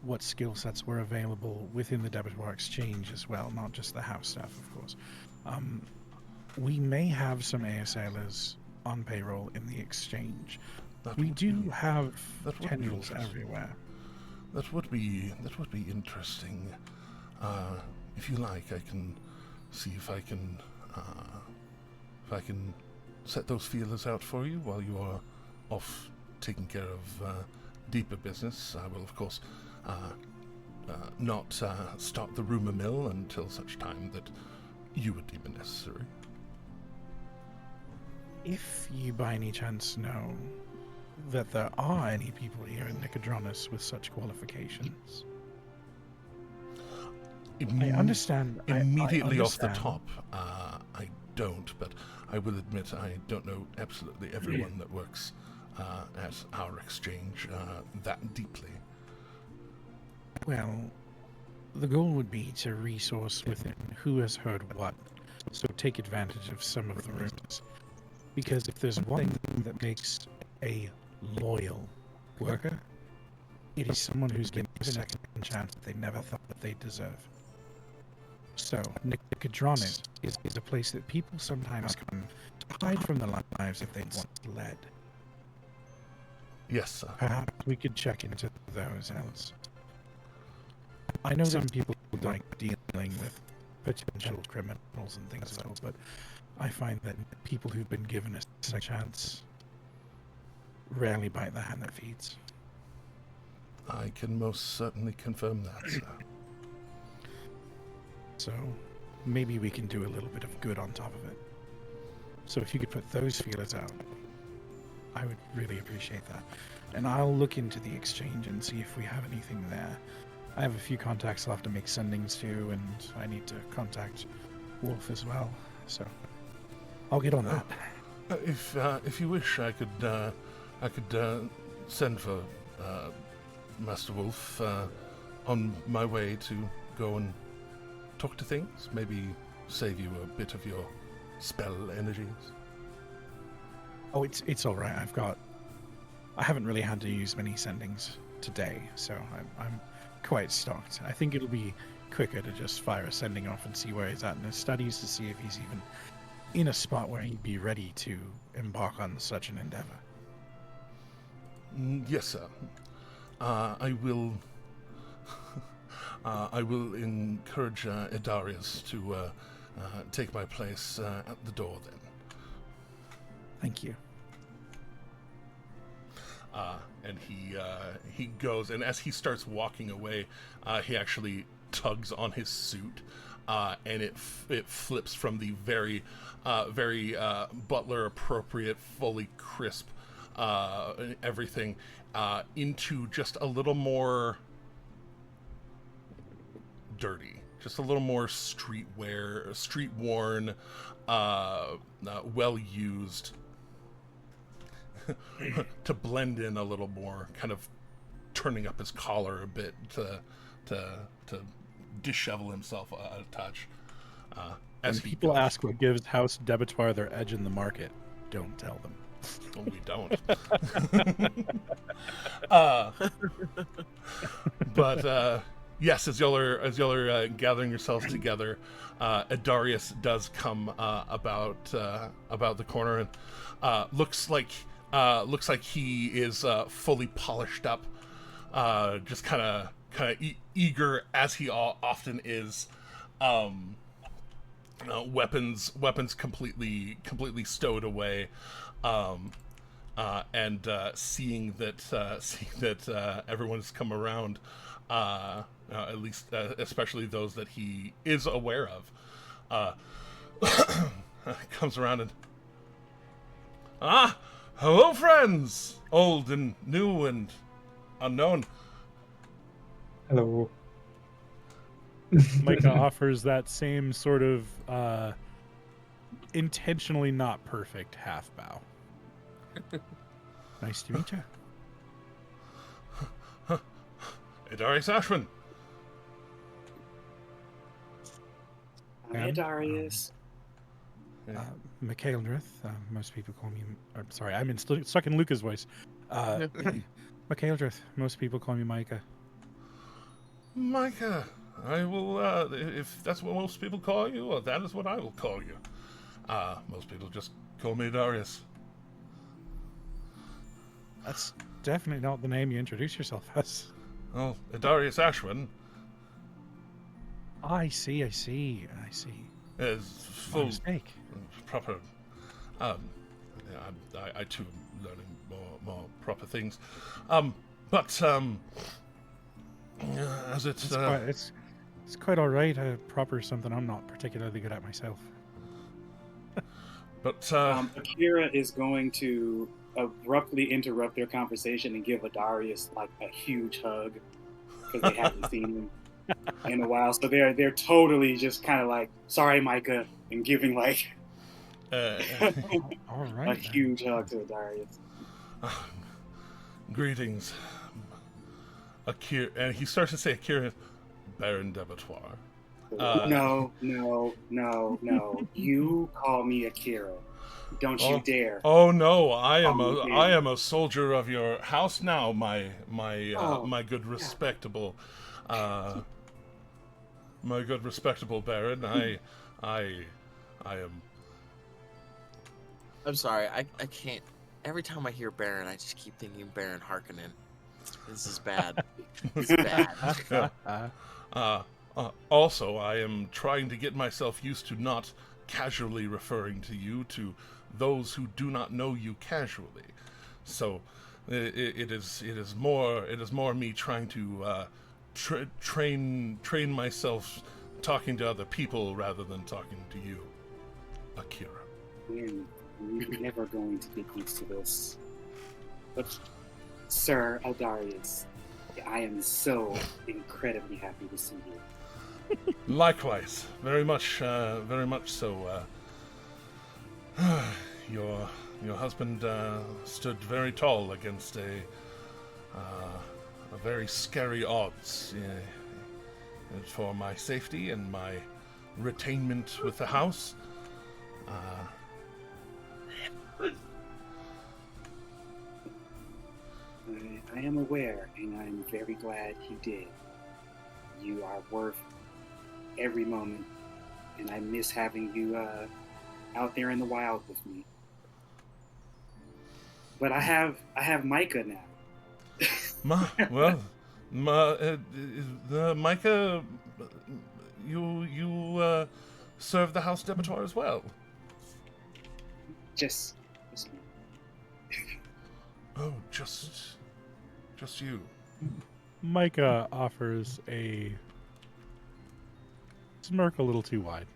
what skill sets were available within the Debattoir Exchange as well, not just the house staff, of course. We may have some air sailors on payroll in the exchange. We do have tendrils everywhere. That would be interesting. If you like, I can see if I can set those feelers out for you while you are off taking care of deeper business. I will, of course, not start the rumor mill until such time that you would deem it necessary. If you by any chance know that there are any people here in Nicodranas with such qualifications. I understand. Immediately off the top, I don't, but I will admit I don't know absolutely everyone that works at our exchange that deeply. Well, the goal would be to resource within who has heard what, so take advantage of some of the rumors. Because if there's one thing that makes a loyal worker, it is someone who's given a second chance that they never thought that they deserve. So, Nicodranas is a place that people sometimes come to hide from the lives if they once led. Yes, sir. Perhaps we could check into those else. I know some people like dealing with potential criminals and things like that, but I find that people who've been given a second chance rarely bite the hand that feeds. I can most certainly confirm that, sir. So, maybe we can do a little bit of good on top of it. So if you could put those feelers out, I would really appreciate that. And I'll look into the exchange and see if we have anything there. I have a few contacts I'll have to make sendings to, and I need to contact Wolf as well. So I'll get on that. If you wish, I could send for Master Wolf on my way to go and talk to things. Maybe save you a bit of your spell energies. Oh, it's all right. I haven't really had to use many sendings today, so I'm quite stocked. I think it'll be quicker to just fire a sending off and see where he's at in his studies to see if he's even in a spot where he'd be ready to embark on such an endeavor. Yes, sir. I will encourage Idarius to take my place at the door then. Thank you. And he goes, and as he starts walking away, he actually tugs on his suit, and it flips from the very butler appropriate, fully crisp everything into just a little more dirty, just a little more streetwear, street worn, well used. To blend in a little more, kind of turning up his collar a bit to dishevel himself a touch. As when people ask what gives House Debetoire their edge in the market, don't tell them. Well, we don't. But yes, as y'all are gathering yourselves together, Adarius does come about the corner and looks like he is fully polished up, just kind of eager as he often is. Weapons completely stowed away, and seeing that everyone's come around, at least especially those that he is aware of, comes around and hello friends, old and new and unknown. Hello. Micah offers that same sort of intentionally not perfect half bow. Nice to meet you. Adarius Ashwin. Hi, Darius. Michaeldrith. Most people call me. I'm sorry, I'm stuck in Luca's voice. Michaeldrith. Most people call me Micah. Micah. I will, if that's what most people call you, well, that is what I will call you. Most people just call me Darius. That's definitely not the name you introduce yourself as. Oh, Darius Ashwin. I see. Is full mistake. Proper. I too am learning more proper things. But as it's quite all right. Proper something I'm not particularly good at myself. But Akira is going to abruptly interrupt their conversation and give Adarius like a huge hug because they haven't seen him in a while. So they're totally just kind of like, sorry, Micah, and giving like all right, a huge hug to Adarius. Greetings, Akira, and he starts to say Akira, Baron Debetoire. No. You call me Akira. Don't you dare. Oh no, I am a soldier of your house now, my good respectable Baron. I am. I'm sorry, I can't. Every time I hear Baron, I just keep thinking Baron Harkonnen. This is bad. It's bad. Also, I am trying to get myself used to not casually referring to you to those who do not know you casually. So it is more me trying to train myself talking to other people rather than talking to you, Akira. We're never going to get used to this. But, Sir Adarius, I am so incredibly happy to see you. Likewise, very much so. Your husband stood very tall against a very scary odds for my safety and my retainment with the house. I am aware, and I'm very glad he did. You are worth every moment, and I miss having you out there in the wild with me. But I have Micah now. Micah, you serve the House Debetoire as well. Just me. Oh, just you. Micah offers a smirk a little too wide.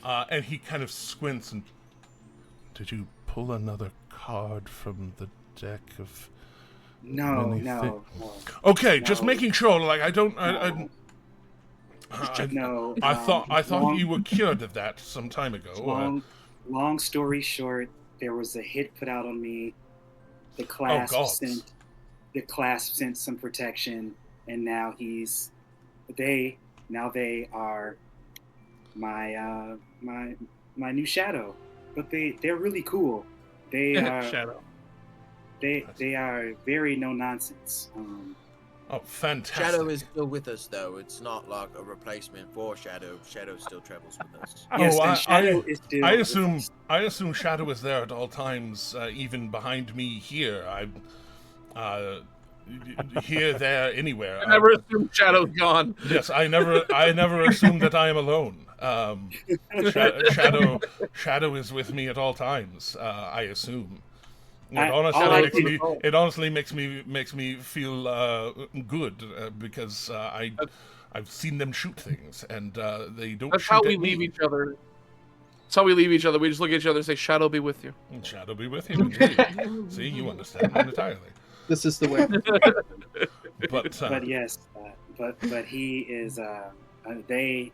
And he kind of squints and... Did you pull another card from the deck of... No. Okay, no. just making sure, like, I don't... No. I thought you were cured of that some time ago. Long story short, there was a hit put out on me. The clasp sent some protection, and now they are my my new shadow, but they're really cool. They are Shadow. They are very no nonsense. Oh, fantastic! Shadow is still with us, though. It's not like a replacement for Shadow. Shadow still travels with us. Yes, and Shadow is still. I assume Shadow is there at all times, even behind me here. Here, there, anywhere. I never assumed Shadow's gone. Yes, I never assume that I am alone. Shadow is with me at all times. I assume. It honestly makes me feel good because I've seen them shoot things and they don't. That's shoot how at we me. leave each other. That's how we leave each other. We just look at each other and say, "Shadow be with you." Shadow be with you. Indeed. See, you understand entirely. This is the way. But yes, but he is. They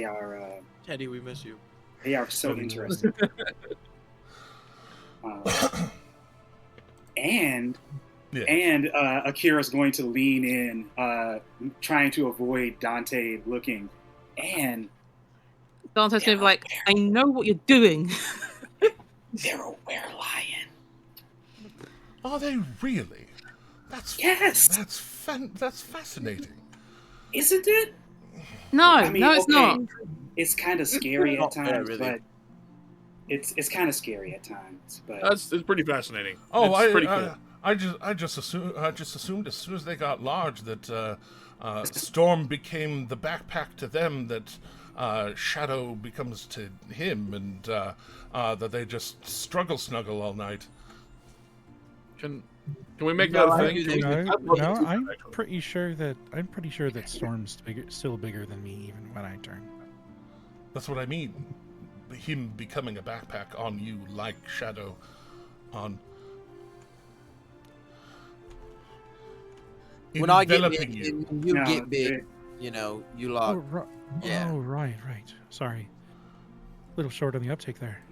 are. Teddy, we miss you. They are so interesting. And Akira's going to lean in, trying to avoid Dante looking. And Dante's going to be like, I know what you're doing. They're a werelion. Are they really? That's fascinating. Isn't it? No, I mean, no, it's not. It's kind of scary at times, really. but it's kind of scary at times. But it's pretty fascinating. Oh, it's pretty cool. I just assumed as soon as they got large that Storm became the backpack to them, that Shadow becomes to him, and that they just snuggle all night. Can we make that a thing? No, I'm pretty sure that Storm's still bigger than me, even when I turn. That's what I mean. Him becoming a backpack on you, like Shadow, on. When I get big, you get big. You know, you like. Oh, right. Sorry, a little short on the uptake there.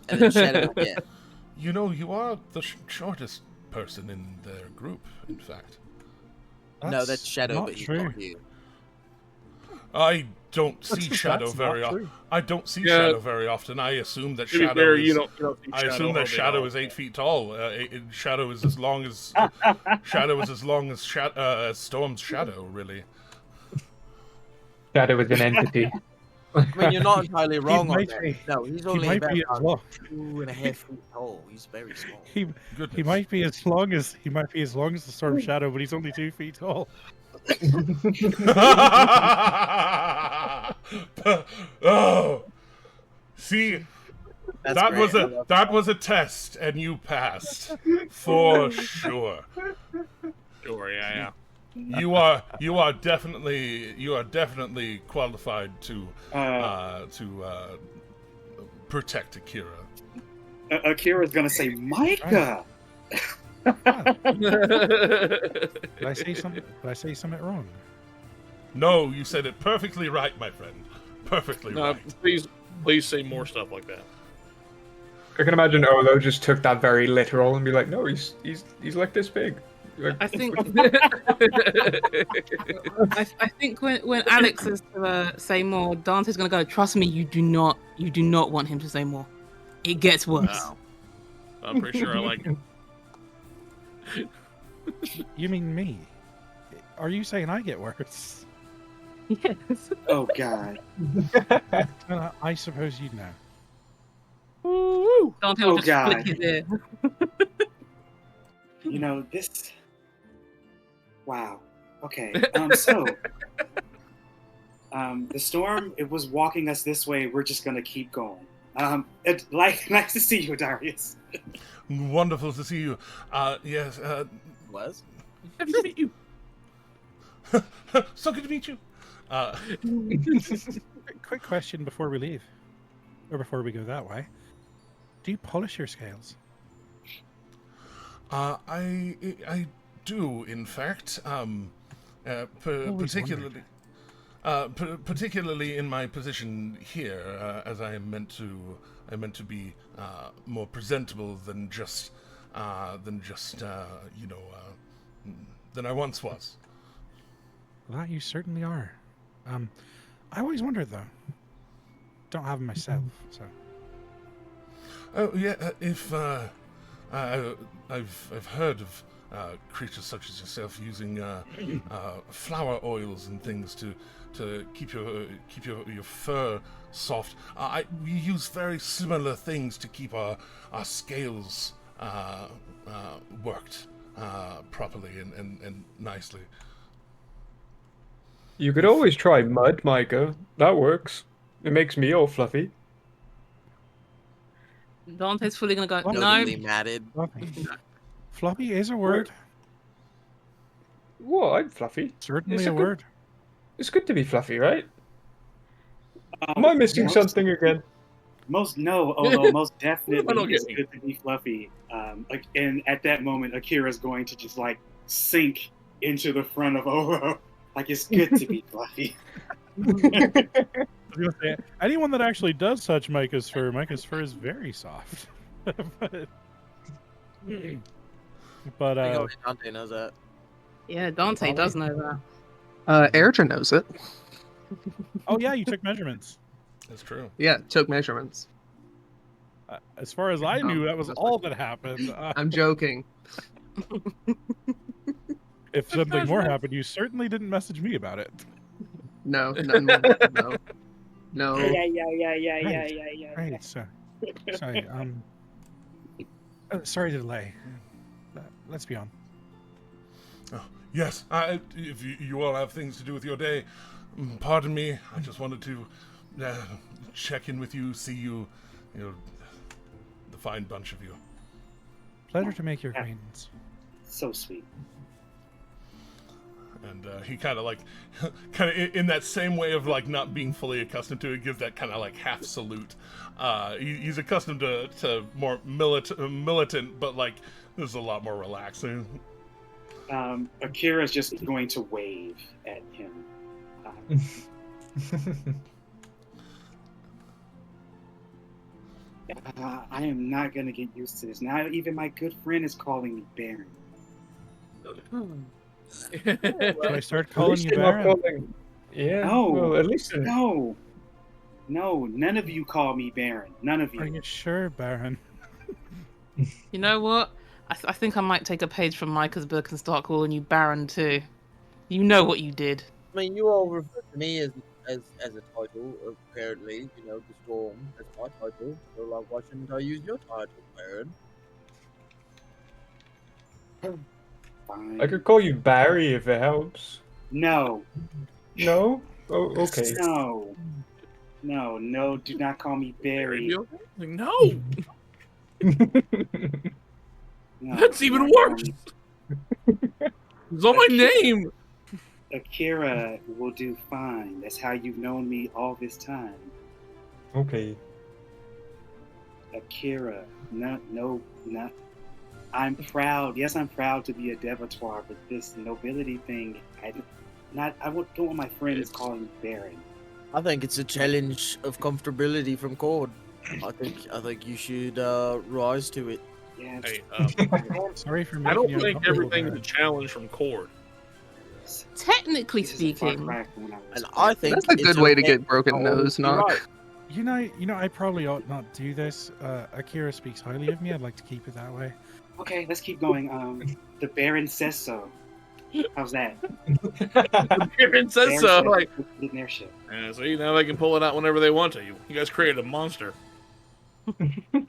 And then Shadow again. You know, you are the shortest person in their group, in fact. No, that's Shadow, but he's true. not here. I don't see Shadow very often. I don't see Shadow very often. I assume that Shadow is. You don't see I assume that Shadow is 8 feet tall. Shadow is as long as Storm's shadow, really. Shadow is an entity. I mean, you're not entirely wrong on might that. be. No, he's He only might about be as long. 2.5 feet tall. He's very small. He might be as long as the Storm Shadow, but he's only 2 feet tall. Oh, see, That's that was a test, and you passed for sure. Sure, yeah. You are definitely qualified to protect Akira. Akira's gonna say, Micah. Did I say something wrong? No, you said it perfectly right, my friend. Perfectly right. Please say more stuff like that. I can imagine Olo just took that very literal and be like, "No, he's like this big." Like, I think I think when Alex is to say more, Dante's gonna go. Trust me, you do not want him to say more. It gets worse. Wow. I'm pretty sure I like it. You mean me? Are you saying I get worse? Yes. Oh God. I suppose you'd know. Woo! Dante will Oh, just God. flick his ear. You know this. Wow. Okay. So, the storm, it was walking us this way. We're just gonna keep going. Nice to see you, Darius. Wonderful to see you. Yes. Was? Nice to meet you. So good to meet you. Quick question before we leave, or before we go that way. Do you polish your scales? I do, in fact. Particularly in my position here, as I am meant to be more presentable than just than I once was. That you certainly are. I always wondered though. Don't have them myself, so. Oh yeah, if I've heard of creatures such as yourself using flower oils and things to keep your fur soft. We use very similar things to keep our scales worked properly and nicely. You could always try mud, Micah. That works. It makes me all fluffy. Dante's fully gonna go. Notably No. matted. Fluffy is a word. What? I'm fluffy. Certainly a word. It's good to be fluffy, right? Am I missing something again? Most definitely it's good to be fluffy. And at that moment, Akira's going to just like sink into the front of Oro. Like, it's good to be fluffy. Anyone that actually does touch Micah's fur is very soft. but Dante knows that. Yeah, Dante does know that. Erdra knows it. Oh yeah, you took measurements. That's true. Yeah, took measurements. As far as I knew, that was all that happened. I'm joking. If something more happened, you certainly didn't message me about it. No. Yeah. Right. Sorry. Sorry to delay. Let's be on. Oh, yes. If you all have things to do with your day, pardon me. I just wanted to check in with you, see you, the fine bunch of you. Pleasure to make your acquaintance. So sweet. And he kind of in that same way of like not being fully accustomed to it, gives that kind of like half salute. He's accustomed to more militant, but like this is a lot more relaxing. Akira's just going to wave at him. I am not going to get used to this. Now even my good friend is calling me Baron. Should I start calling you Baron? Yeah. No. Well, at least No, none of you call me Baron. None of you. Are you sure, Baron? You know what? I think I might take a page from Micah's book and start calling you Baron too. You know what you did. I mean, you all refer to me as a title, apparently. The Storm. That's my title. So, like, why shouldn't I use your title, Baron? Fine. I could call you Barry if it helps. No. No? Oh, okay. No, do not call me Barry. No! That's even worse! It's on my name! Akira will do fine. That's how you've known me all this time. Okay. Akira. No. I'm proud. Yes, I'm proud to be a Devatoire, but this nobility thing, I don't want my friends calling me Baron. I think it's a challenge of comfortability from Cord. I think you should rise to it. Yeah. Hey, Sorry for making I don't you think uncomfortable, everything's a Baron. challenge from Cord. Technically speaking, And I think That's a good way to get broken nose knock. Right. You know, I probably ought not do this. Akira speaks highly of me. I'd like to keep it that way. Okay, let's keep going. The Baron says so. How's that? Baron says so. Like, in their ship. yeah, so now they can pull it out whenever they want to. You guys created a monster.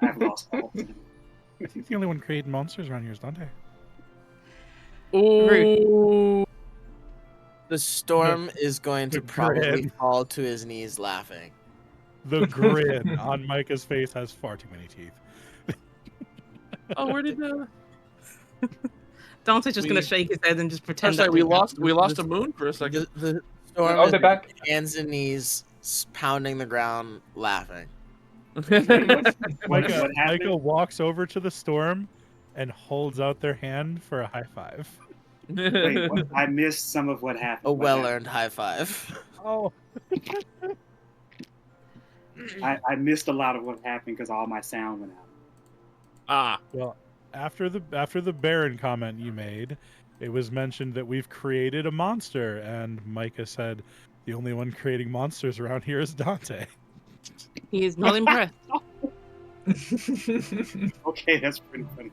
I've lost all. I think the only one creating monsters around here is Dante. Ooh. The Storm is going to the probably grin. fall to his knees laughing. The grin on Micah's face has far too many teeth. Oh, where did Dante's just gonna shake his head and just pretend that we lost a moon for a second. The Storm Oh, is they're back. hands and knees, pounding the ground, laughing. What Micah happened? walks over to the Storm and holds out their hand for a high five. Wait, what? I missed some of what happened. A What well-earned high five. Oh, happened? I missed a lot of what happened because all my sound went out. Ah, well, after the Baron comment you made, it was mentioned that we've created a monster, and Micah said, The only one creating monsters around here is Dante. He is not impressed. Okay, that's pretty funny.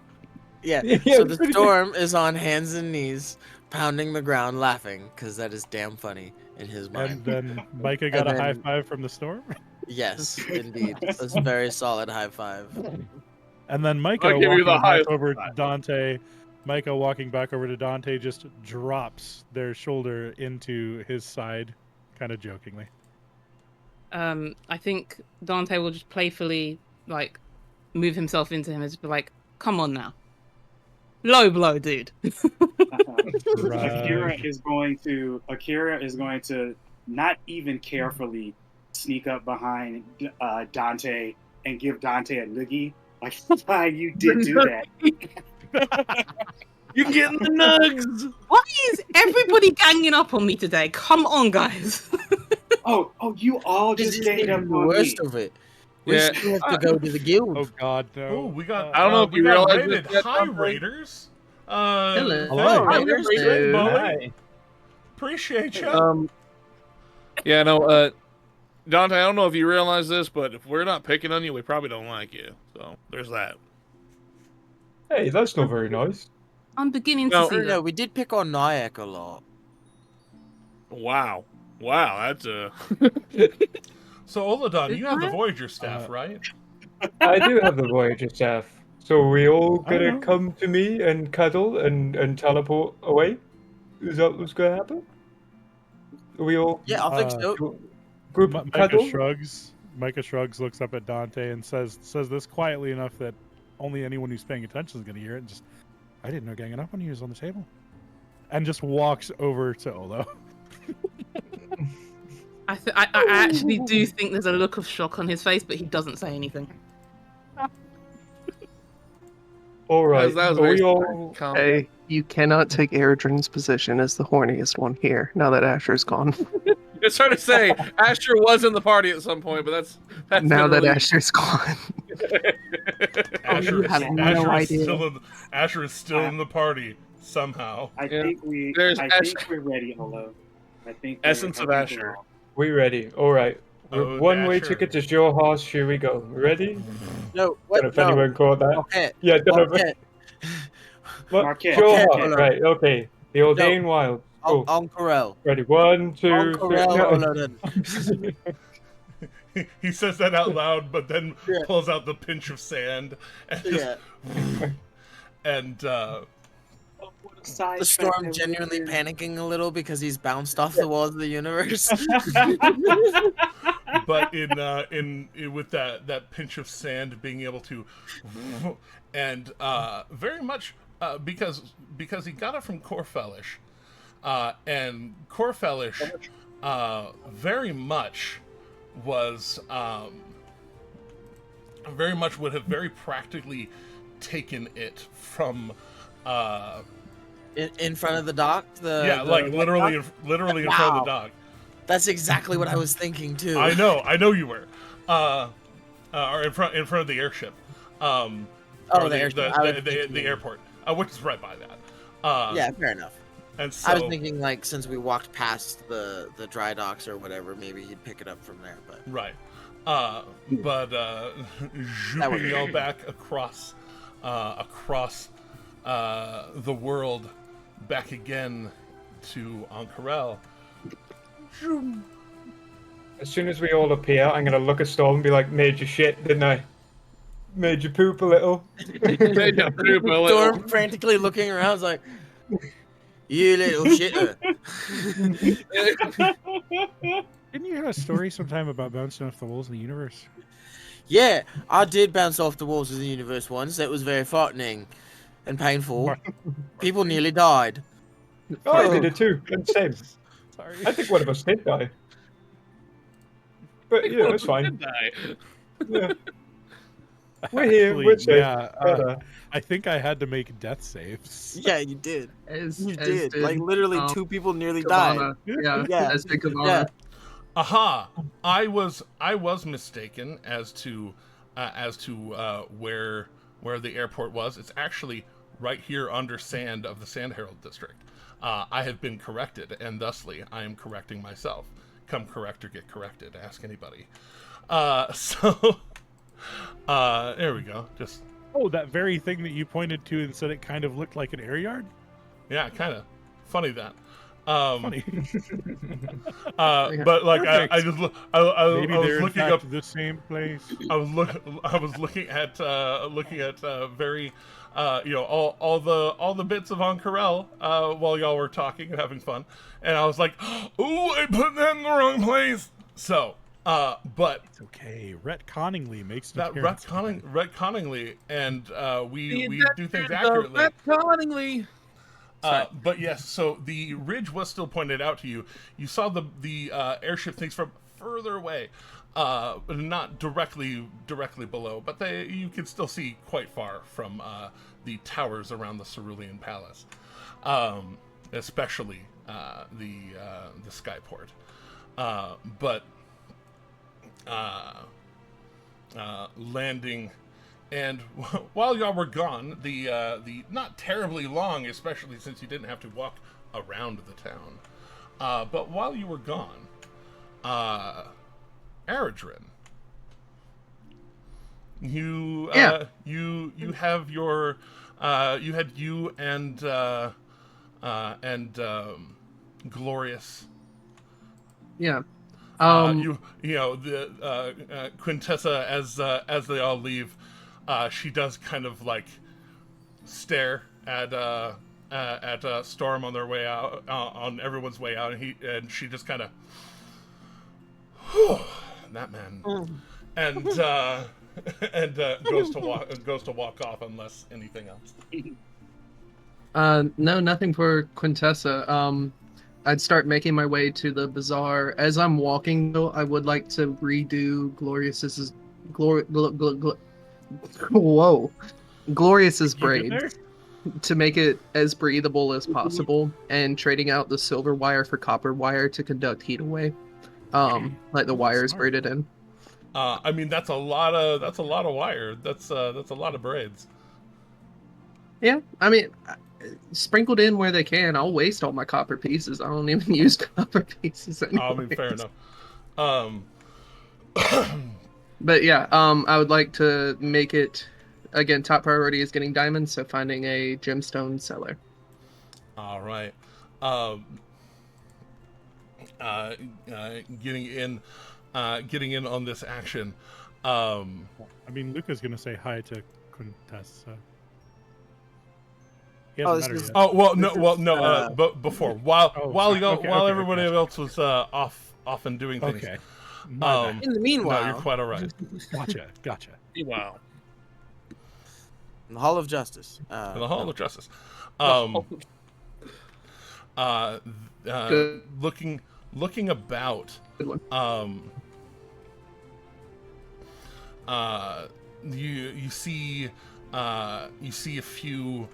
Yeah. Yeah, So the storm is on hands and knees, pounding the ground, laughing because that is damn funny in his mind. And then Micah got a high five from the storm. Yes, indeed. That's a very solid high five. And then Micah I'll give you the walking back highest over to five. Dante. Micah walking back over to Dante just drops their shoulder into his side, kind of jokingly. I think Dante will just playfully like move himself into him and just be like, "Come on now, low blow, dude." Akira is going to not even carefully sneak up behind Dante and give Dante a noogie. Like, why you did do that? You're getting the nugs. Why is everybody ganging up on me today? Come on, guys. Oh, you all just ganged up the on worst me. of it. We Yeah. still have to go to the guild. Oh God, no! Oh, we got. I don't know if we you got realize raided. this yet, Hi, Dante. Raiders. Hello. Hi, Raiders. Raiders. Bully. Hi. Appreciate you. Yeah, no, Dante, I don't know if you realize this, but if we're not picking on you, we probably don't like you. So there's that. Hey, that's not very nice. I'm beginning No, to see No, that. we did pick on Nyack a lot. Wow, that's So, Oladon, you have the Voyager staff, right? I do have the Voyager staff. So are we all I don't gonna know. come to me and cuddle and teleport away? Is that what's gonna happen? Are we all Yeah, I think so. group Micah cuddle? shrugs. Micah shrugs, looks up at Dante, and says this quietly enough that only anyone who's paying attention is going to hear it. And just, I didn't know ganging up on you was on the table. And just walks over to Olo. I actually do think there's a look of shock on his face, but he doesn't say anything. All right. That was Are very we all? calm. Hey, you cannot take Aarodrin's position as the horniest one here, now that Asher's gone. It's hard to say. Asher was in the party at some point, but that's Now that really... Asher's gone. Asher, you have no idea. Asher is still in the party somehow. I think we're ready, Olo. I think Essence of Asher. We ready? All right. Oh, One-way Dasher. ticket to Shore House. Here we go. Ready? No, Don't know if anyone caught that. Okay. Yeah, don't know if- Marquette. What? Marquette. Shore Marquette. House. Right. Okay. The Ordained Wild. Cool. Ank'Harel. Ready? 1, 2, 3. Ank'Harel. He says that out loud, but then Yeah. pulls out the pinch of sand and just, and The storm genuinely panicking a little because he's bounced off the walls of the universe. but in with that pinch of sand being able to, and very much because he got it from Corfelish, and Corfelish very much was very much would have very practically taken it from in front of the dock. Literally in front of the dock. That's exactly what I was thinking too. I know you were, or in front of the airship. The airship. The airport, which is right by that. Yeah, fair enough. And so, I was thinking like since we walked past the dry docks or whatever, maybe he'd pick it up from there. But right, but zooming y'all back across the world, back again to Ank'Harel. As soon as we all appear, I'm gonna look at Storm and be like, "Made you shit, didn't I? Made you poop a little." Storm frantically looking around, like, "You little shitter." Didn't you have a story sometime about bouncing off the walls of the universe? Yeah, I did bounce off the walls of the universe once. That was very frightening and painful. People nearly died. Oh, I did it too. Same. Sorry. I think one of us did die. But yeah, it's fine. Yeah. We're here. Actually, We're safe. yeah, I think I had to make death saves. Yeah, you did. You did. Like did, literally 2 people nearly died. Yeah, Yeah. as did Kavana. Yeah. Aha! I was mistaken as to where the airport was. It's actually right here under sand of the Sand Herald district. I have been corrected, and thusly I am correcting myself. come correct or get corrected. Ask anybody. So there we go. Just that very thing that you pointed to and said it kind of looked like an air yard. Yeah, kind of funny that. Funny. But like I was looking up the same place. I was looking at very all the bits of Ank'Harel while y'all were talking and having fun, and I was like, ooh, I put that in the wrong place. So but it's okay. Retconningly makes that retconningly, and we do things accurately. Retconningly. But yes, so the ridge was still pointed out to you. You saw the airship things from further away, not directly below, but you could still see quite far from the towers around the Cerulean Palace, especially the skyport. But landing. And while y'all were gone, the not terribly long, especially since you didn't have to walk around the town, but while you were gone, Aradrin, you have your you and Glorious. Yeah. The Quintessa as they all leave. She does kind of like stare at Storm on their way out, on everyone's way out, and she just kind of, that man, and goes to walk off unless anything else. No, nothing for Quintessa. I'd start making my way to the bazaar. As I'm walking, though, I would like to redo Glorious's Glorious's braids to make it as breathable as possible, and trading out the silver wire for copper wire to conduct heat away, like the wires braided in. I mean, that's a lot of wire. That's a lot of braids. Yeah, I mean, sprinkled in where they can. I'll waste all my copper pieces. I don't even use copper pieces anymore. I mean, fair enough. But yeah, I would like to make it, again, top priority is getting diamonds, so finding a gemstone seller. All right. Getting in on this action. I mean, Luca's gonna say hi to Quintessa. But before, while everybody else was off and doing things. Okay. In the meanwhile, no, you're quite all right. Gotcha. Meanwhile, in the Hall of Justice. In the Hall of Justice. Looking about. You see a few.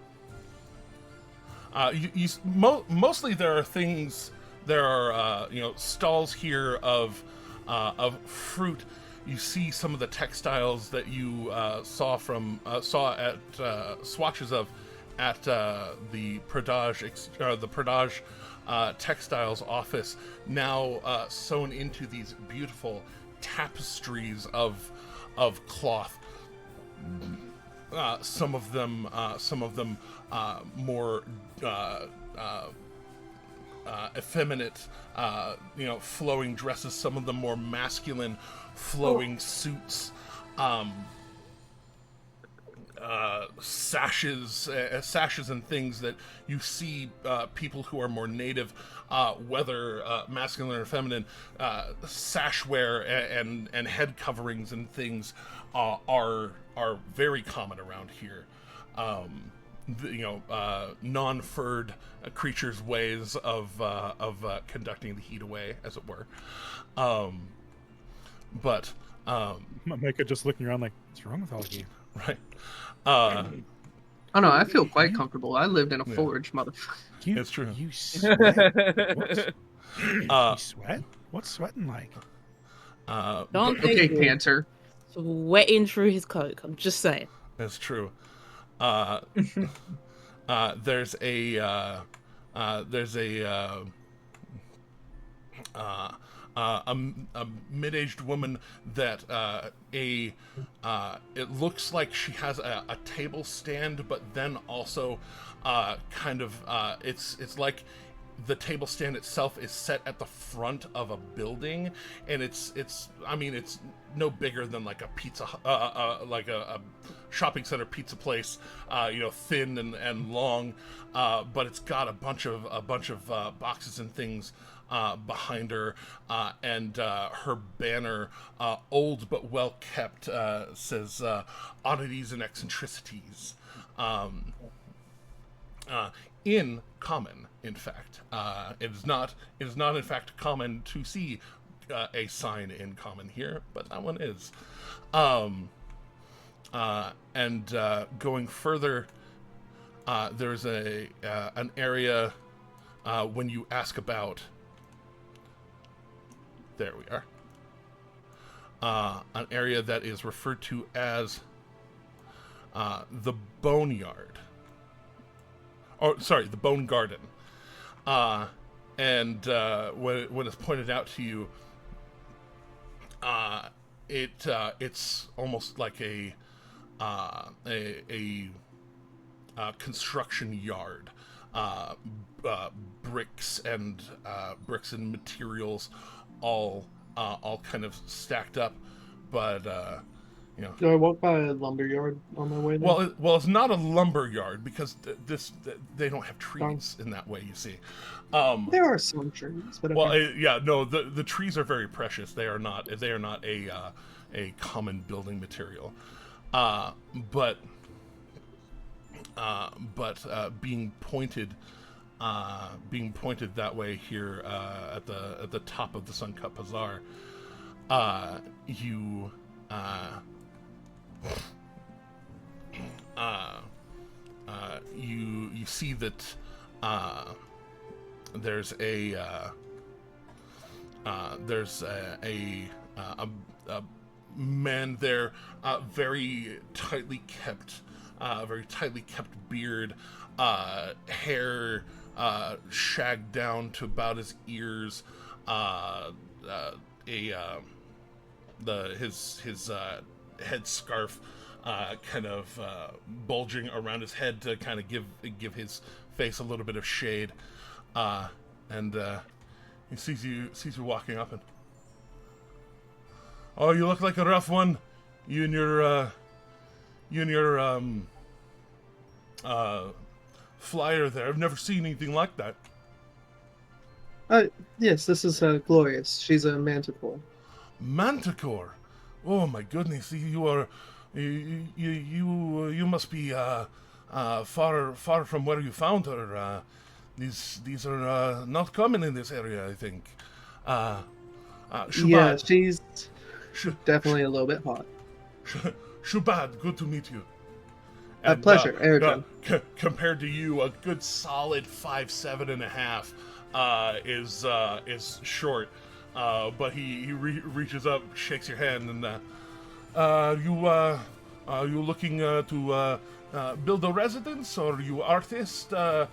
Mostly there are things. There are stalls here of fruit. You see some of the textiles that you saw at swatches of at the Pradage textiles office, now sewn into these beautiful tapestries of cloth. Some of them more effeminate, flowing dresses. Some of them more masculine, flowing suits. Sashes and things that you see people who are more native, whether masculine or feminine, sash wear and head coverings and things are very common around here. Non-furred creatures' ways of conducting the heat away, as it were. But Micah just looking around like, what's wrong with all of you? Right. Oh no, I feel quite comfortable. I lived in a forge, motherfucker. It's true. You sweat? You sweat? What's sweating like? Don't okay, Panther. Sweating through his cloak. I'm just saying. That's true. There's a a mid-aged woman that it looks like she has a table stand, but then also it's like the table stand itself is set at the front of a building, and it's no bigger than like a pizza like a shopping center pizza place, thin and long, but it's got a bunch of boxes and things behind her, and her banner, old but well kept, says oddities and eccentricities, in common. In fact, it is not in fact common to see a sign in common here, but that one is. And going further, there's an area when you ask about. There we are. An area that is referred to as the Boneyard. Oh, sorry, the Bone Garden. And when it's pointed out to you, it's almost like a construction yard. Bricks and materials, all kind of stacked up, but Do I walk by a lumber yard on my way there? Well, it's not a lumber yard because they don't have trees in that way. You see, there are some trees, but the trees are very precious. They are not a common building material, but being pointed that way here at the top of the Suncut Bazaar, you see that there's a man there, very tightly kept beard, hair shagged down to about his ears, his head scarf kind of bulging around his head to kind of give his face a little bit of shade, and he sees you walking up, and oh, you look like a rough one, you and your flyer there. I've never seen anything like that. Yes, this is Glorious. She's a manticore. Manticore? Oh my goodness! You must be far from where you found her. These are not common in this area, I think. Shubad. Yeah, she's definitely a little bit hot. Shubad, good to meet you. A pleasure, Airship. Compared to you, a good solid 5'7.5" is short. But he reaches up, shakes your hand, and are you looking to build a residence, or are you artist? Your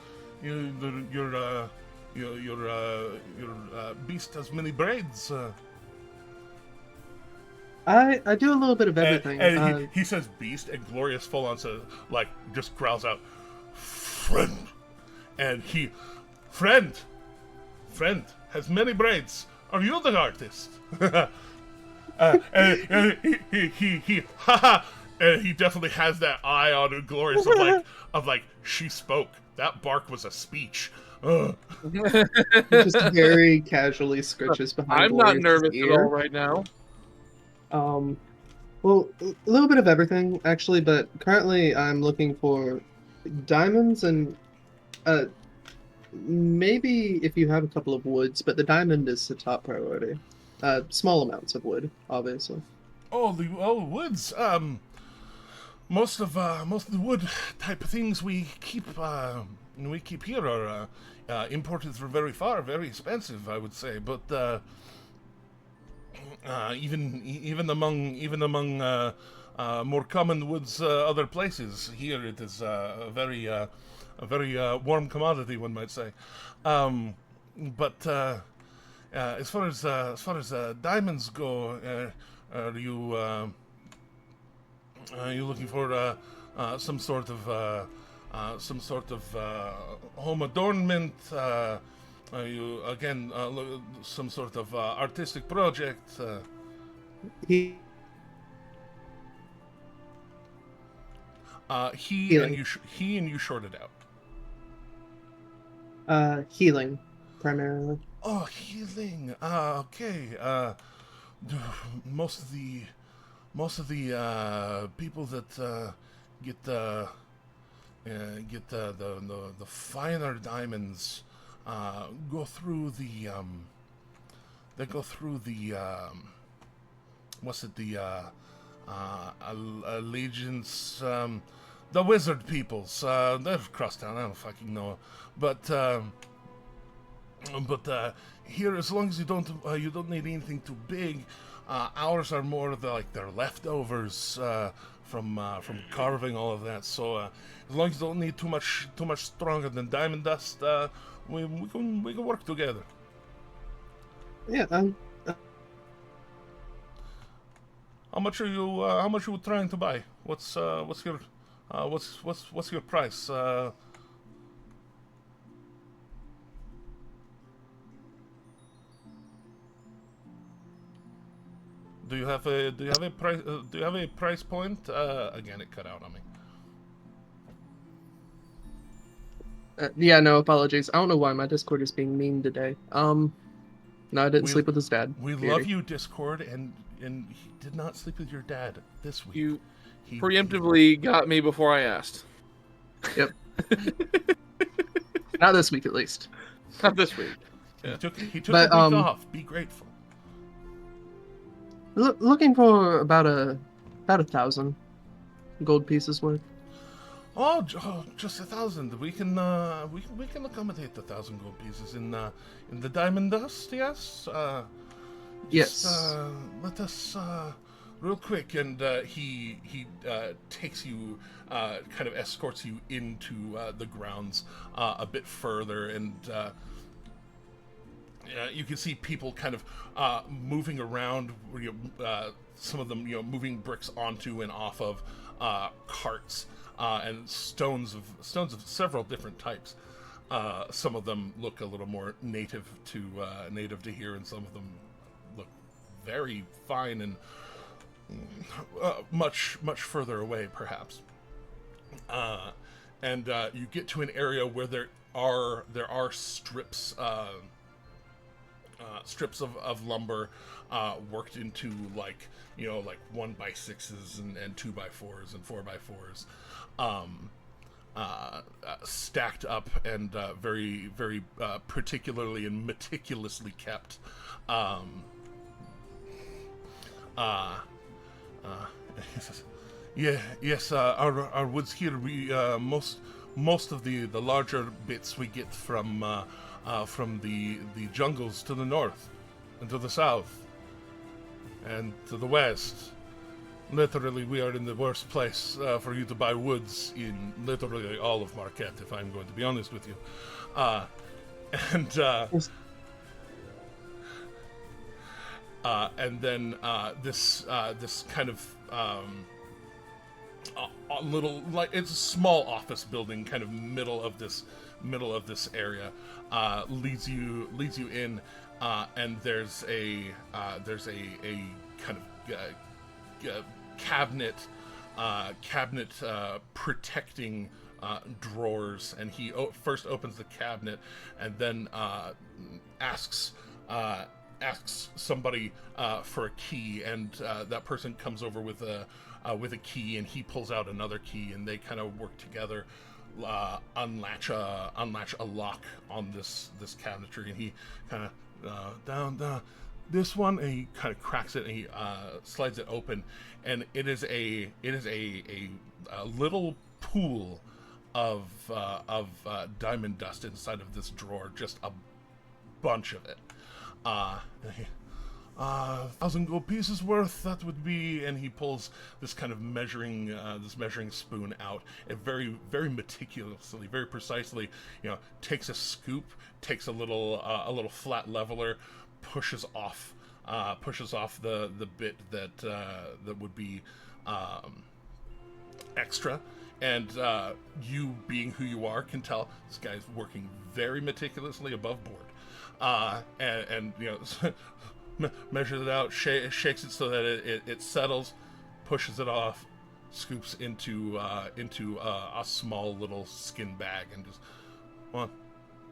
beast has many braids. I do a little bit of everything. And he says beast, and Glorious full on says, like, just growls out, friend. And friend has many braids. Are you the artist? And he definitely has that eye on Glorious of like she spoke. That bark was a speech. He just very casually scritches behind. I'm Glorious' not nervous ear. at all right now. Well, a little bit of everything actually, but currently I'm looking for diamonds and maybe if you have a couple of woods, but the diamond is the top priority. Small amounts of wood, obviously. Oh, the woods. Most of the wood type of things we keep here are imported from very far, very expensive, I would say. But even among more common woods other places, here it is a very warm commodity, one might say. But as far as diamonds go, are you looking for some sort of home adornment? Are you again some sort of artistic project? He and you shorted out. Healing, primarily. Oh, healing. Okay. Most of the people that get the finer diamonds go through the what's it, the allegiance, the wizard peoples. They're crossed town. I don't fucking know, but here, as long as you don't need anything too big. Ours are more of their leftovers from carving, all of that. So as long as you don't need too much stronger than diamond dust, we can work together. Yeah. How much are you trying to buy? What's your price? Do you have a price point? Again, it cut out on me. Yeah, no apologies. I don't know why my Discord is being mean today. No, I didn't sleep with his dad. We love you, Discord, and he did not sleep with your dad this week. You preemptively got me before I asked. Yep. Not this week, at least. Not this week. Yeah. He took a week off. Be grateful. Looking for about 1,000 gold pieces worth. Oh, just 1,000. We can accommodate 1,000 gold pieces in the diamond dust. Yes. Yes. Let us real quick, and he takes you, kind of escorts you into the grounds a bit further, and you can see people kind of moving around. Some of them, moving bricks onto and off of carts. And stones of several different types. Some of them look a little more native to here, and some of them look very fine and much further away, perhaps. And you get to an area where there are strips of lumber worked into like 1x6s and 2x4s and 4x4s. Stacked up and very, very particularly and meticulously kept. Yes. Our woods here. We most of the larger bits we get from the jungles to the north, and to the south, and to the west. Literally, we are in the worst place for you to buy woods in literally all of Marquette, if I'm going to be honest with you. And then this kind of a little, like, it's a small office building, kind of middle of this area, leads you in, and there's a kind of cabinet protecting drawers, and he first opens the cabinet and then asks somebody for a key, and that person comes over with a key, and he pulls out another key, and they kind of work together, unlatch a lock on this cabinetry, and he kind of down this one, and he kind of cracks it, and he slides it open, and it is a little pool of diamond dust inside of this drawer, just a bunch of it. 1,000 gold pieces worth, that would be, and he pulls this kind of measuring spoon out, and very, very meticulously, very precisely, takes a scoop, takes a little flat leveler, pushes off the bit that would be extra, and you, being who you are, can tell this guy's working very meticulously above board, and measures it out, shakes it so that it settles, pushes it off, scoops into a small little skin bag, and just 1,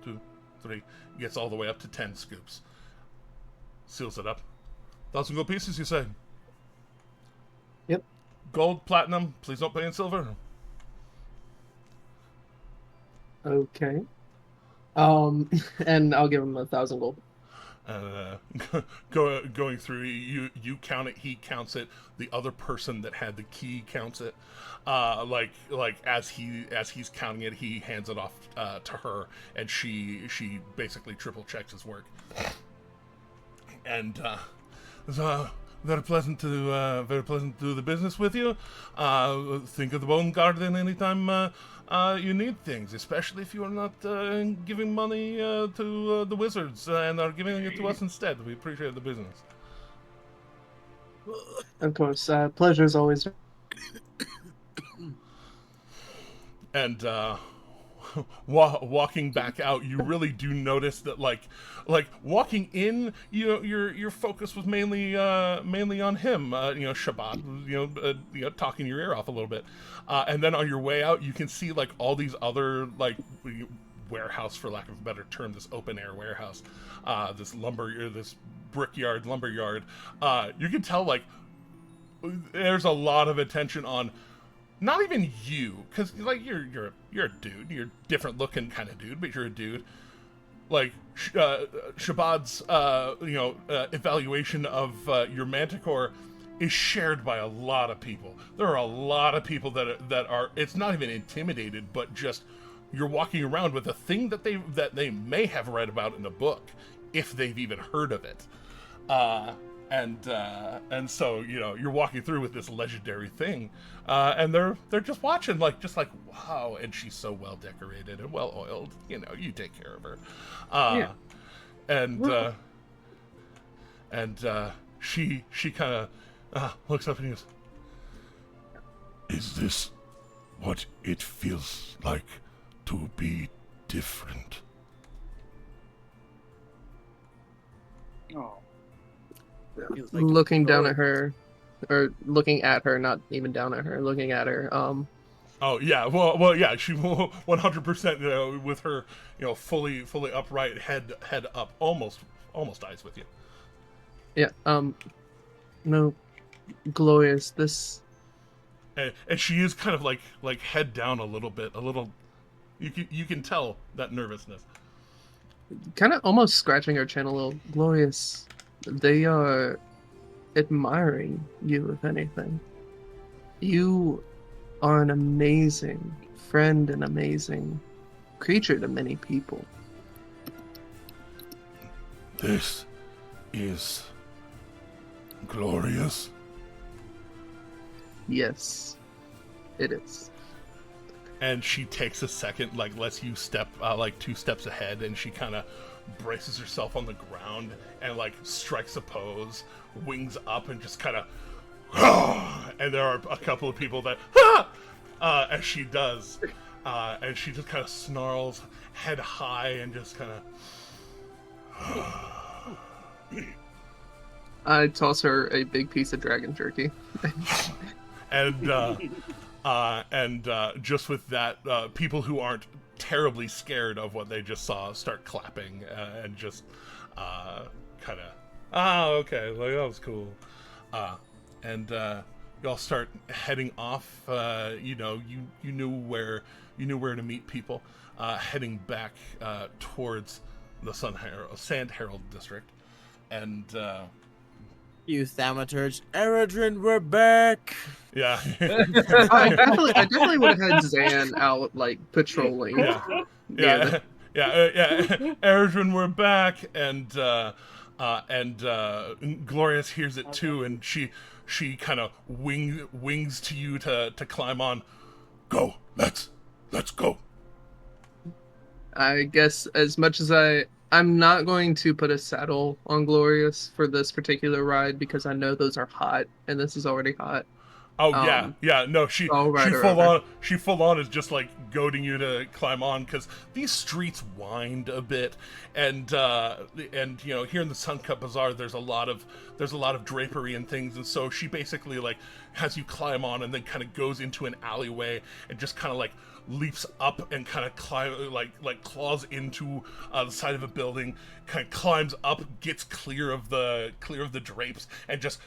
2, 3, gets all the way up to 10 scoops, seals it up. 1,000 gold pieces, you say? Yep. Gold, platinum, please don't pay in silver. Okay. And I'll give him 1,000 gold. Going through, you count it, he counts it, the other person that had the key counts it. Like as he's counting it, he hands it off to her, and she basically triple checks his work. And it's very pleasant to do the business with you. Think of the Bone Garden anytime you need things, especially if you are not giving money to the wizards and are giving it to us instead. We appreciate the business. Of course, pleasure is always. And walking back out, you really do notice that, like walking in, your focus was mainly on him. Shabbat, talking your ear off a little bit, and then on your way out, you can see like all these other warehouse, for lack of a better term, this open air warehouse, this brickyard, lumberyard. You can tell like there's a lot of attention on. Not even you, because like you're a dude, you're a different looking kind of dude, but you're a dude. Like Shabad's evaluation of your manticore is shared by a lot of people. There are a lot of people that are. It's not even intimidated, but just you're walking around with a thing that they may have read about in a book, if they've even heard of it. And so you're walking through with this legendary thing, and they're just watching, like wow, and she's so well decorated and well oiled. You take care of her, and she kind of looks up and goes, "Is this what it feels like to be different?" Oh. Like looking down at her, or looking at her, not even down at her, looking at her. Oh yeah, well yeah, she 100%, with her, fully upright, head up, almost eyes with you. Yeah. No, glorious. This. And she is kind of like head down a little bit, You can tell that nervousness. Kind of almost scratching her chin a little. Glorious. They are admiring you, if anything. You are an amazing friend, an amazing creature to many people. This is glorious. Yes, it is. And she takes a second, lets you step 2 steps ahead, and she kind of braces herself on the ground and strikes a pose, wings up, and just kind of and there are a couple of people that as she does, and she just kind of snarls, head high, and just kind of I toss her a big piece of dragon jerky. and just with that, people who aren't terribly scared of what they just saw start clapping, and just kind of, okay, that was cool, and y'all start heading off. You knew where to meet people, heading back towards the Sand Herald district, and you thaumaturge Eredrin, we're back. Yeah. I definitely would have had Zan out patrolling. Yeah. Eredrin, we're back, and Glorious hears it too, and she kind of wings to you to climb on. Go, let's go. I guess as much as I I'm not going to put a saddle on Glorious for this particular ride because I know those are hot, and this is already hot. Oh yeah. No, she full on is just like goading you to climb on because these streets wind a bit, and you know, here in the Suncut Bazaar there's a lot of drapery and things, and so she basically like has you climb on and then kind of goes into an alleyway and just kind of like leaps up and kind of climb like claws into the side of a building, kind of climbs up, gets clear of the drapes, and just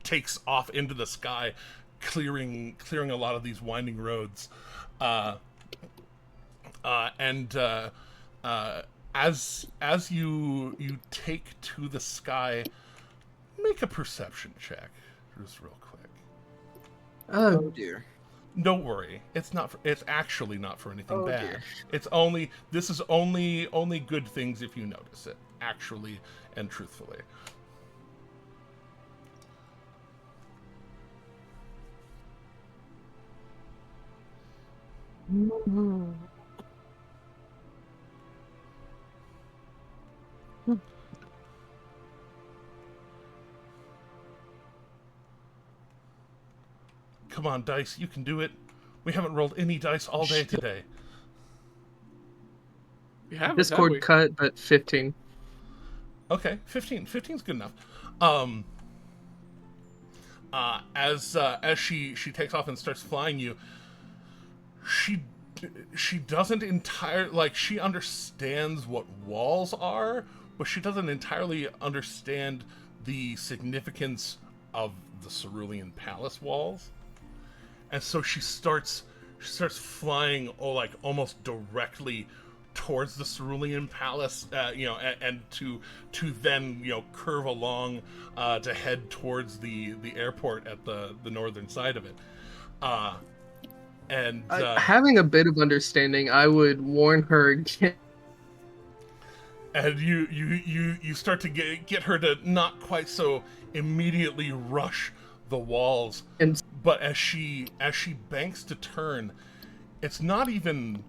takes off into the sky, clearing a lot of these winding roads. As you take to the sky, make a perception check, just real quick. Oh dear. Don't worry, it's actually not for anything bad. Dear. This is only good things if you notice it, actually and truthfully. Come on, dice, you can do it. We haven't rolled any dice all day today. Discord cut, but 15. Okay, 15. 15's good enough. As she takes off and starts flying you, she doesn't entirely, like, she understands what walls are, but she doesn't entirely understand the significance of the Cerulean Palace walls. And so she starts flying, like, almost directly towards the Cerulean Palace, and to then, curve along to head towards the airport at the northern side of it. Having a bit of understanding, I would warn her again. And you start to get her to not quite so immediately rush the walls, but as she banks to turn, it's not even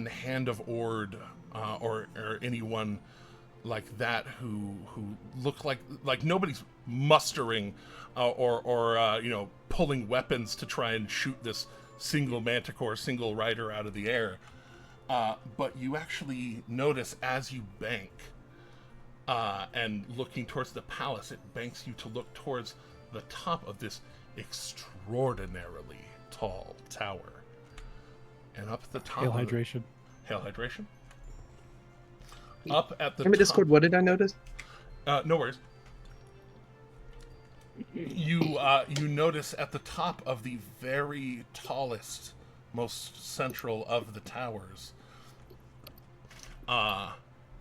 Hand of Ord or anyone like that who look like nobody's mustering or pulling weapons to try and shoot this single manticore, single rider out of the air. But you actually notice as you bank and looking towards the palace, it banks you to look towards the top of this extraordinarily tall tower. And up at the top... Hail hydration. Hail hydration. Up at the top... Discord, what did I notice? No worries. You notice at the top of the very tallest, most central of the towers,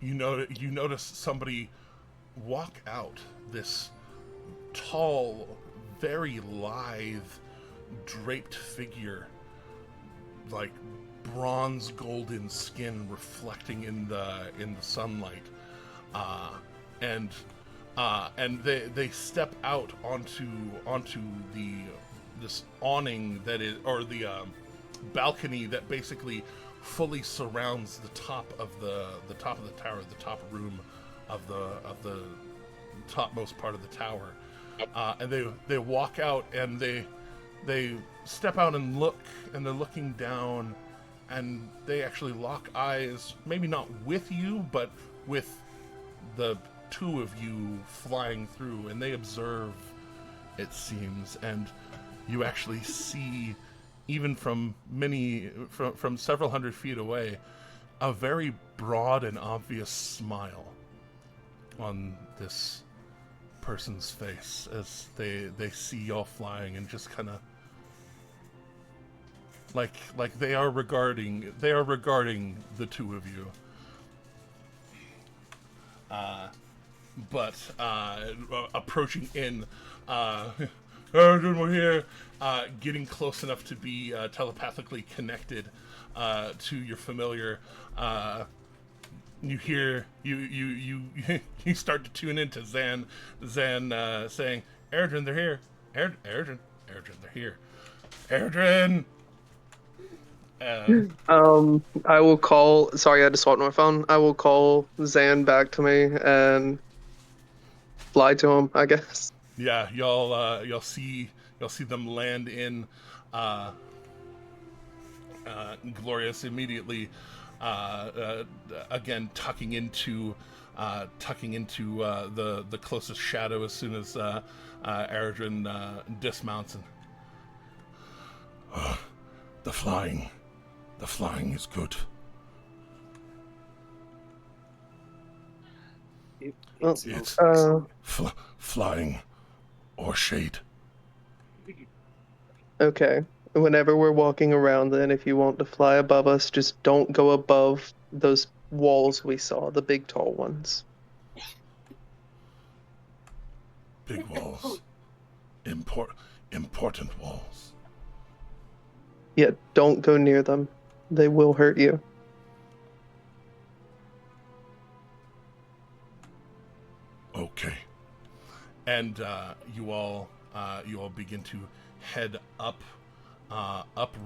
you notice somebody walk out, this tall, very lithe, draped figure, like bronze golden skin reflecting in the sunlight, and they step out onto this awning that is, or the balcony that basically fully surrounds the top of the tower, the top room of the topmost part of the tower. And they walk out and they step out and look, and they're looking down, and they actually lock eyes, maybe not with you, but with the two of you flying through, and they observe, it seems, and you actually see, even from several hundred feet away, a very broad and obvious smile on this person's face as they see y'all flying, and just kind of like they are regarding the two of you. But approaching in, we're here, getting close enough to be telepathically connected to your familiar. You hear you start to tune into Zan saying, "Erdrin, they're here. Erdrin, they're here. Erdrin, I will call. Sorry, I just swapped my phone. I will call Zan back to me and fly to him, I guess. Yeah, you'll see them land in Glorious immediately. Again, tucking into the closest shadow as soon as Aradrin dismounts. And the flying is good. It's flying or shade. Okay. Whenever we're walking around, then, if you want to fly above us, just don't go above those walls we saw, the big tall ones. Big walls. Important walls. Yeah, don't go near them. They will hurt you. Okay. And you all begin to head up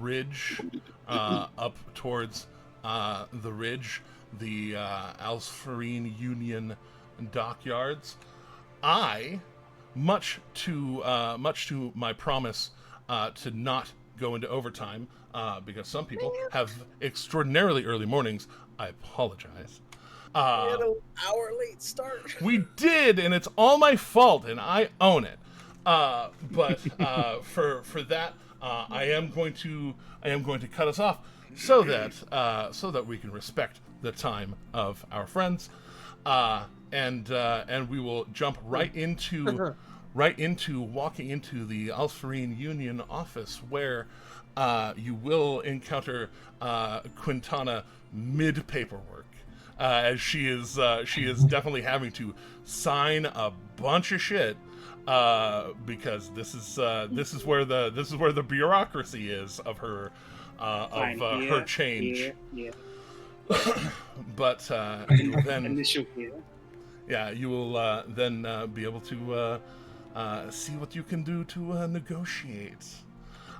ridge, up towards the ridge, the Alsfarine Union dockyards. Much to my promise to not go into overtime, because some people have extraordinarily early mornings, I apologize. We had an hour late start. We did, and it's all my fault, and I own it. But for that, I am going to cut us off so that we can respect the time of our friends, and we will jump right into walking into the Alsfarine Union office, where you will encounter Quintana mid paperwork. As she is definitely having to sign a bunch of shit, because this is where the bureaucracy is of her her change. Yeah. But you will then you will then be able to see what you can do to negotiate.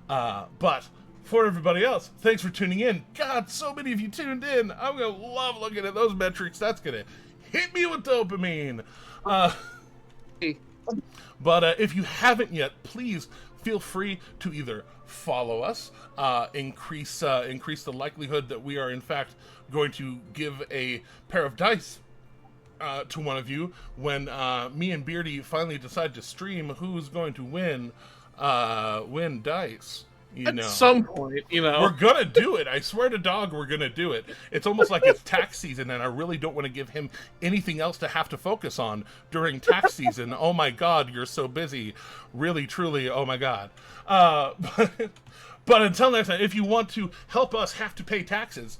But for everybody else, thanks for tuning in. God, so many of you tuned in. I'm gonna love looking at those metrics. That's gonna hit me with dopamine. But if you haven't yet, please feel free to either follow us, increase the likelihood that we are in fact going to give a pair of dice to one of you when me and Beardy finally decide to stream who's going to win dice. At some point, we're gonna do it. I swear to dog, we're gonna do it. It's almost like it's tax season, and I really don't want to give him anything else to have to focus on during tax season. Oh my God, you're so busy. Really, truly, oh my God. But until next time, if you want to help us have to pay taxes,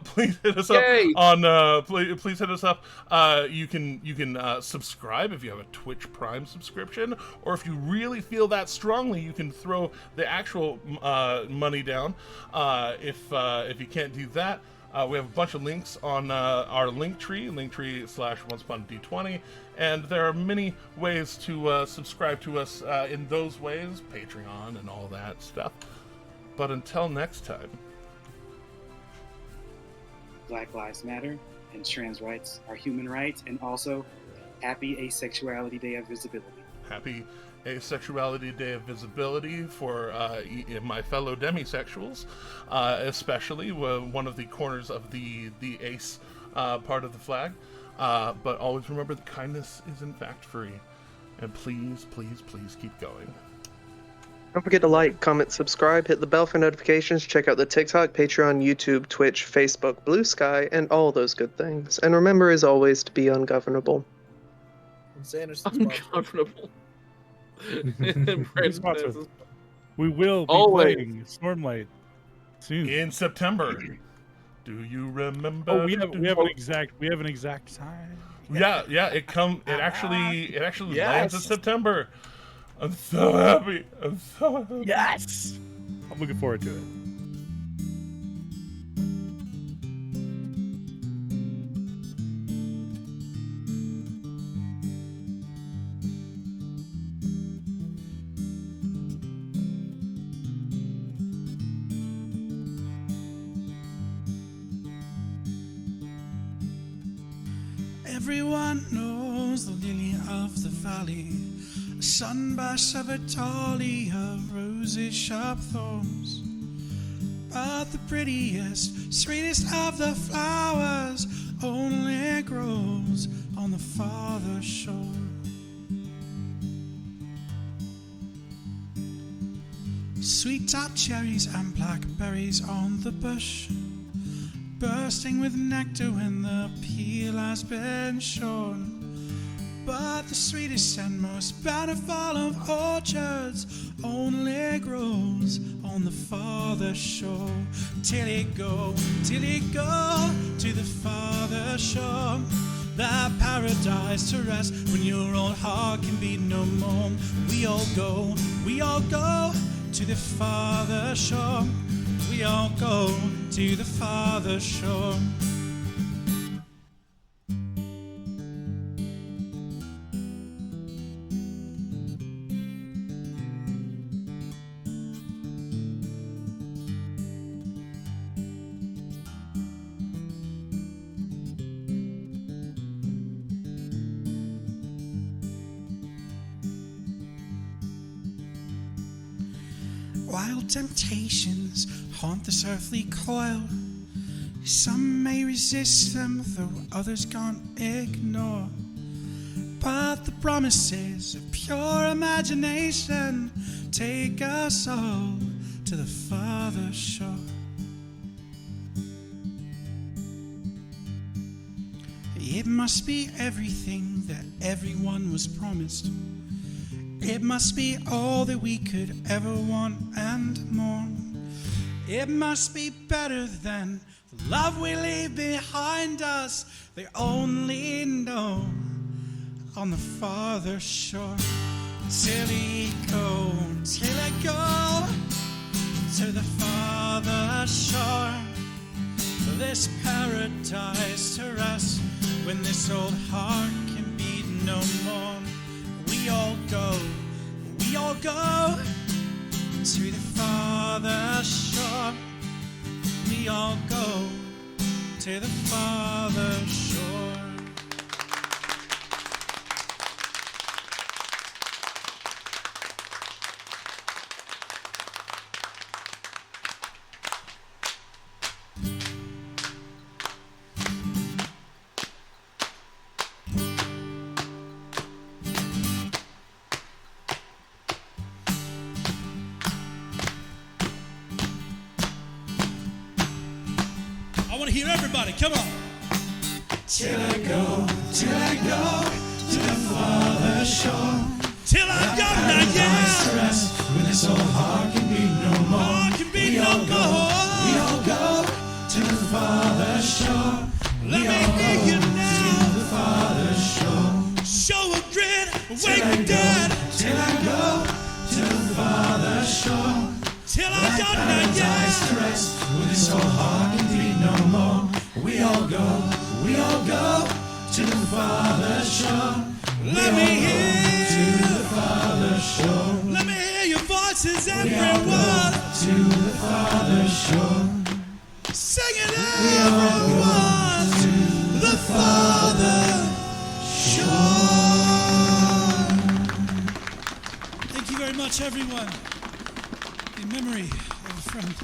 please hit us up on. Please hit us up. You can subscribe if you have a Twitch Prime subscription, or if you really feel that strongly, you can throw the actual money down. If you can't do that, we have a bunch of links on our linktree/OnceUponD20, and there are many ways to subscribe to us in those ways, Patreon and all that stuff. But until next time, Black Lives Matter and trans rights are human rights, and also happy Asexuality Day of Visibility. Happy Asexuality Day of Visibility for my fellow demisexuals, especially one of the corners of the ace part of the flag. But always remember that kindness is in fact free. And please, please, please keep going. Don't forget to like, comment, subscribe, hit the bell for notifications, check out the TikTok, Patreon, YouTube, Twitch, Facebook, Blue Sky, and all those good things. And remember, as always, to be ungovernable. Ungovernable. We will be playing Stormlight soon in September. Do you remember? Oh, we have an exact time. Yeah. It actually lands in September. I'm so happy. Yes. I'm looking forward to it. Everyone knows the lily of the valley, a sunburst of a dahlia, of roses sharp thorns. But the prettiest, sweetest of the flowers only grows on the farther shore. Sweet tart cherries and blackberries on the bush, bursting with nectar when the peel has been shorn. But the sweetest and most bountiful of orchards only grows on the farther shore. Till it go to the farther shore, that paradise to rest when your old heart can beat no more. We all go to the farther shore. We all go to the farther shore. Wild temptations haunt this earthly coil. Some may resist them, though others can't ignore. But the promises of pure imagination take us all to the farther shore. It must be everything that everyone was promised. It must be all that we could ever want and more. It must be better than the love we leave behind us. They only know on the farther shore. Till it go to the farther shore. This paradise to rest when this old heart can beat no more. We all go to the farther shore. We all go to the farther shore. I want to hear everybody, come on. Till I go to the farther shore. Till I go now, yeah. Rest when this old heart can be no more. We all go to the farther shore. Let me hear you now. To the farther shore. Show a grin, wake the dead. Till I go to the farther shore. Till I go now, yeah. Rest when this old heart can be no more. We all go to the farther shore. Let me hear to the farther shore. Let me hear your voices, everyone. To the farther shore. Sing it, everyone. To the farther shore. Thank you very much, everyone. In memory of a friend.